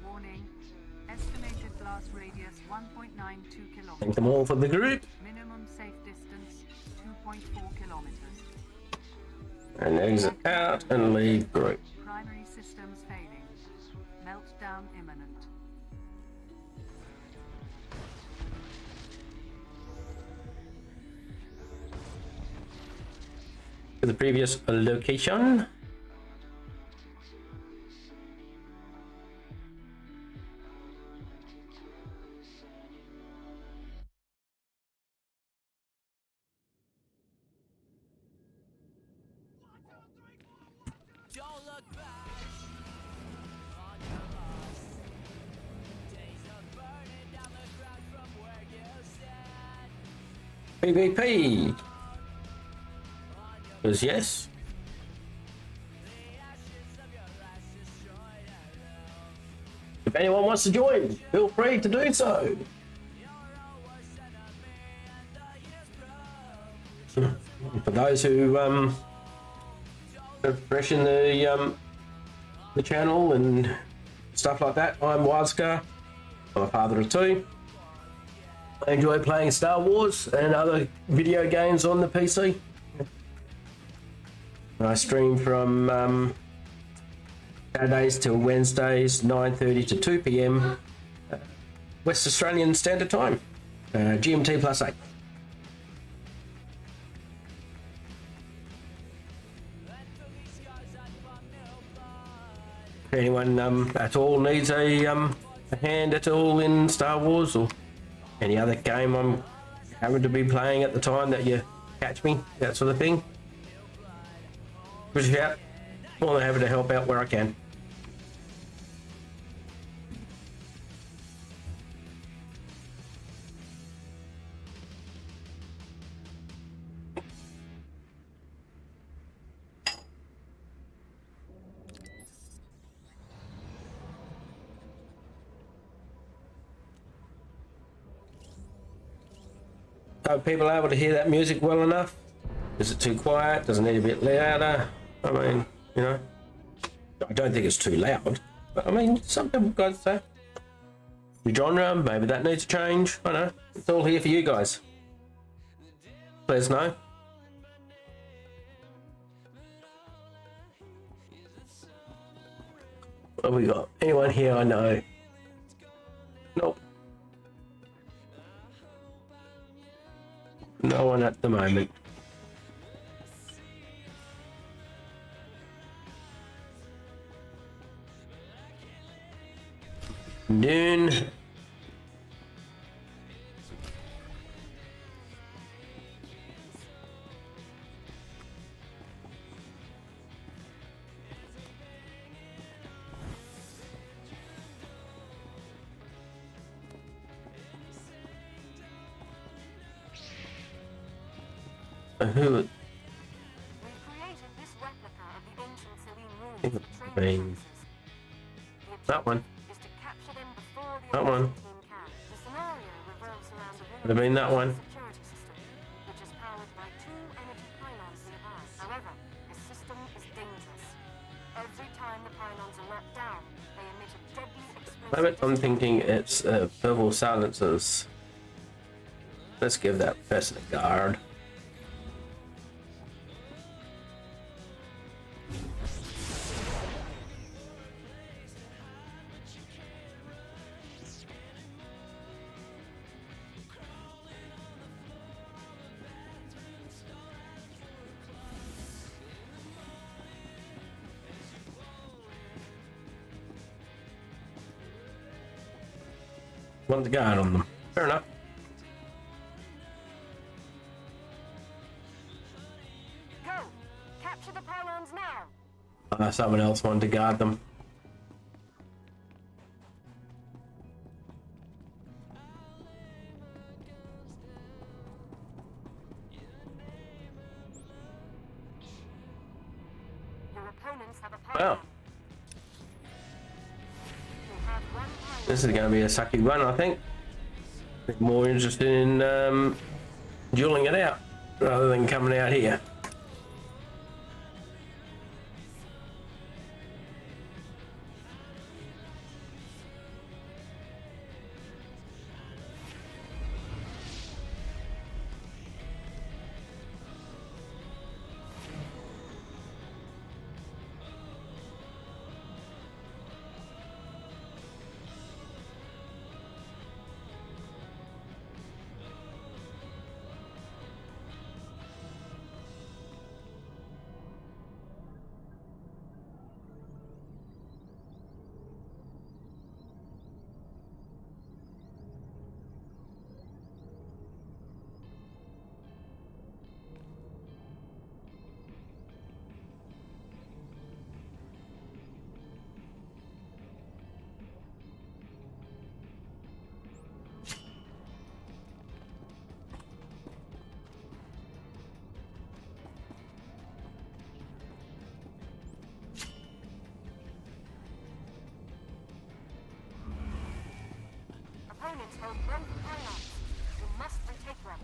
Warning. Estimated blast radius 1.92 kilometers. Thank them all for the group. Minimum safe distance 2.4 kilometers. And exit out and leave group. Primary systems failing. Meltdown imminent. To the previous location. PvP was yes. If anyone wants to join, feel free to do so. For those who are fresh in the channel and stuff like that, I'm Wazka. I'm a father of two. I enjoy playing Star Wars and other video games on the PC. I stream from Saturdays till Wednesdays, 9:30 to 2 p.m. West Australian Standard Time, GMT +8. If anyone at all needs a hand at all in Star Wars or any other game I'm having to be playing at the time that you catch me, that sort of thing, push it out. More than happy to help out where I can. Are people able to hear that music well enough? Is it too quiet? Does it need a bit louder? I mean, you know, I don't think it's too loud, but I mean, some people guys say your genre, maybe that needs to change. I know, it's all here for you guys. Let us know. What have we got? Anyone here I know? Nope. No one at the moment. Noon. Who? That one. That one. Would have been that one. I'm thinking it's purple silencers. Let's give that person a guard. Want the guard on them. Fair enough. Go! Capture the pylons now! Someone else wanted to guard them. Your opponents have a pylon. Well. This is going to be a sucky one, I think. More interested in dueling it out rather than coming out here. Opponents hold both pylons. You must retake them.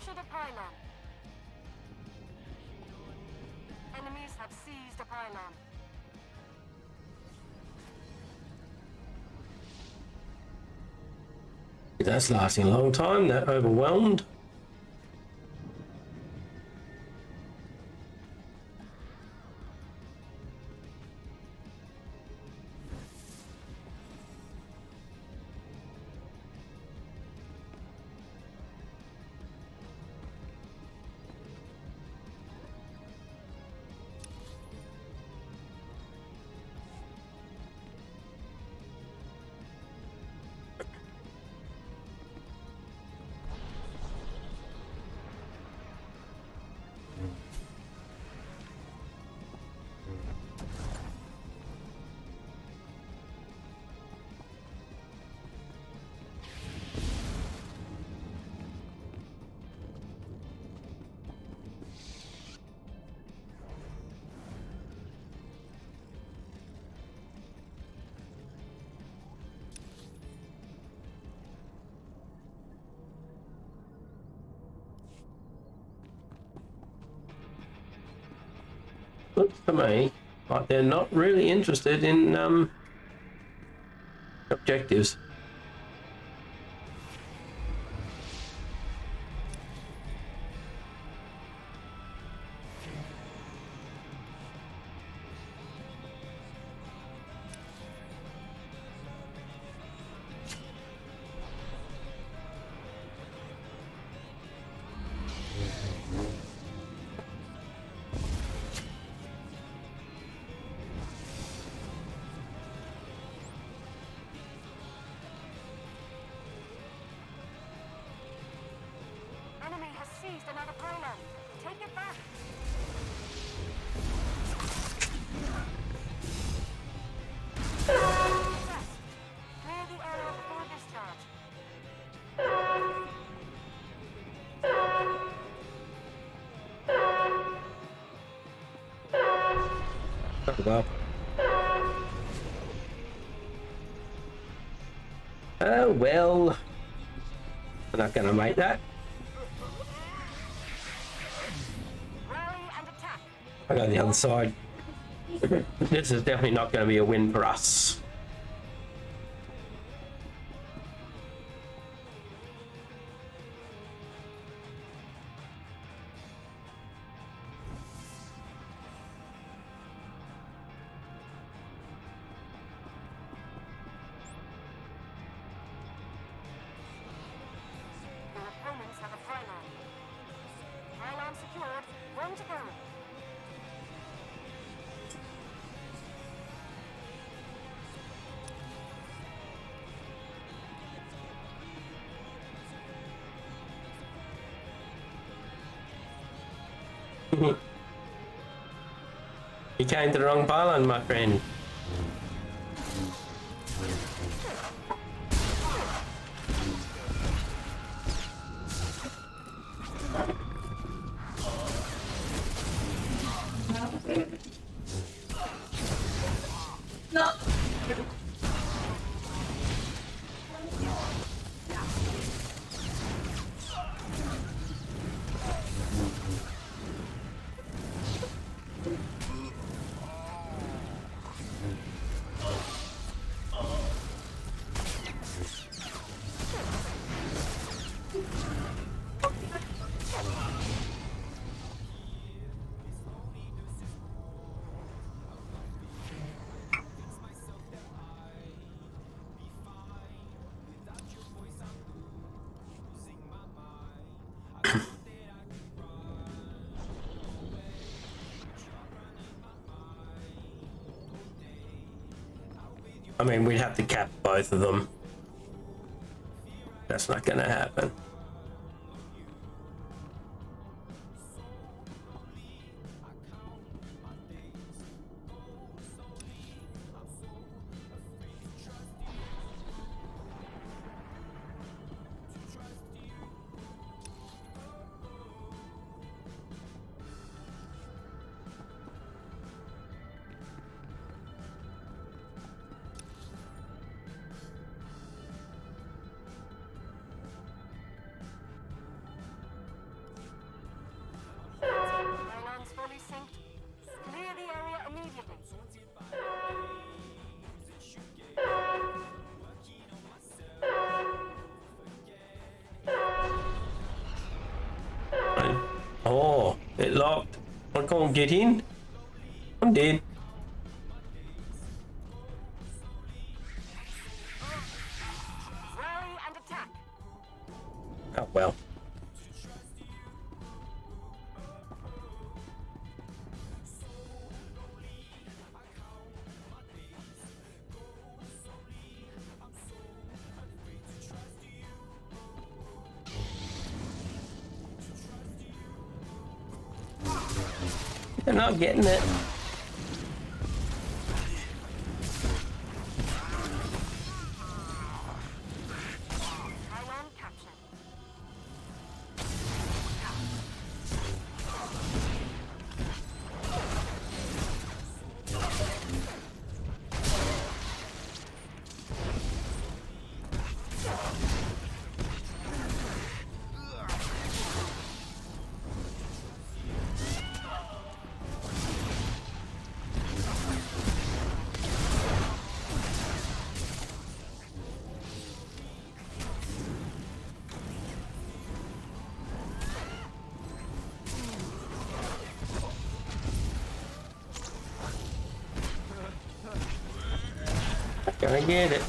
captured a pylon. Enemies have seized a pylon. That's lasting a long time. That overwhelmed. Looks to me like they're not really interested in objectives. Enemy has seized another pylon. Take it back. Success. Clear the area before discharge. Oh, well. Oh well. We're not gonna make that. I go the other side. This is definitely not going to be a win for us. Your opponents have a pylon. Pylon secured. One to go. You came to the wrong pylon, my friend. No. I mean, we'd have to cap both of them. That's not going to happen. It locked. I can't get in. I'm dead. Rally and attack. Oh well. They're not getting it. Island captured. Gonna get it.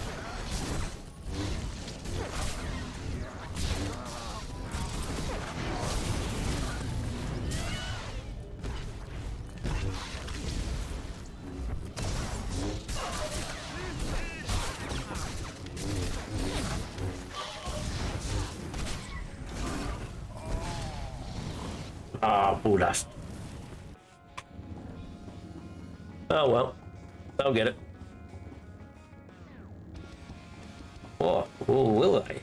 Ah, bull dust. Oh well, they'll get it. Oh, will they?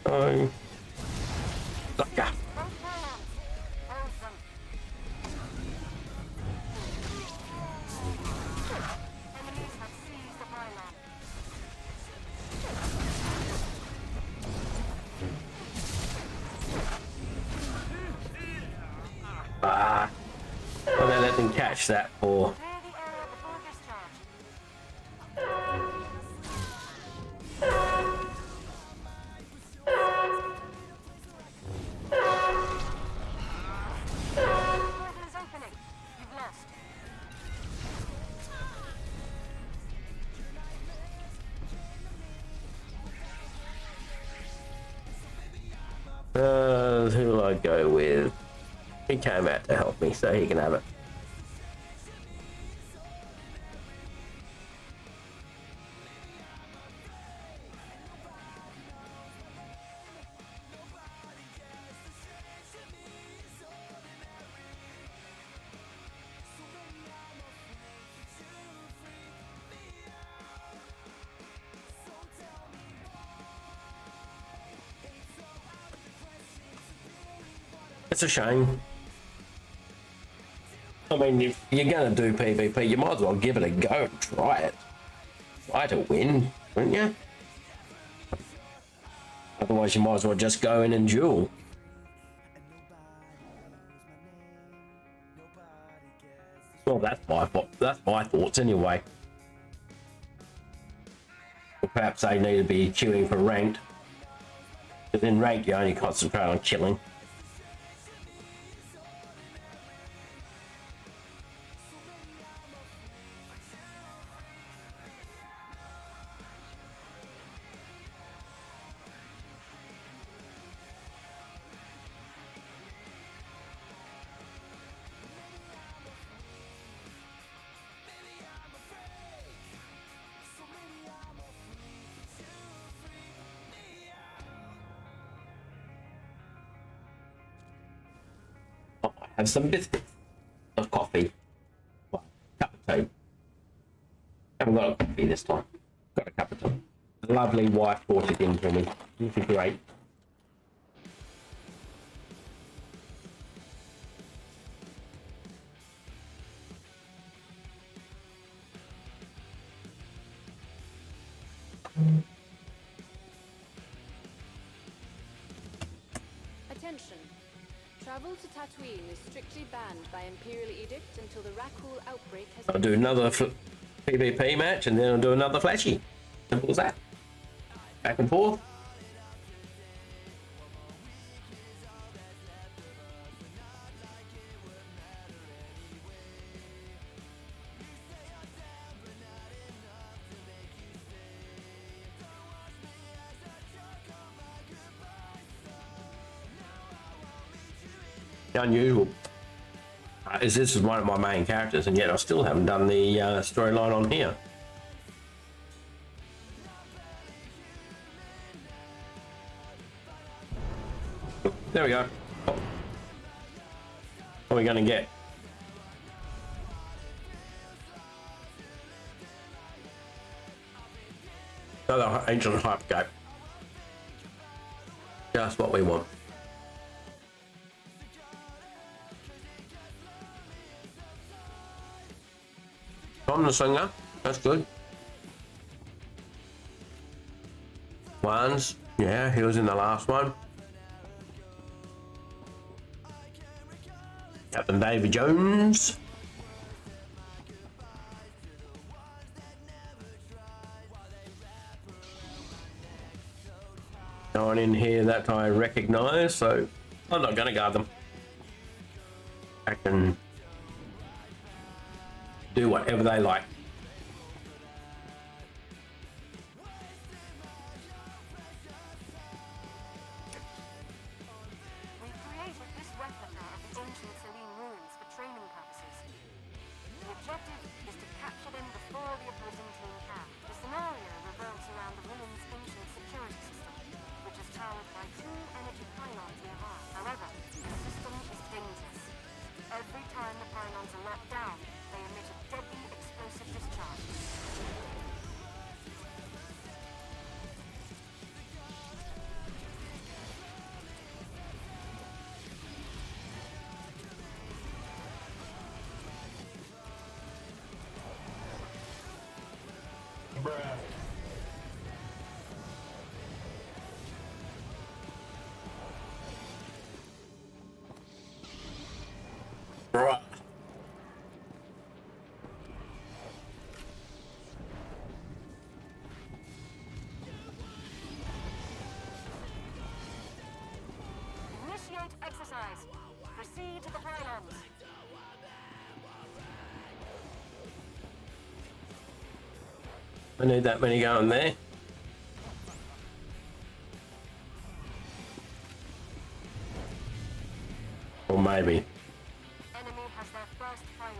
Oh, gotcha. Ah, well, they let them catch that for. Who will I go with? He came out to help me, so he can have it. It's a shame. I mean, if you're going to do PvP, you might as well give it a go. Try it. Try to win, wouldn't you? Otherwise, you might as well just go in and duel. Well, that's my thoughts anyway. Or perhaps they need to be queuing for ranked. Because in ranked, you only concentrate on killing. Have some biscuits or coffee. Well, cup of tea. Haven't got a coffee this time. Got a cup of tea. A lovely wife brought it in for me. This is great. Attention. Travel to Tatooine is strictly banned by Imperial Edict until the Rakul outbreak has I'll do another PvP match and then I'll do another flashy. Simple as that. Back and forth. Unusual is this is one of my main characters, and yet I still haven't done the storyline on here. There we go. What are we going to get? Another ancient hypergate. Just what we want. Tom the singer, that's good. Ones, yeah, he was in the last one. Captain Davy Jones. No one in here that I recognise, so I'm not going to guard them. I can do whatever they like. We created this replica of the ancient Selene ruins for training purposes. The objective is to capture them before the opposing team can. The scenario revolves around the ruins' ancient security system, which is powered by 2 energy pylons nearby. However, the system is dangerous. Every time the pylons are locked down, they emit a deadly explosive discharge. Bruh. Initiate exercise. Proceed to the pylons. I need that many going there. Or maybe. Enemy has their first pylon.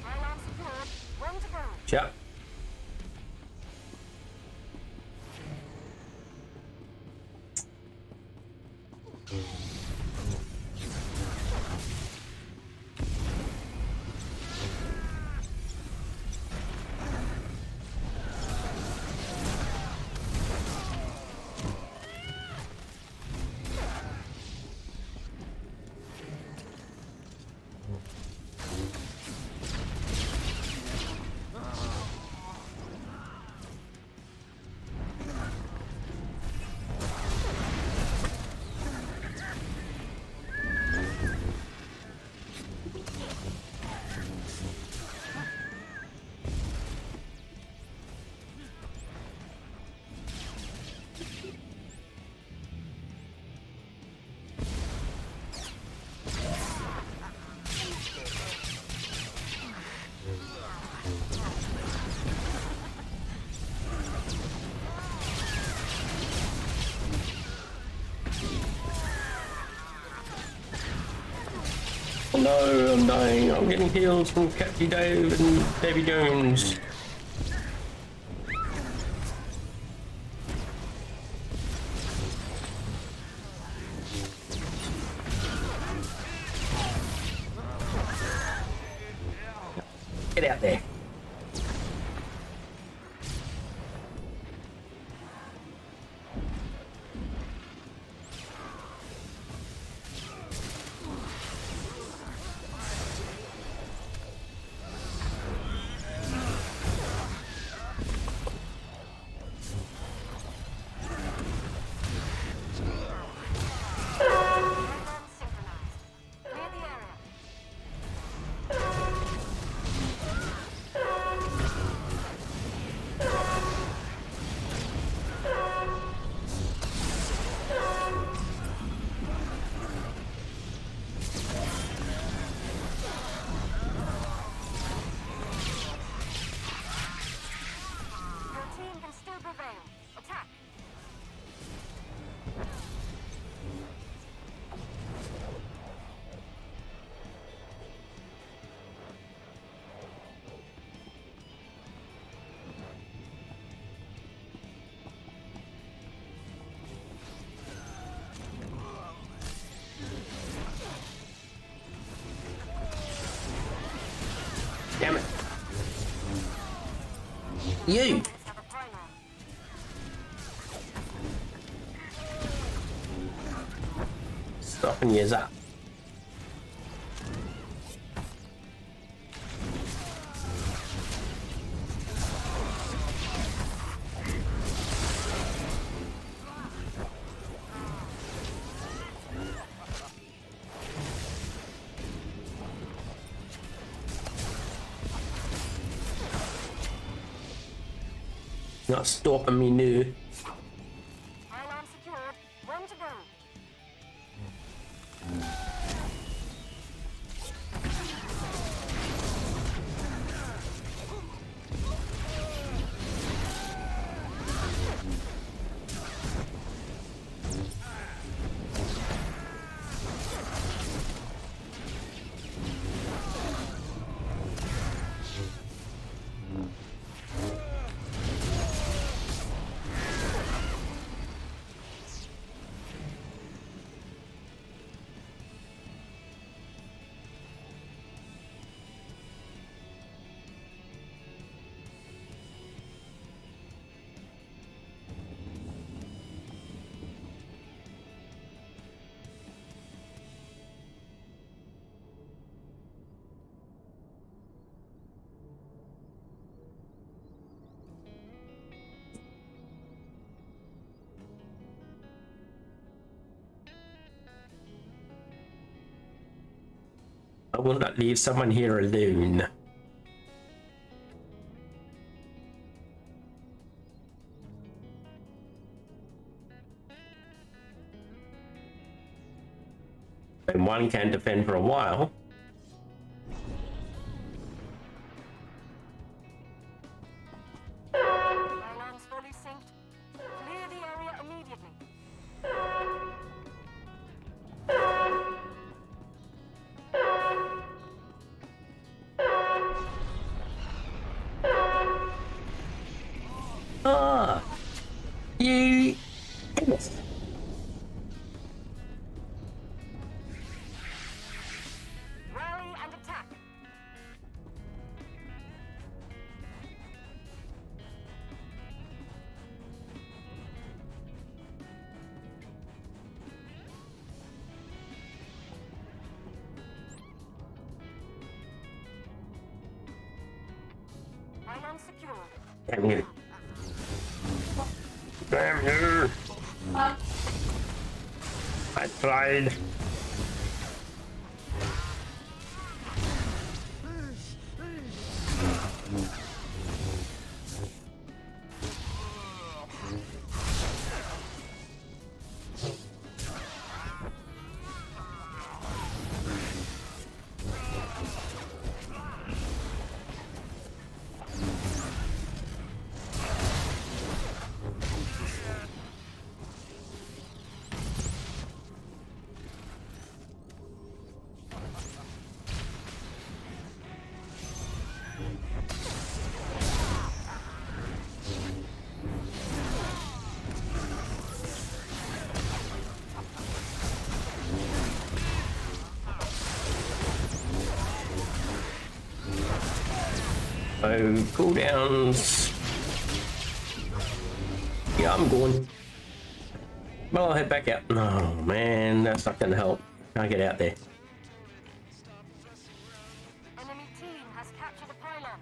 Pylon secured. 1 to go. Yep. Oh no, I'm dying. I'm getting heals from Captain Dave and Davy Jones. Get out there. Damn it. You! Stopping yours up. Not stopping me new. Pylon secured. When to go? I will not leave someone here alone. And one can defend for a while. Pylons fully synced. Clear the area immediately. Ah! You... Rally and attack. Pylon secured. Damn you. Damn you. I tried. So cooldowns. Yeah, I'm going. Well, I'll head back out. Oh man, that's not gonna help. Can't get out there. Enemy team has captured a pylon.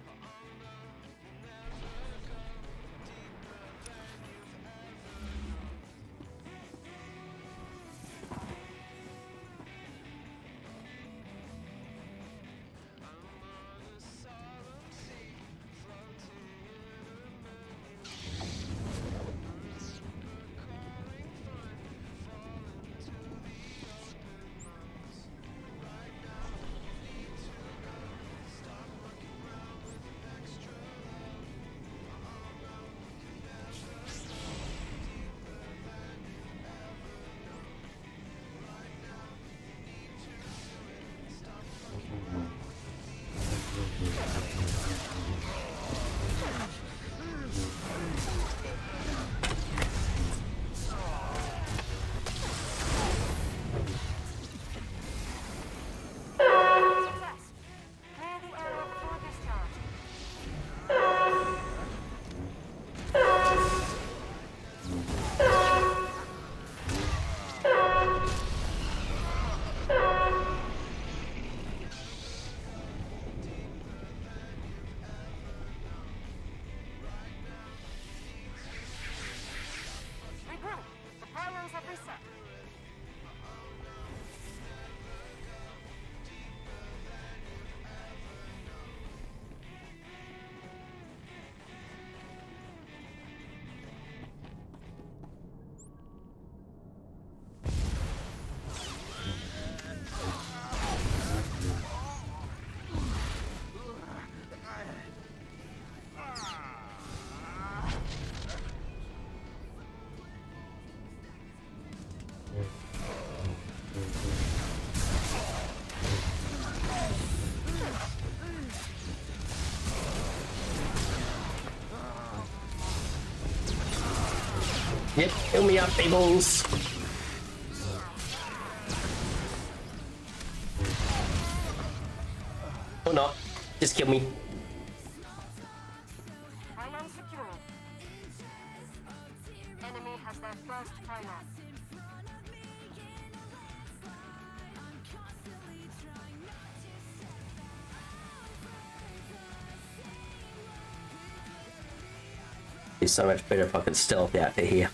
Yep, fill me up, peoples. Or not. Just kill me. Pylon secured. Enemy has their first pylon. It's so much better if I could stealth out to here.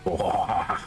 Oh.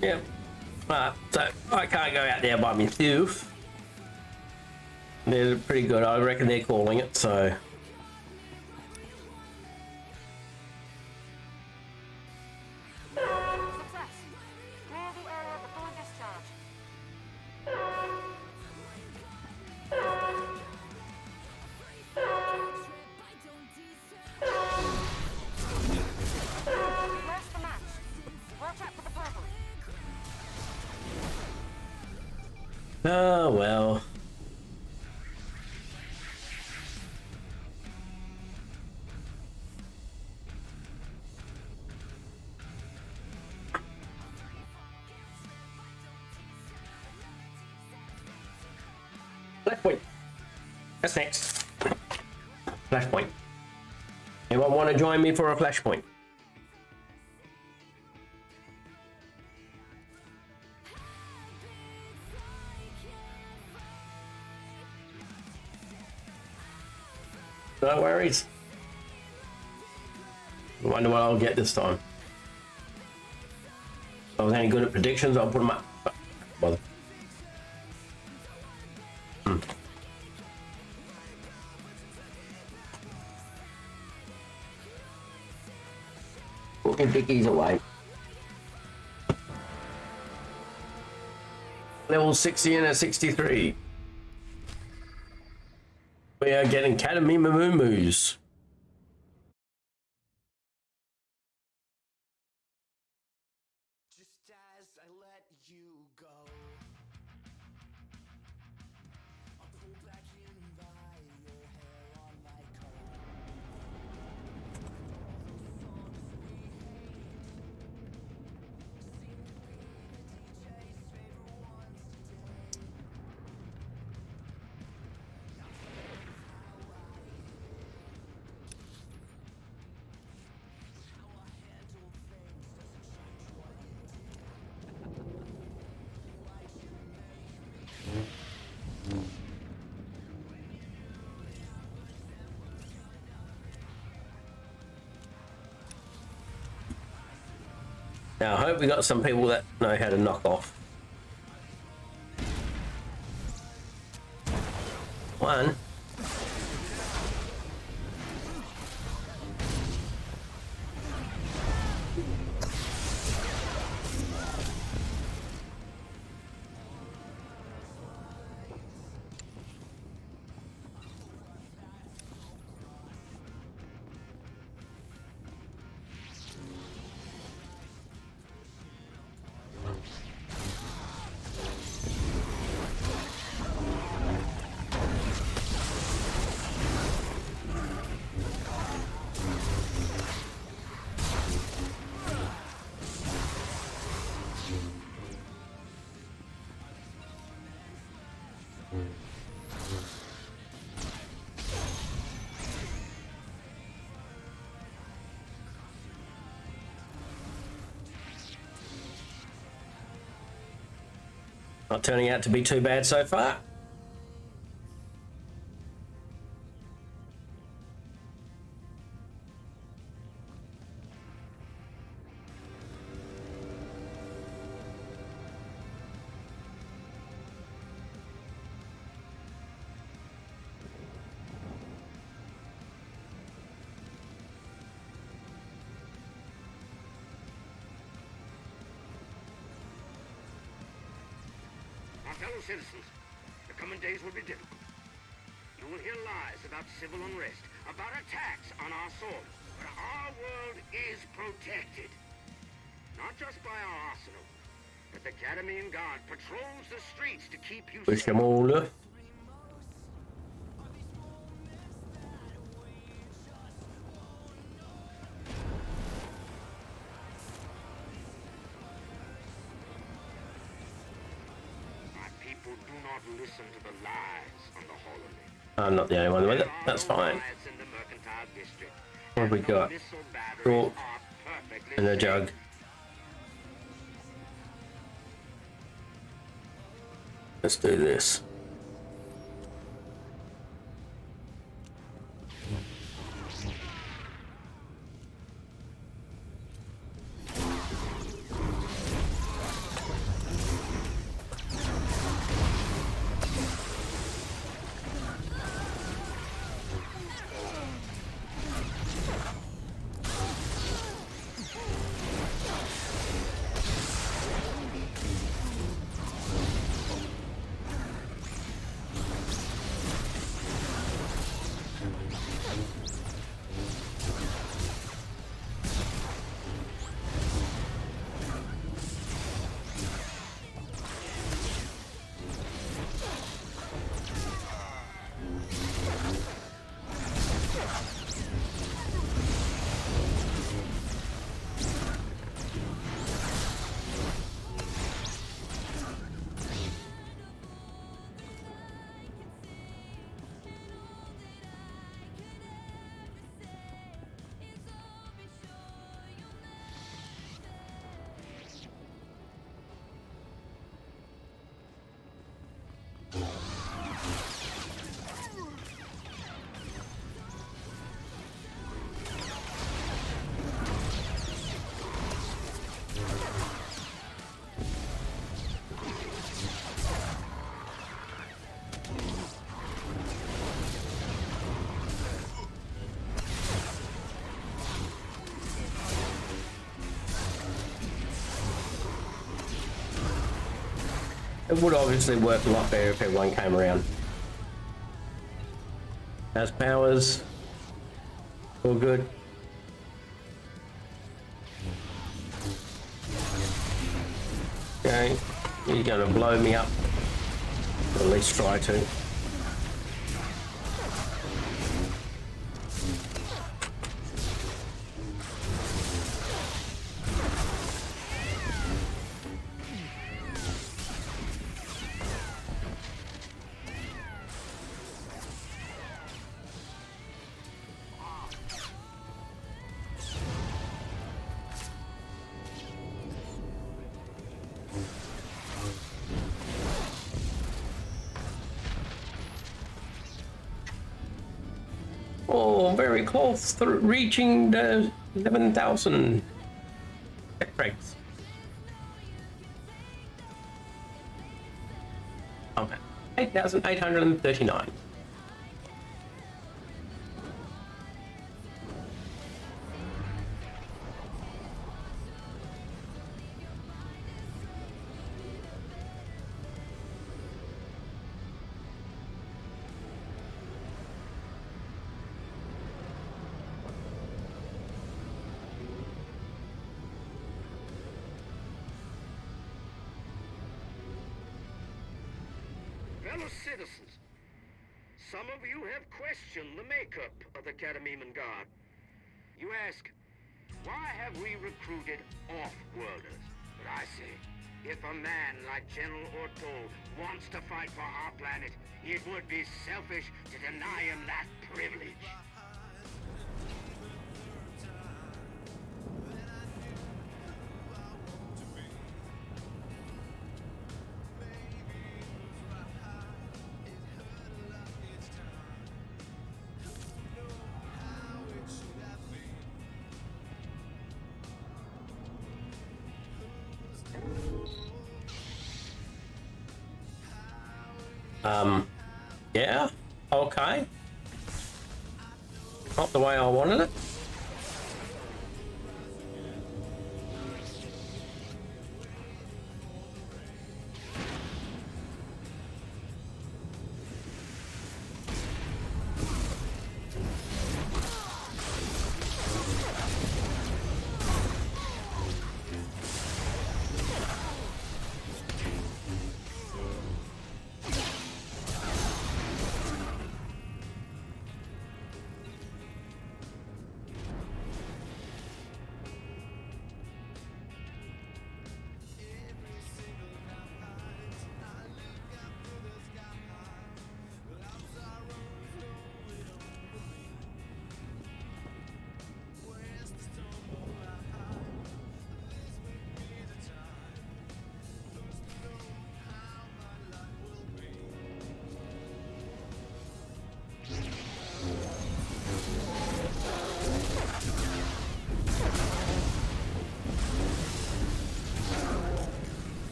Yep. So I can't go out there by myself. They're pretty good. I reckon they're calling it, so. Success. Clear the area before discharge. Reverse the match. Watch out for the purple. Oh well. Flashpoint. That's next. Flashpoint. Anyone want to join me for a flashpoint? No worries. I wonder what I'll get this time. If I was any good at predictions, I'll put them up. Bother. Putting Dickies away. Level 60 and a 63. We are getting Katamima. Just as I let you go, I'll pull back in by your hair on my coat. Now, I hope we got some people that know how to knock off. One. Not turning out to be too bad so far. My fellow citizens, the coming days will be difficult. You will hear lies about civil unrest, about attacks on our soil. But our world is protected. Not just by our arsenal, but the Academy Guard patrols the streets to keep you Push safe. them all up. My people do not listen to the lies on the holiday. I'm not the only one with it. That's fine. Riots in the mercantile district. What have we got? Missile batteries Short are perfectly and a safe. jug. Let's do this. It would obviously work a lot better if everyone came around. Has powers. All good. Okay, you're gonna blow me up. Or at least try to. Oh, very close to reaching the 11,000 tech breaks. Okay, 8,839. Fellow citizens, some of you have questioned the makeup of the Academy Guard. You ask, why have we recruited off-worlders? But I say, if a man like General Ortol wants to fight for our planet, it would be selfish to deny him that privilege. Yeah, okay. Not the way I wanted it.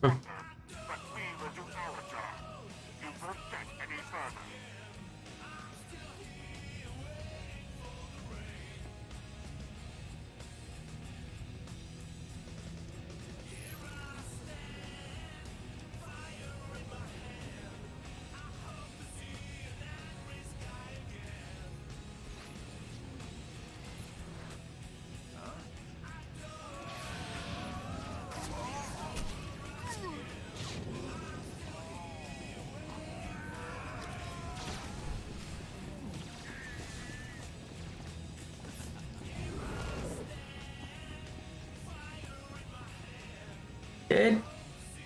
But we will do our job. You won't get any further. Dead?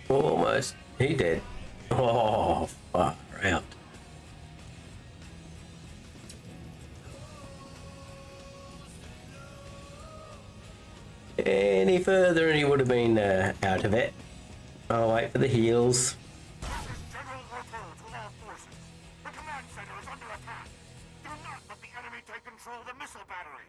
Almost. He dead. Oh, far out. Any further and he would have been out of it. I'll wait for the heals. General Otto to all forces. The command center is under attack. Do not let the enemy take control of the missile batteries.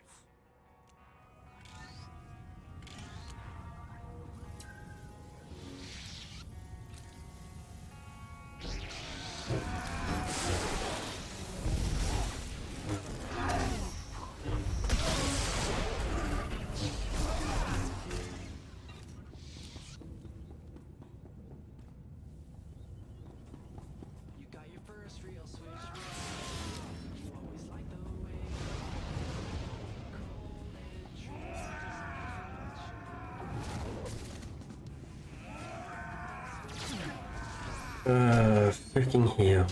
Freaking heal.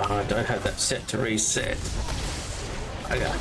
I don't have that set to reset. I got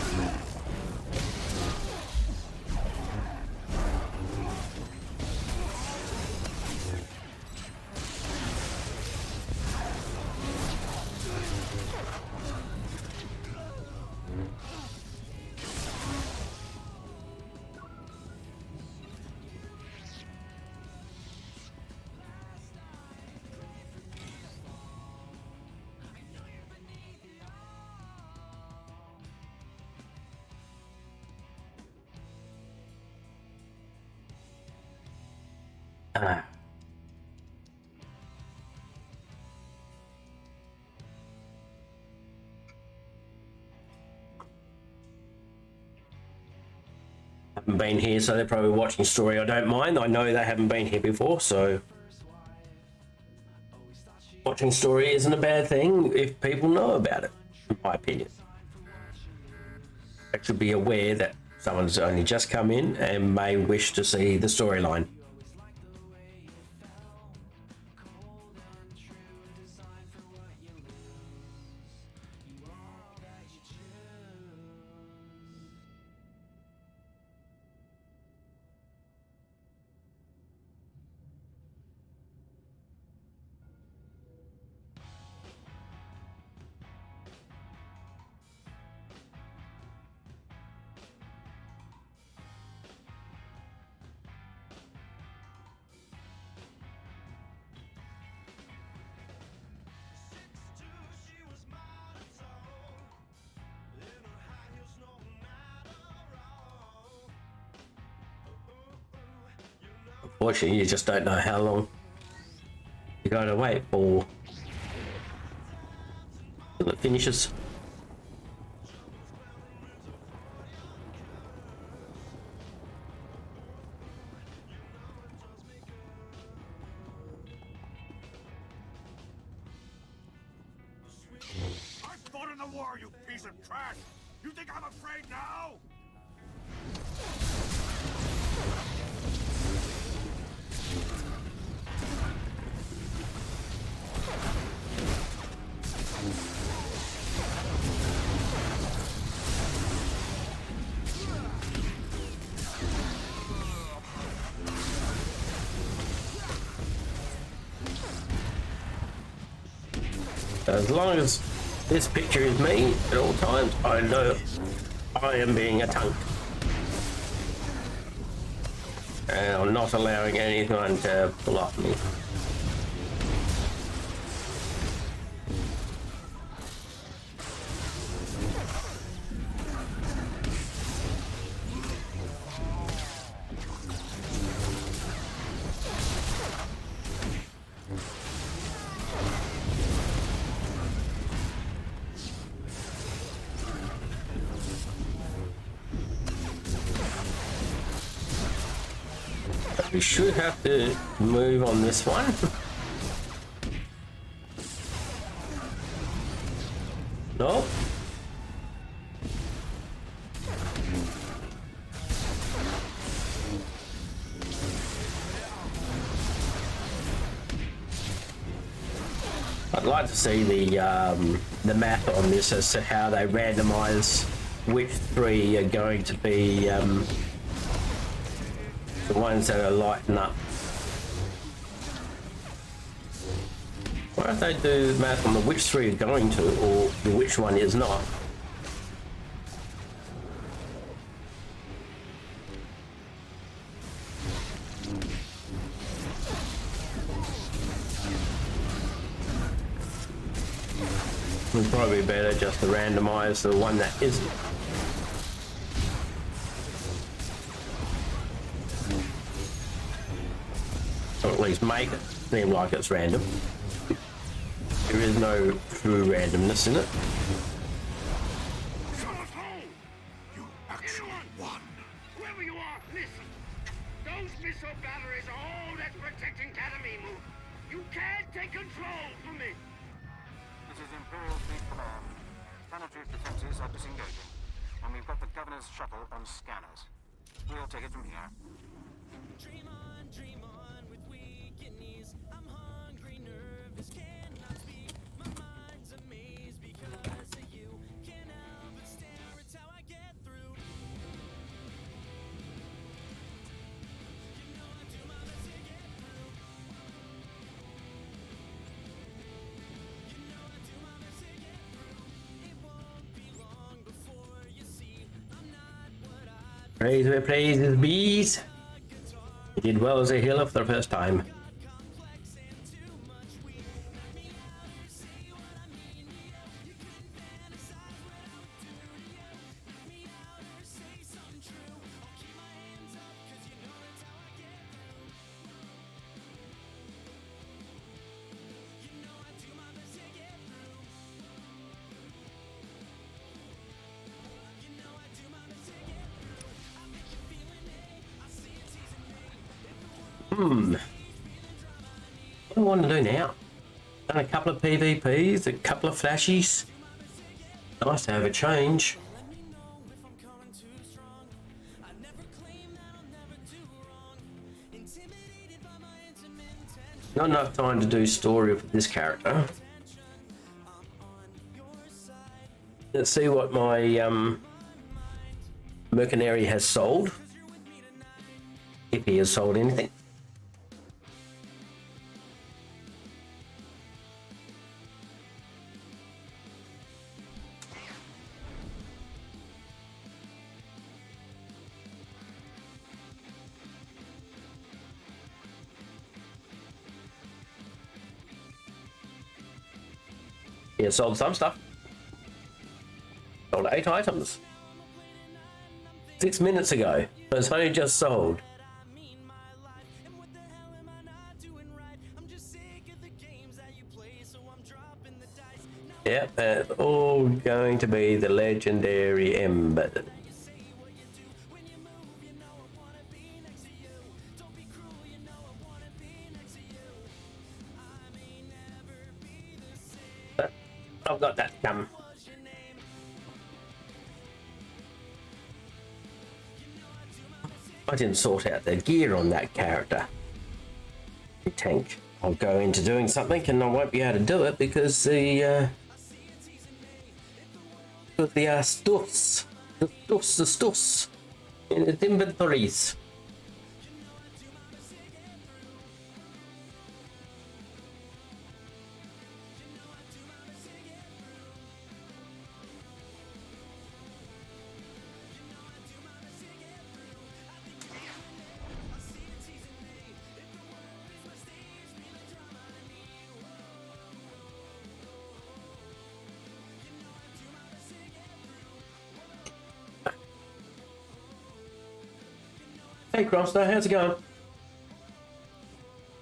Haven't been here, so they're probably watching story. I don't mind. I know they haven't been here before, so watching story isn't a bad thing if people know about it, in my opinion. They should be aware that someone's only just come in and may wish to see the storyline. Unfortunately, you just don't know how long you're going to wait for till it finishes. I fought in the war, you piece of trash! You think I'm afraid now? As long as this picture is me at all times, I know I am being attacked. And I'm not allowing anyone to pull off me. We should have to move on this one. No. I'd like to see the math on this as to how they randomize which three are going to be the ones that are lighting up. Why don't they do math on the which three are going to, or which one is not? Would probably be better just to randomize the one that isn't. Or at least make it seem like it's random. There is no true randomness in it. You actually won. Whoever you are, listen. Those missile batteries are all that's protecting Kadamimu. You can't take control from it. This is Imperial Fleet Command. Planetary defenses are disengaging, and we've got the governor's shuttle on scanners. We'll take it from here. Dream on with weak knees. I'm hungry, nervous, cannot speak. My mind's amazed because of you. Can't help but stare, it's how I get through. You know I do my best to get through. You know I do my best to get through. It won't be long before you see I'm not what I. Praise where praise is bees. He did well as a healer for the first time. What do I want to do now? Done a couple of PvPs, a couple of flashies. Nice to have a change. Not enough time to do story with this character. Let's see what my mercenary has sold. If he has sold anything. Yeah, sold some stuff. Sold 8 items. 6 minutes ago. It's only just sold. Yep, it's all going to be the legendary Ember. I've got that coming. I didn't sort out the gear on that character. Tank. I'll go into doing something and I won't be able to do it because the stuffs in its inventories. Hey Crossno, how's it going? How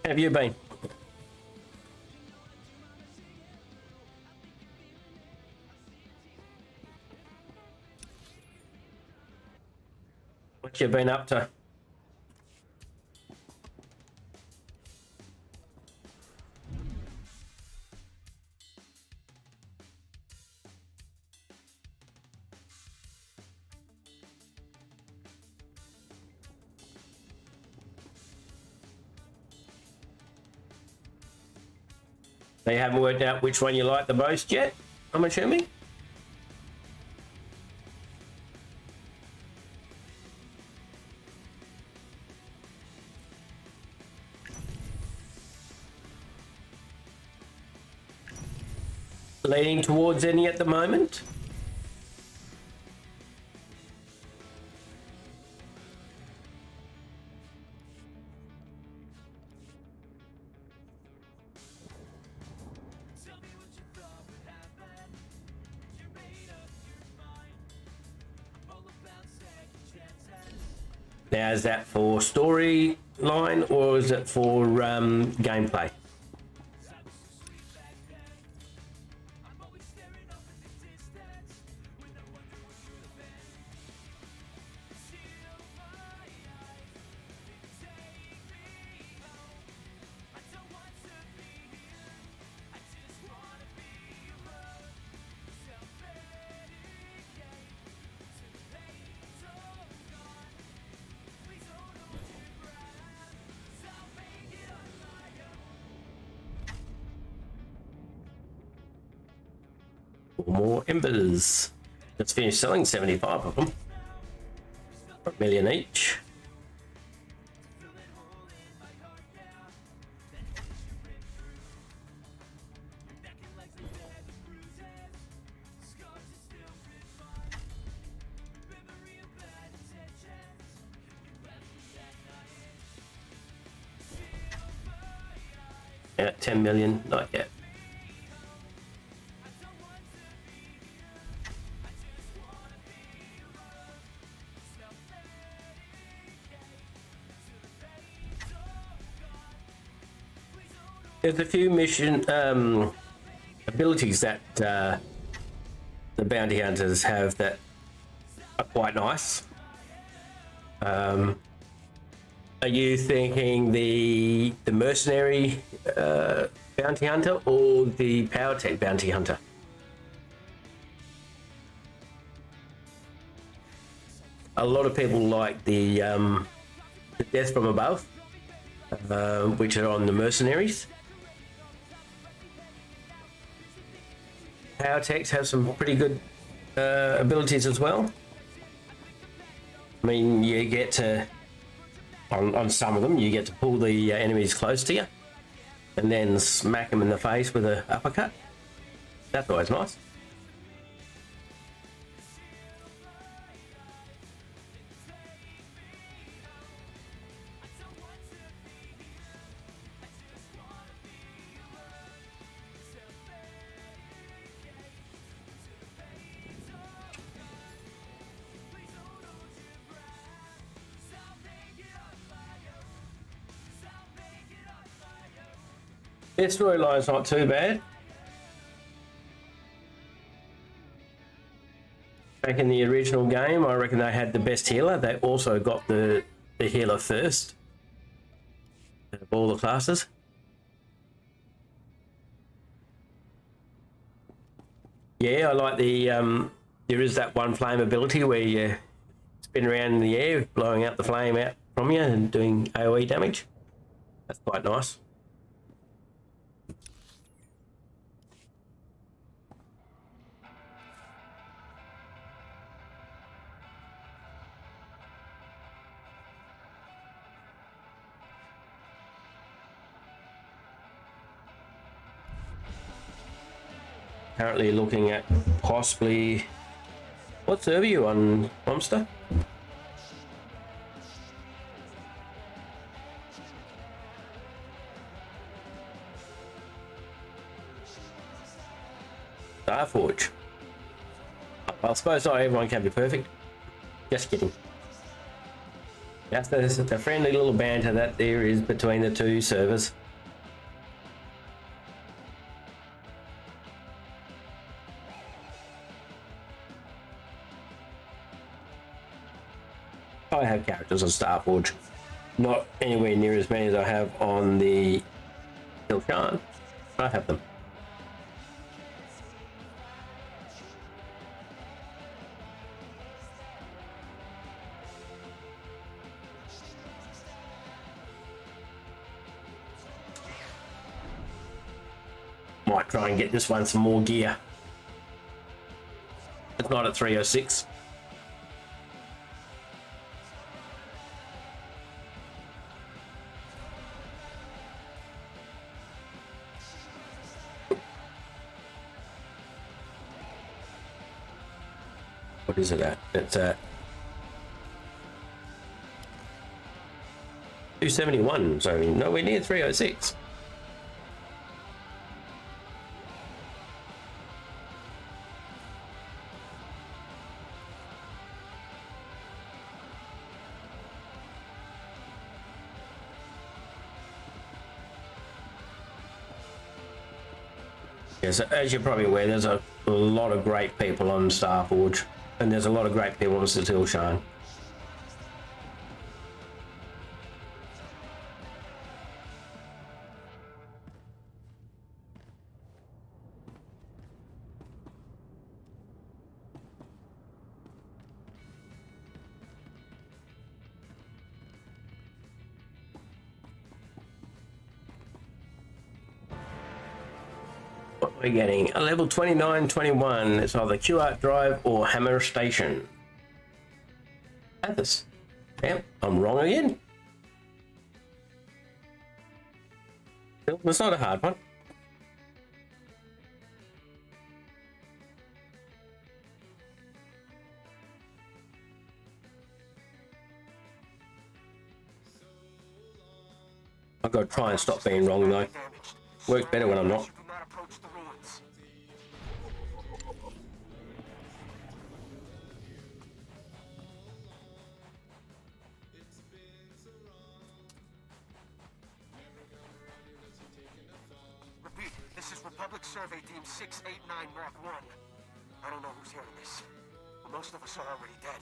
have you been? What you been up to? They haven't worked out which one you like the most yet, I'm assuming? Leaning towards any at the moment? Now, is that for storyline or is it for gameplay? More embers. Let's finish selling 75 of them. For $1 million each. Yeah, 10 million, not yet. There's a few mission abilities that the bounty hunters have that are quite nice. They Are you thinking the mercenary bounty hunter or the power tech bounty hunter? A lot of people like the death from above, which are on the mercenaries. Power techs have some pretty good abilities as well. I mean, you get to, on some of them, you get to pull the enemies close to you and then smack them in the face with an uppercut. That's always nice. This storyline's not too bad. Back in the original game, I reckon they had the best healer. They also got the healer first of all the classes. Yeah, I like the there is that one flame ability where you spin around in the air, blowing out the flame out from you and doing AoE damage. That's quite nice. Currently looking at possibly, what server are you on, Monster? Starforge. I suppose not everyone can be perfect. Just kidding. Just the friendly little banter that there is between the two servers. I have characters on Starforge, not anywhere near as many as I have on the Hilshan. I have them. Might try and get this one some more gear. It's not at 306. What is it at? It's at 271, so nowhere near 306. Yes, as you're probably aware, there's a lot of great people on Starforge. And there's a lot of great people on Still Shine. What we're getting, a level 29-21. It's either Q-Art Drive or Hammer Station. Athos. Yep, I'm wrong again. It's not a hard one. I've got to try and stop being wrong though. Works better when I'm not. Repeat, this is Republic Survey Team 689 Mark 1. I don't know who's hearing this, but most of us are already dead.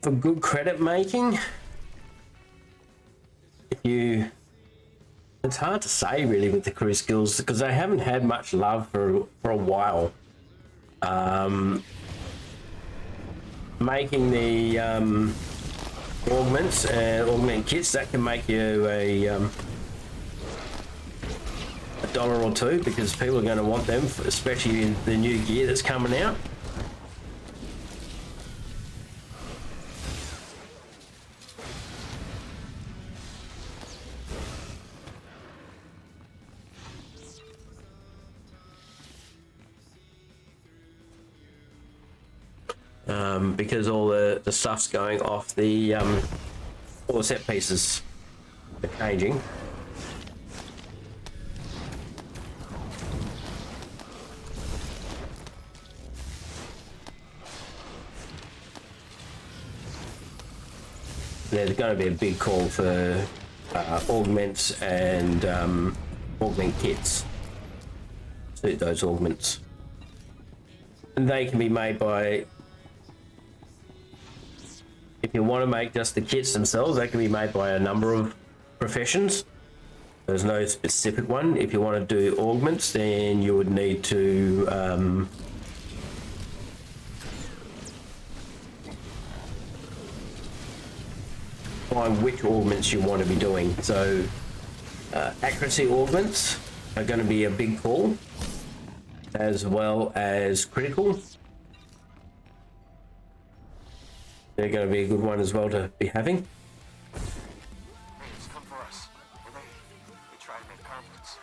for good credit making, it's hard to say really with the crew skills because they haven't had much love for a while. Making the augments and augment kits, that can make you a dollar or two because people are going to want them, especially in the new gear that's coming out. Because all the stuff's going off the all the set pieces are changing. There's going to be a big call for augments and augment kits. Suit those augments. And they can be made by, if you want to make just the kits themselves, they can be made by a number of professions. There's no specific one. If you want to do augments, then you would need to find which augments you want to be doing. So accuracy augments are going to be a big call, as well as critical. They're going to be a good one as well to be having. Raiders come for us. They try to make converts.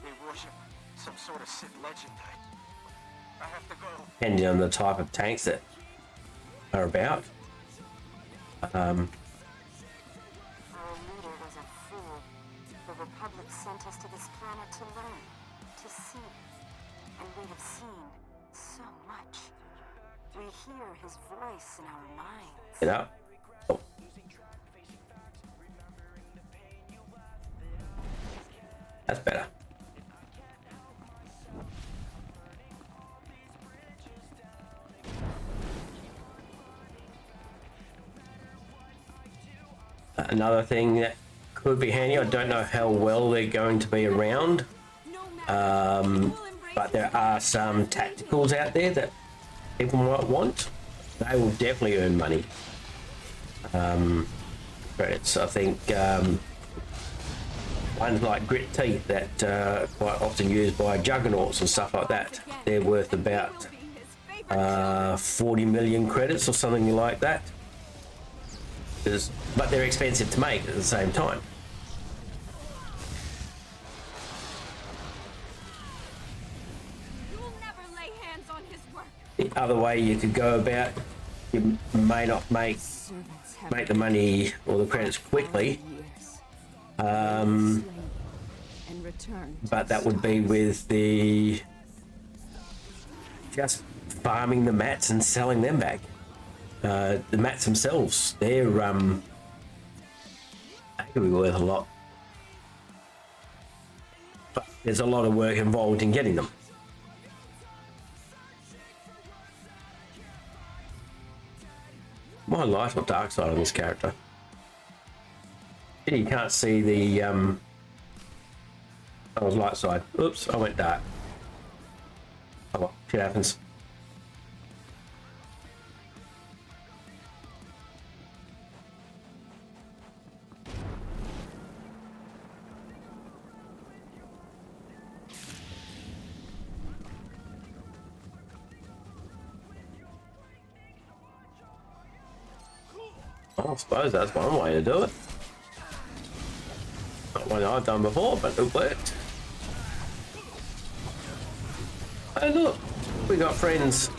They worship some sort of Sith legend. I have to go. Depending on the type of tanks that are about. Our leader was a fool. The Republic sent us to this planet to learn, to see. And we have seen so much. We hear his voice in our minds. Get up. Oh. That's better. Another thing that could be handy, I don't know how well they're going to be around, but there are some tacticals out there that people might want. They will definitely earn money. Credits, I think ones like Grit Teeth that are quite often used by juggernauts and stuff like that. They're worth about 40 million credits or something like that. But they're expensive to make at the same time. The other way you could go about, you may not make the money or the credits quickly, but that would be with the just farming the mats and selling them back. The mats themselves, they could be worth a lot, but there's a lot of work involved in getting them. My light or dark side on this character? You can't see the I was light side. Oops, I went dark. Oh well, shit happens. I suppose that's one way to do it. Not one I've done before, but it worked. Hey look, we got friends.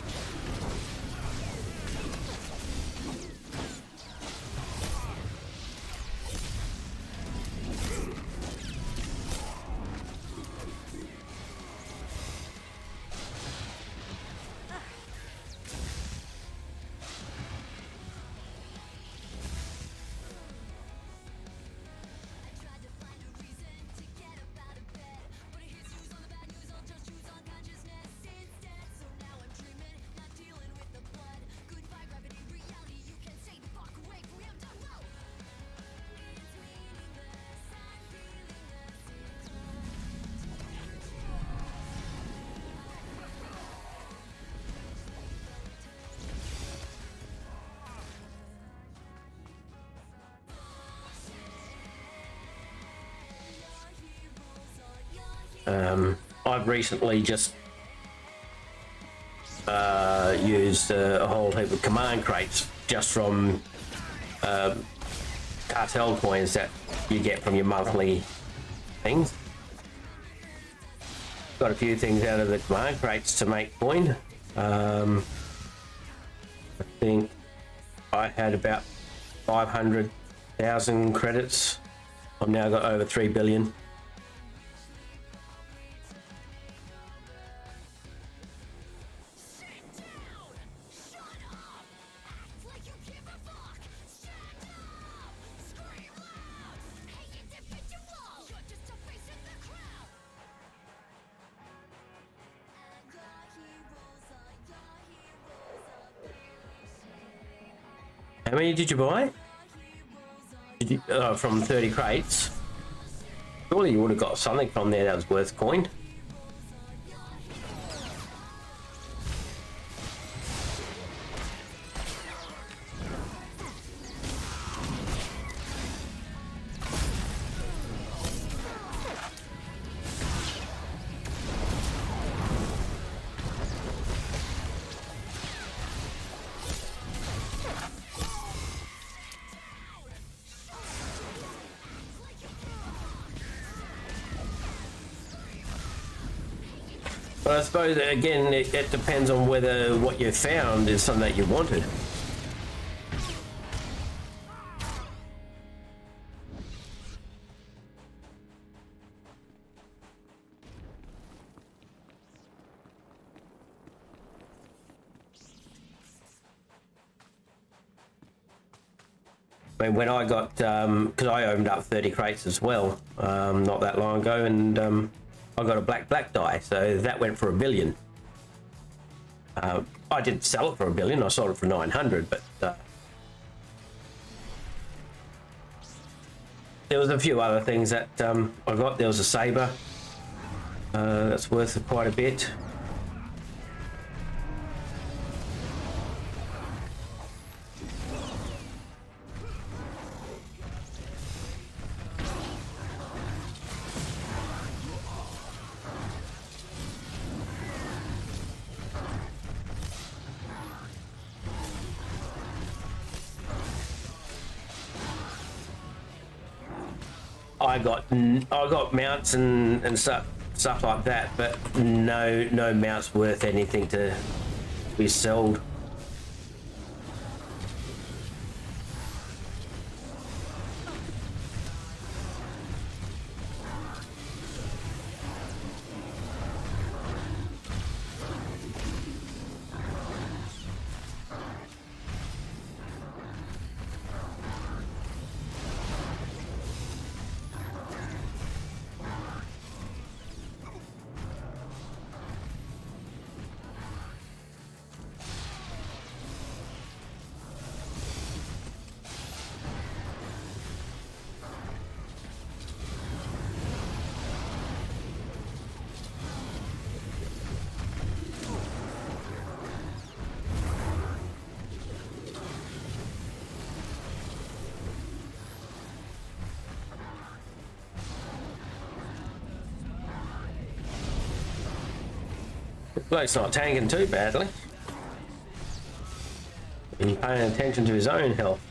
I've recently just used a whole heap of command crates just from cartel coins that you get from your monthly things. Got a few things out of the command crates to make coin. I think I had about 500,000 credits. I've now got over 3 billion. How many did you buy? From 30 crates. Surely you would have got something from there that was worth coin. But I suppose, again, it depends on whether what you found is something that you wanted. I mean, when I got, because I opened up 30 crates as well, not that long ago, and I got a black die, so that went for 1 billion. I didn't sell it for 1 billion, I sold it for 900, but there was a few other things that I got. There was a saber that's worth quite a bit. I got mounts and stuff like that, but no mounts worth anything to be sold. Bloke's not tanking too badly. He's paying attention to his own health.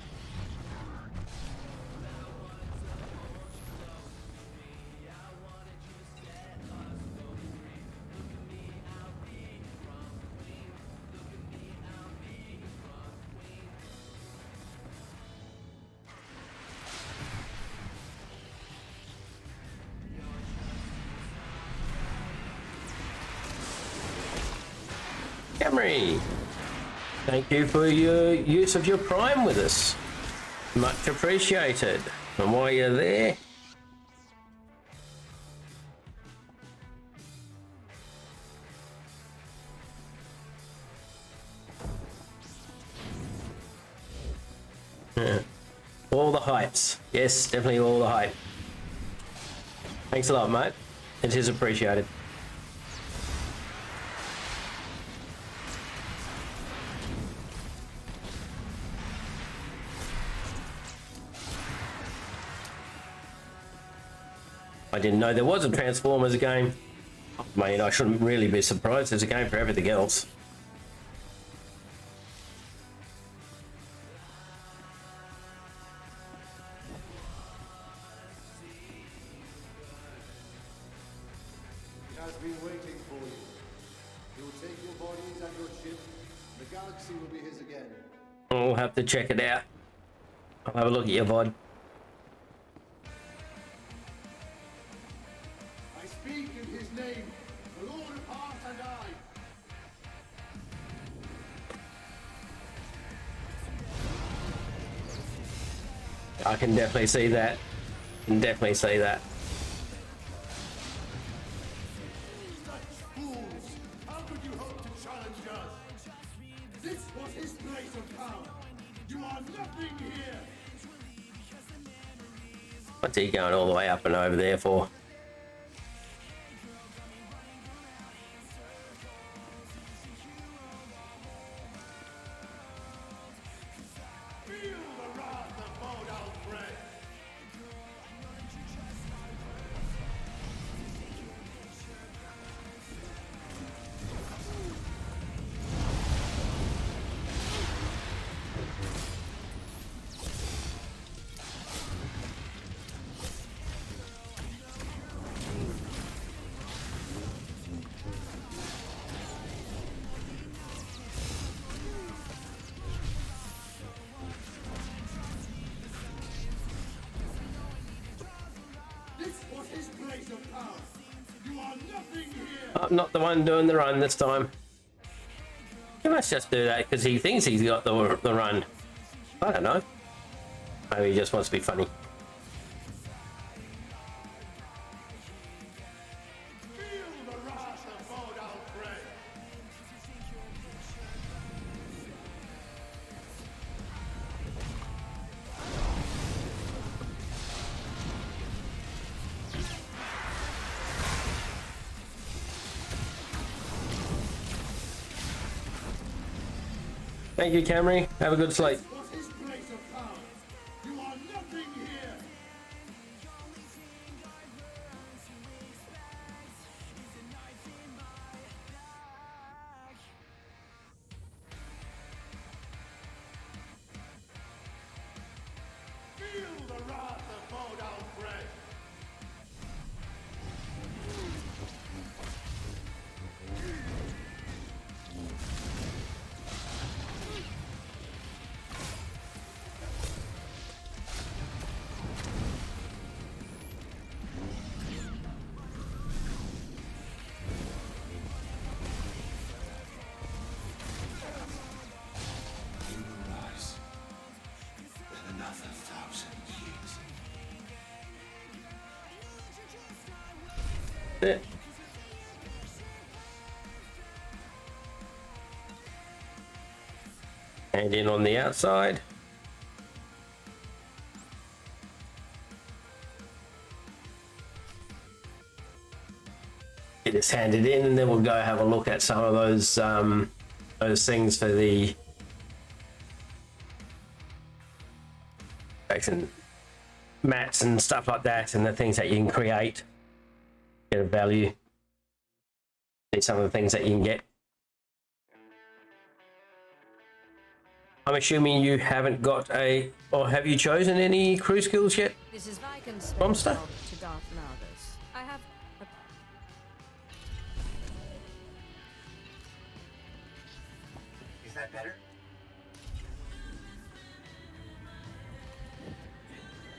Camry, thank you for your use of your Prime with us. Much appreciated. And while you're there, all the hypes. Yes, definitely all the hype. Thanks a lot, mate. It is appreciated. I didn't know there was a Transformers game. I mean, I shouldn't really be surprised. There's a game for everything else. He has been waiting for you. He will take your bodies and your ship. The galaxy will be his again. I'll have to check it out. I'll have a look at your VOD. I speak in his name, the Lord of Heart and I. I can definitely see that. Can definitely see that. Fools! How could you hope to challenge us? This was his place of power. You are nothing here. What's he going all the way up and over there for? Feel the wrath of Modal Bread. This was his place of power. You are nothing here. I'm not the one doing the run this time. He must just do that because he thinks he's got the run. I don't know. Maybe he just wants to be funny. Feel the wrath of Modal Bread. Thank you, Camry. Have a good sleep. Was his place of power. You are nothing here. Feel the wrath of Modal Bread. You will rise in another 1,000 years. Yeah. And in on the outside. Get this handed in, and then we'll go have a look at some of those things for the and mats and stuff like that, and the things that you can create. Get a value. See some of the things that you can get. I'm assuming you haven't got a, or have you chosen any crew skills yet? This is Monster? to Darth Malgus. I have a Is that better?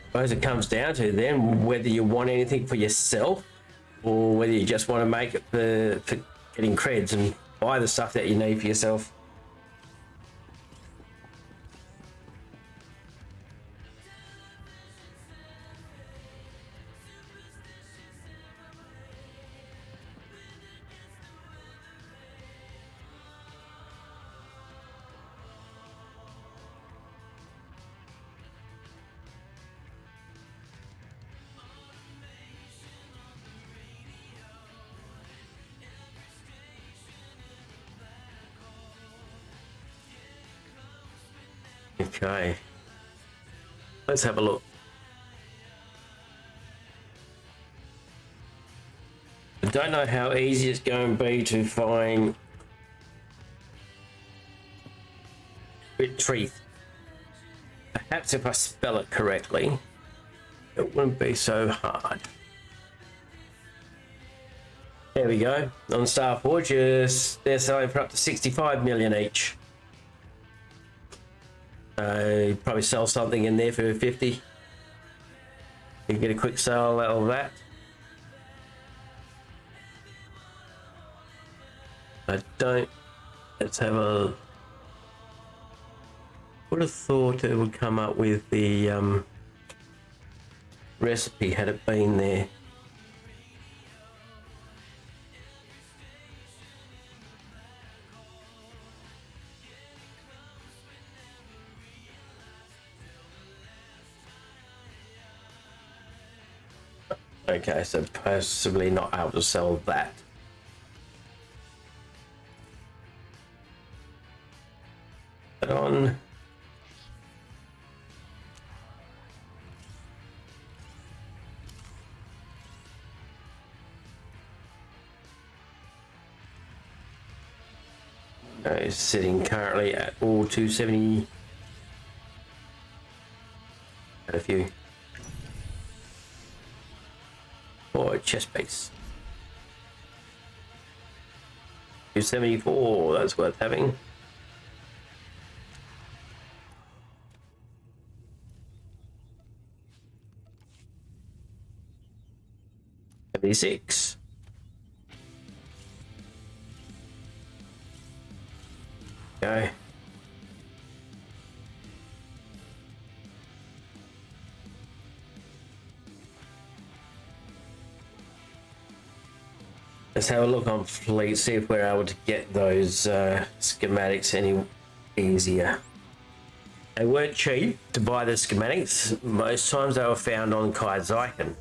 I suppose it comes down to then whether you want anything for yourself or whether you just want to make it for getting creds and buy the stuff that you need for yourself. Okay, let's have a look. don't know how easy it's going to be to find retrieve. Perhaps if I spell it correctly, it wouldn't be so hard. There we go. On Starforge, they're selling for up to 65 million each. Probably sell something in there for 50. You can get a quick sale out of that. Let's have a... Would have thought it would come up with the recipe had it been there. Okay, so possibly not able to sell that. Put on. It's sitting currently at all 270. Had a few. Oh, chest base. 274, that's worth having. $76. Go. Let's have a look on fleet, see if we're able to get those schematics any easier. They weren't cheap to buy the schematics. Most times they were found on Kaizyken,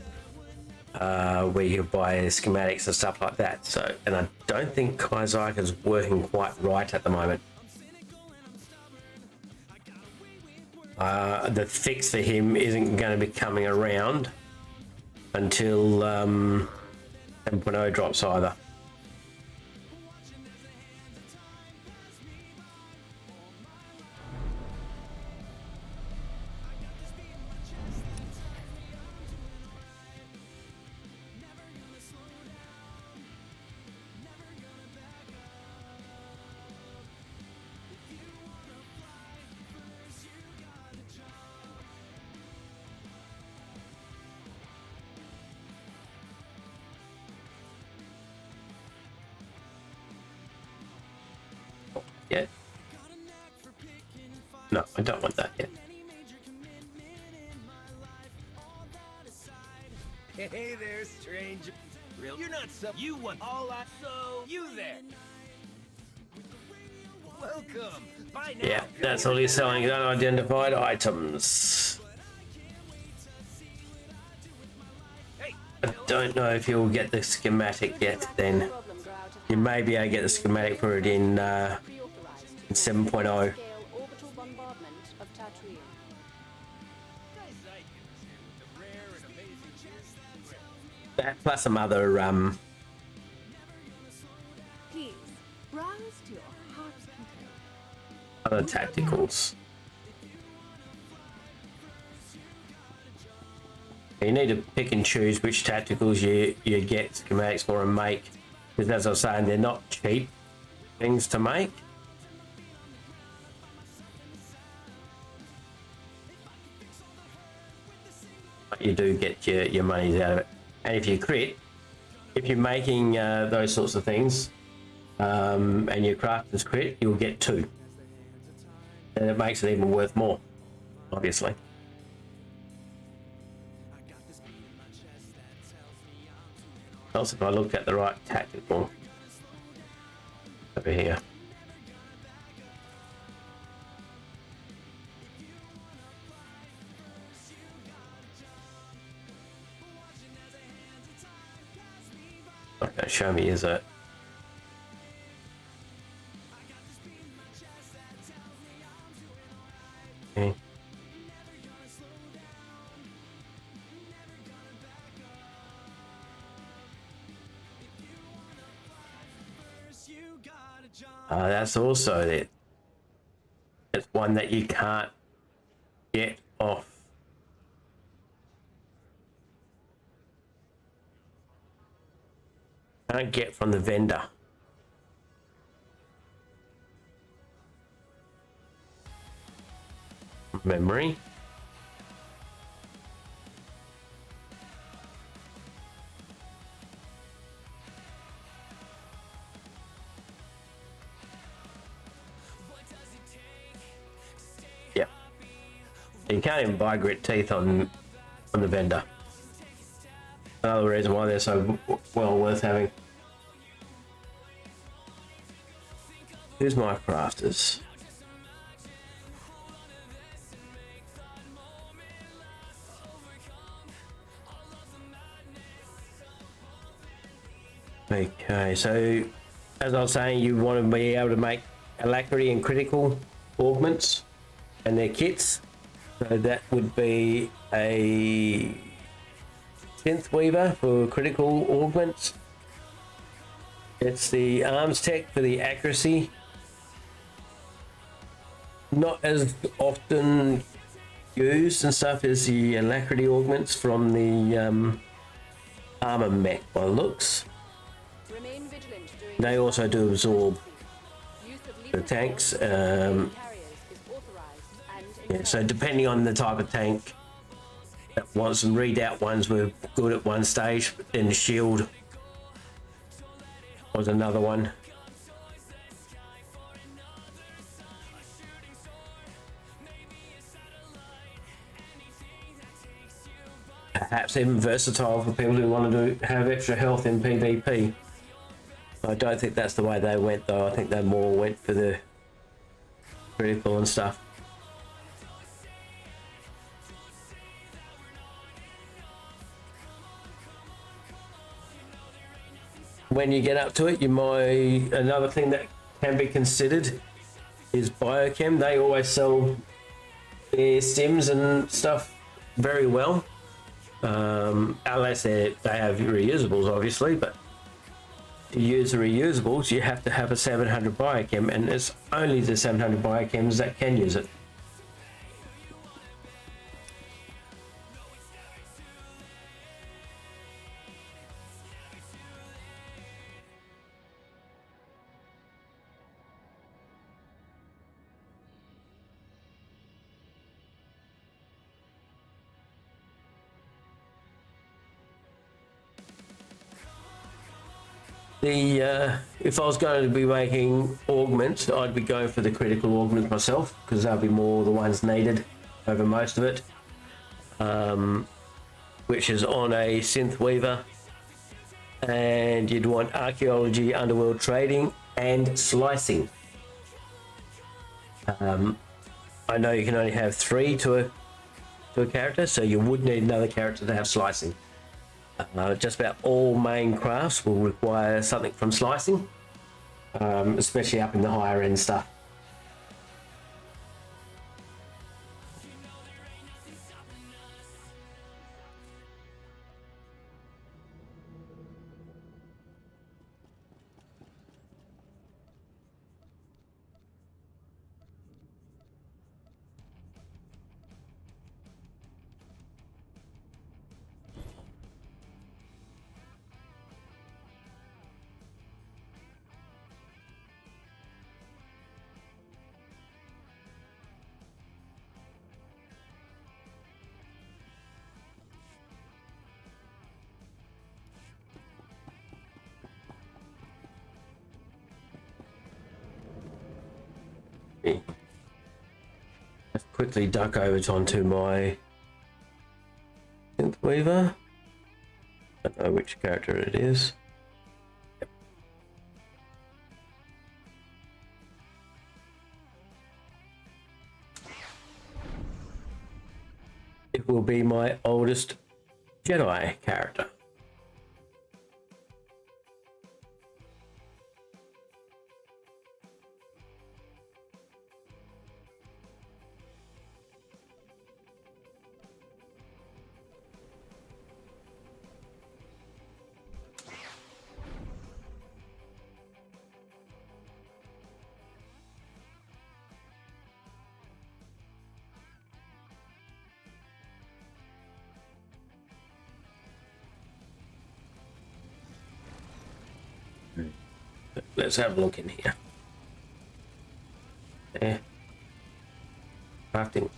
where you buy schematics and stuff like that. So, and I don't think Kaizyken's working quite right at the moment. The fix for him isn't going to be coming around until 10.0 drops either. Yet. No, I don't want that yet. Hey there, stranger. You're not some. You want all I. So you there. Welcome. Bye now. Yeah, that's all he's selling, unidentified items. I don't know if you'll get the schematic yet then. You may be able to get the schematic for it in 7.0. That plus some other Please, browse to your heart's content. other tacticals. You need to pick and choose which tacticals you get schematics for and make. Because as I was saying, they're not cheap things to make. But you do get your monies out of it. And if you crit, if you're making those sorts of things, and your crafters crit, you'll get 2. And it makes it even worth more, obviously. Also, if I look at the right tactical over here. Okay, show me, is it? Okay. That's also it. It's one that you can't get off. Can't get from the vendor. Memory. Yeah. You can't even buy grit teeth on the vendor. Another reason why they're so well worth having. Who's my crafters? Okay, so as I was saying, you want to be able to make alacrity and critical augments and their kits. So that would be a synth weaver for critical augments. It's the arms tech for the accuracy. Not as often used and stuff as the alacrity augments from the armor mech by looks. Remain vigilant during They also do absorb the tanks. Yeah, so depending on the type of tank that wants some readout ones were good at one stage, then the shield was another one. Perhaps even versatile for people who want to have extra health in PvP. I don't think that's the way they went though. I think they more went for the critical and stuff. When you get up to it, you might, another thing that can be considered is biochem. They always sell their sims and stuff very well. Unless they have reusables obviously, but to use the reusables you have to have a 700 biochem, and it's only the 700 biochems that can use it. If I was going to be making augments, I'd be going for the critical augments myself, because they'll be more the ones needed over most of it, which is on a synth weaver, and you'd want archaeology, underworld trading, and slicing. I know you can only have 3 to a character, so you would need another character to have slicing. Just about all main crafts will require something from slicing, especially up in the higher end stuff. Let's quickly duck over onto my synth weaver. I don't know which character it is. Yep. It will be my oldest Jedi character. let's have a look in here. Yeah. Crafting.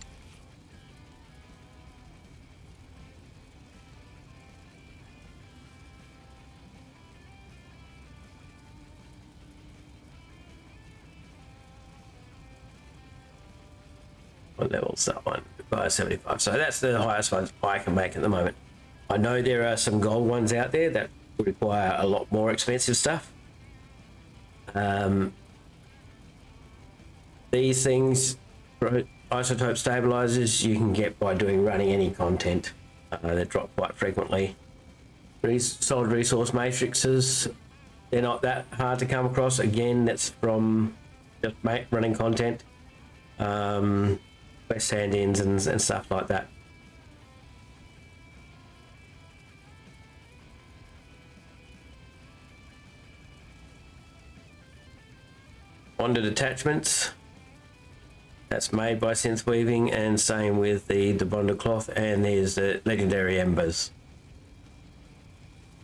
What level's that one? 75. So that's the highest ones I can make at the moment. I know there are some gold ones out there that require a lot more expensive stuff. These things, isotope stabilizers, you can get by running any content. They drop quite frequently. Solid resource matrices, they're not that hard to come across. Again, that's from just running content. West stand-ins and stuff like that. Bonded attachments, that's made by synth weaving, and same with the bonded cloth, and there's the legendary embers.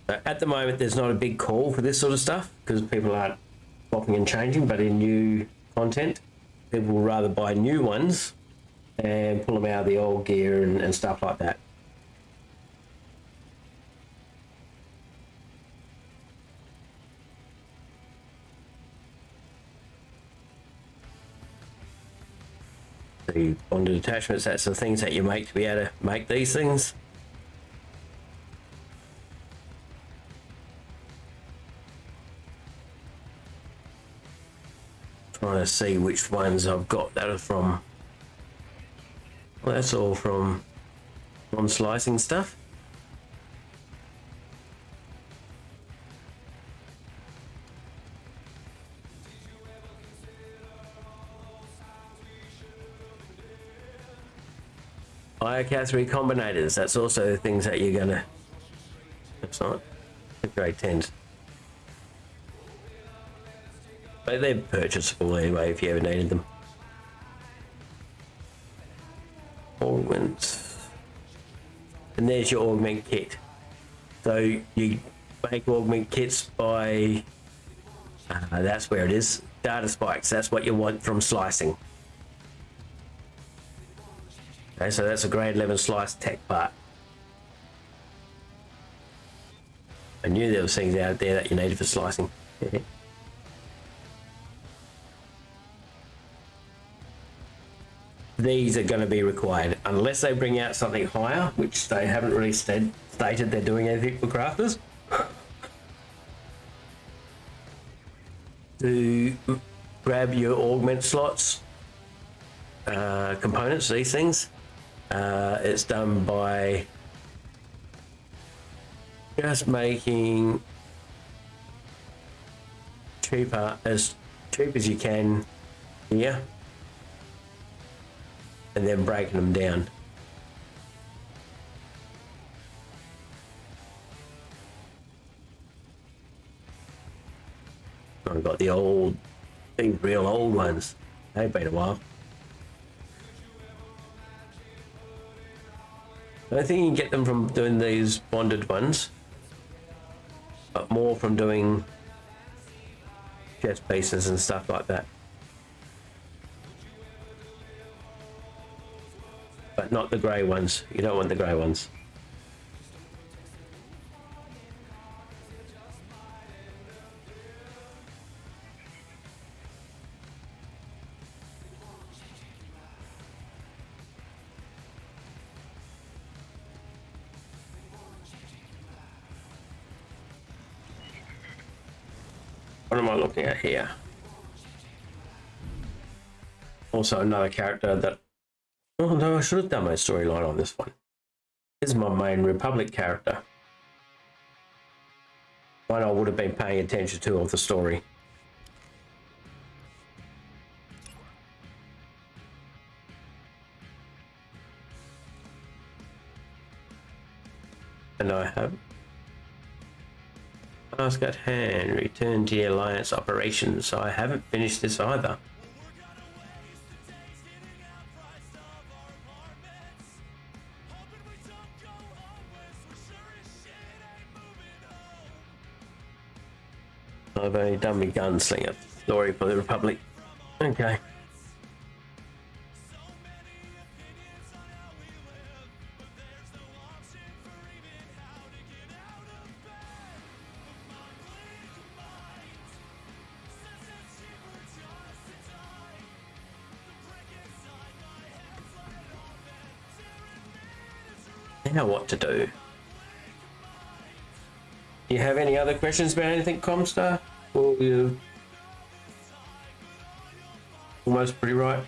At the moment there's not a big call for this sort of stuff because people aren't swapping and changing, but in new content people will rather buy new ones and pull them out of the old gear and stuff like that. The bonded attachments, that's the things that you make to be able to make these things. Trying to see which ones I've got that are from. Well, that's all from non-slicing stuff. IOCAT 3 combinators, that's also the things that you're gonna, that's not grade 10s. But they're purchasable anyway if you ever needed them. Augments. And there's your augment kit. So you make augment kits by, that's where it is, data spikes, that's what you want from slicing. Okay, so that's a grade 11 slice tech part. I knew there was things out there that you needed for slicing. These are going to be required unless they bring out something higher, which they haven't really stated they're doing anything for crafters. To grab your augment slots, components, these things, it's done by just making as cheap as you can here, and then breaking them down. I've got the old, these real old ones. They've been a while. I don't think you can get them from doing these bonded ones, but more from doing chest pieces and stuff like that. But not the grey ones. You don't want the grey ones. What am I looking at here? Also another character that, oh no, I should have done my storyline on this one. This is my main Republic character. One I would have been paying attention to of the story. And I have task at hand, return to the Alliance operations. So I haven't finished this either. I've only done my gunslinger story for the Republic. Okay. Now what to do? Do you have any other questions about anything, Comstar? Or you almost pretty right?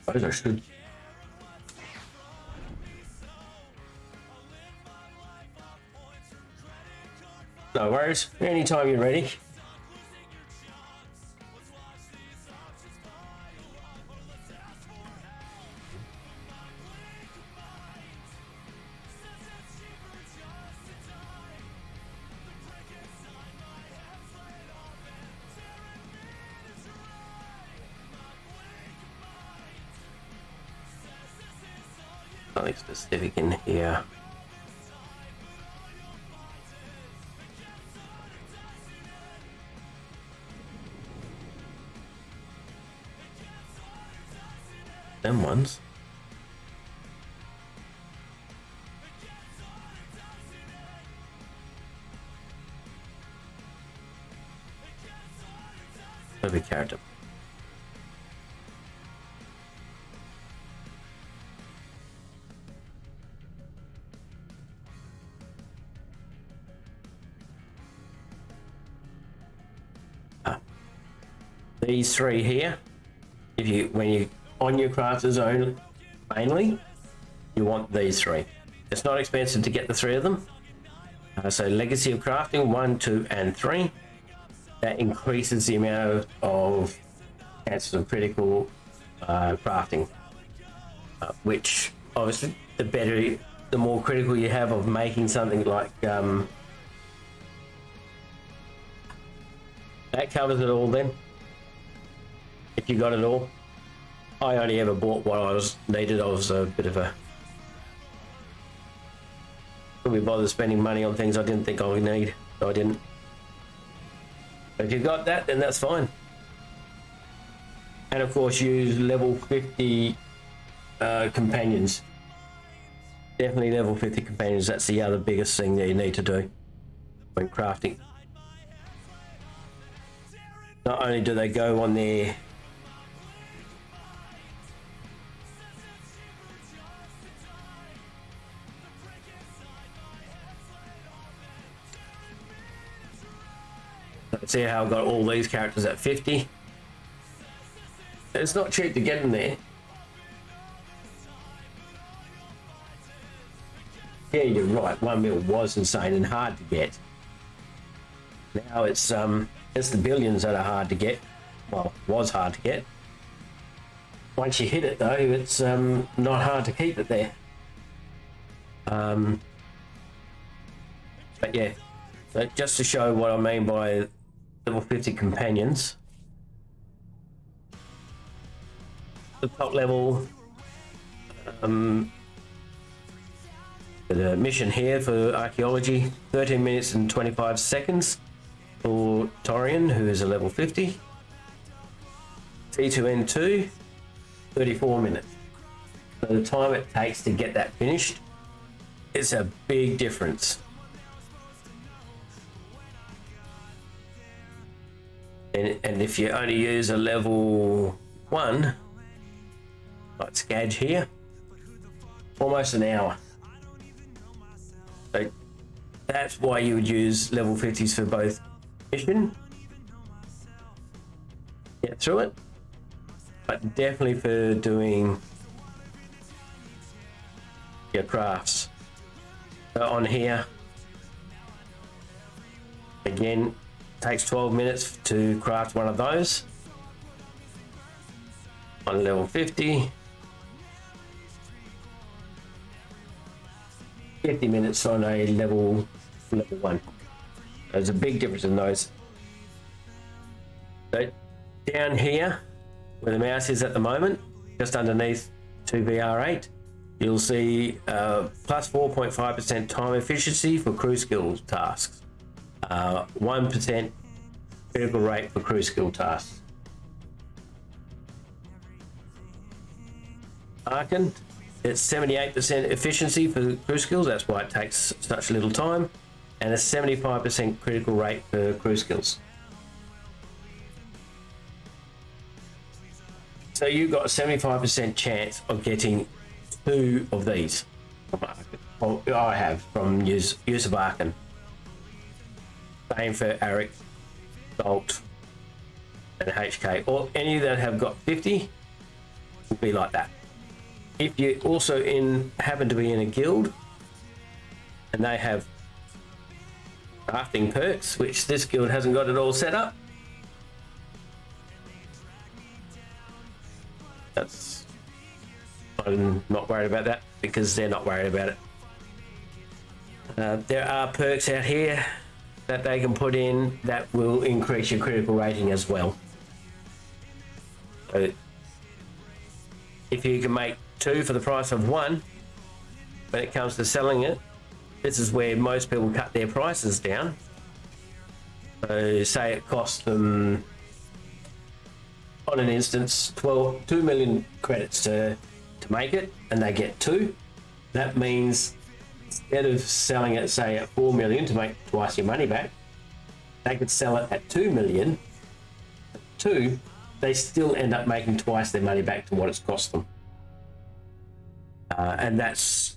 I suppose I should. No worries. Anytime you're ready. Nothing specific in here. Them ones. Every character. These three here, if you when you on your crafter zone mainly, you want these three. It's not expensive to get the three of them. So Legacy of Crafting 1, 2, and 3. That increases the amount of chances of critical crafting, which obviously the better, the more critical you have of making something like that covers it all then. If you got it all. I only ever bought what I was needed. I was a bit of a... couldn't be bothered spending money on things I didn't think I would need. So I didn't. But if you got that, then that's fine. And of course use level 50 companions. Definitely level 50 companions. That's the other biggest thing that you need to do when crafting. Not only do they go on their see how I've got all these characters at 50. It's not cheap to get them there. Yeah, you're right. 1 mil was insane and hard to get. Now it's the billions that are hard to get. Well, was hard to get. Once you hit it though, it's not hard to keep it there. But yeah, so just to show what I mean by level 50 companions. The top level the mission here for archaeology, 13 minutes and 25 seconds for Torian, who is a level 50. T2N2, 34 minutes. So the time it takes to get that finished is a big difference. And if you only use a level 1, like Skadge here, almost an hour. So that's why you would use level 50s for both mission, get through it, but definitely for doing your crafts. So on here, again, takes 12 minutes to craft one of those. On level 50. 50 minutes on a level 1. There's a big difference in those. So down here, where the mouse is at the moment, just underneath 2VR8, you'll see plus 4.5% time efficiency for crew skill tasks, 1% critical rate for crew skill tasks. Arkin, it's 78% efficiency for crew skills, that's why it takes such little time, and a 75% critical rate for crew skills. So you've got a 75% chance of getting 2 of these. Well, I have from use of Arkin. Same for Arik, Bolt, and HK. Or any that have got 50 will be like that. If you also happen to be in a guild and they have crafting perks, which this guild hasn't got it all set up, I'm not worried about that because they're not worried about it. There are perks out here that they can put in that will increase your critical rating as well. So if you can make 2 for the price of 1, when it comes to selling it, this is where most people cut their prices down. So say it costs them, on an instance, 2 million credits to make it, and they get 2. That means instead of selling it, say, at 4 million to make twice your money back, they could sell it at 2 million. 2, they still end up making twice their money back to what it's cost them. And that's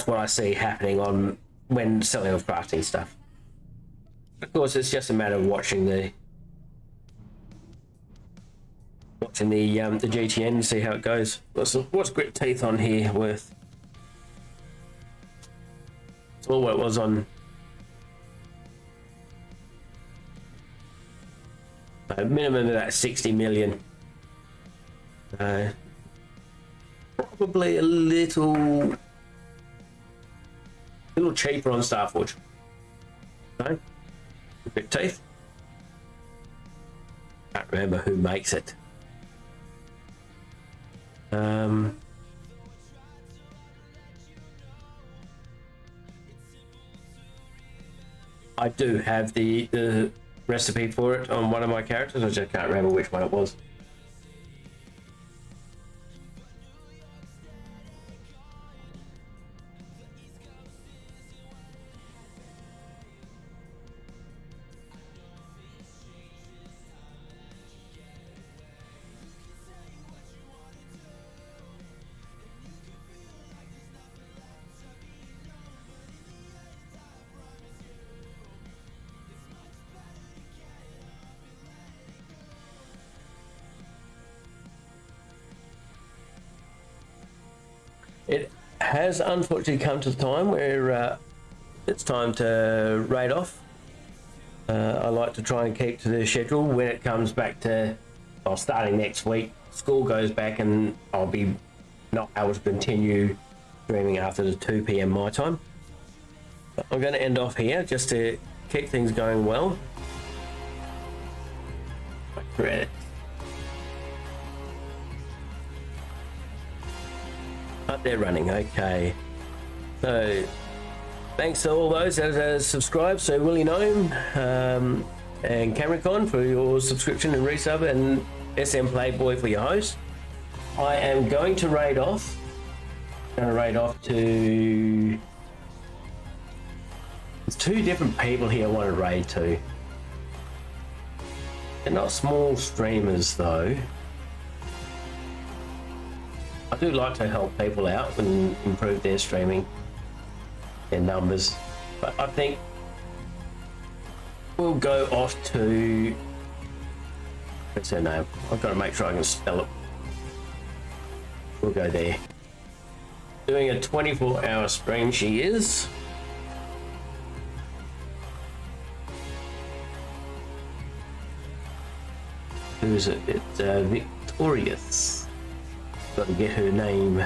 what I see happening on when selling of crafting stuff. Of course, it's just a matter of watching the GTN and see how it goes. What's grit teeth on here worth? It's all what it was on. Minimum about 60 million. Probably a little cheaper on Starforge. No? Grit teeth. Can't remember who makes it. I do have the recipe for it on one of my characters. I just can't remember which one it was. It has unfortunately come to the time where it's time to raid off. I like to try and keep to the schedule when it comes back to, well, starting next week, school goes back and I'll be not able to continue streaming after the 2 PM my time. But I'm going to end off here just to keep things going well. Credit. But they're running, okay. So, thanks to all those that have subscribed. So, Willie Gnome and CameraCon for your subscription and resub, and SM Playboy for your host. I am going to raid off. To... There's 2 different people here I want to raid to. They're not small streamers though. I do like to help people out and improve their streaming, their numbers, but I think we'll go off to, what's her name? I've got to make sure I can spell it. We'll go there. Doing a 24-hour stream she is. Who is it? It's Victorious. Got to get her name.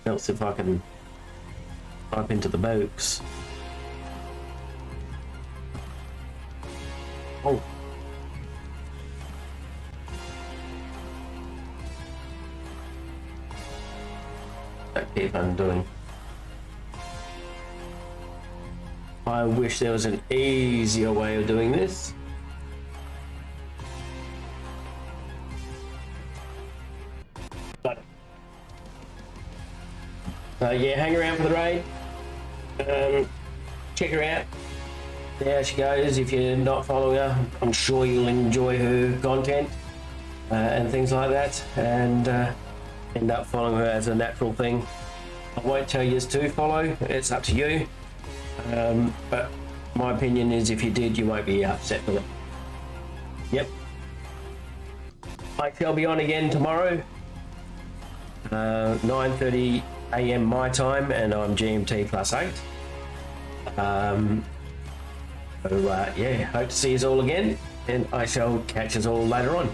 else if I can type into the box. Oh. That keep on doing. I wish there was an easier way of doing this. But yeah, hang around for the raid. Check her out. There she goes. If you're not following her, I'm sure you'll enjoy her content and things like that, and end up following her as a natural thing. I won't tell you to follow. It's up to you. But my opinion is if you did, you won't be upset with it. Yep. I shall be on again tomorrow, 9:30 AM my time, and I'm GMT +8. So yeah, hope to see you all again, and I shall catch us all later on.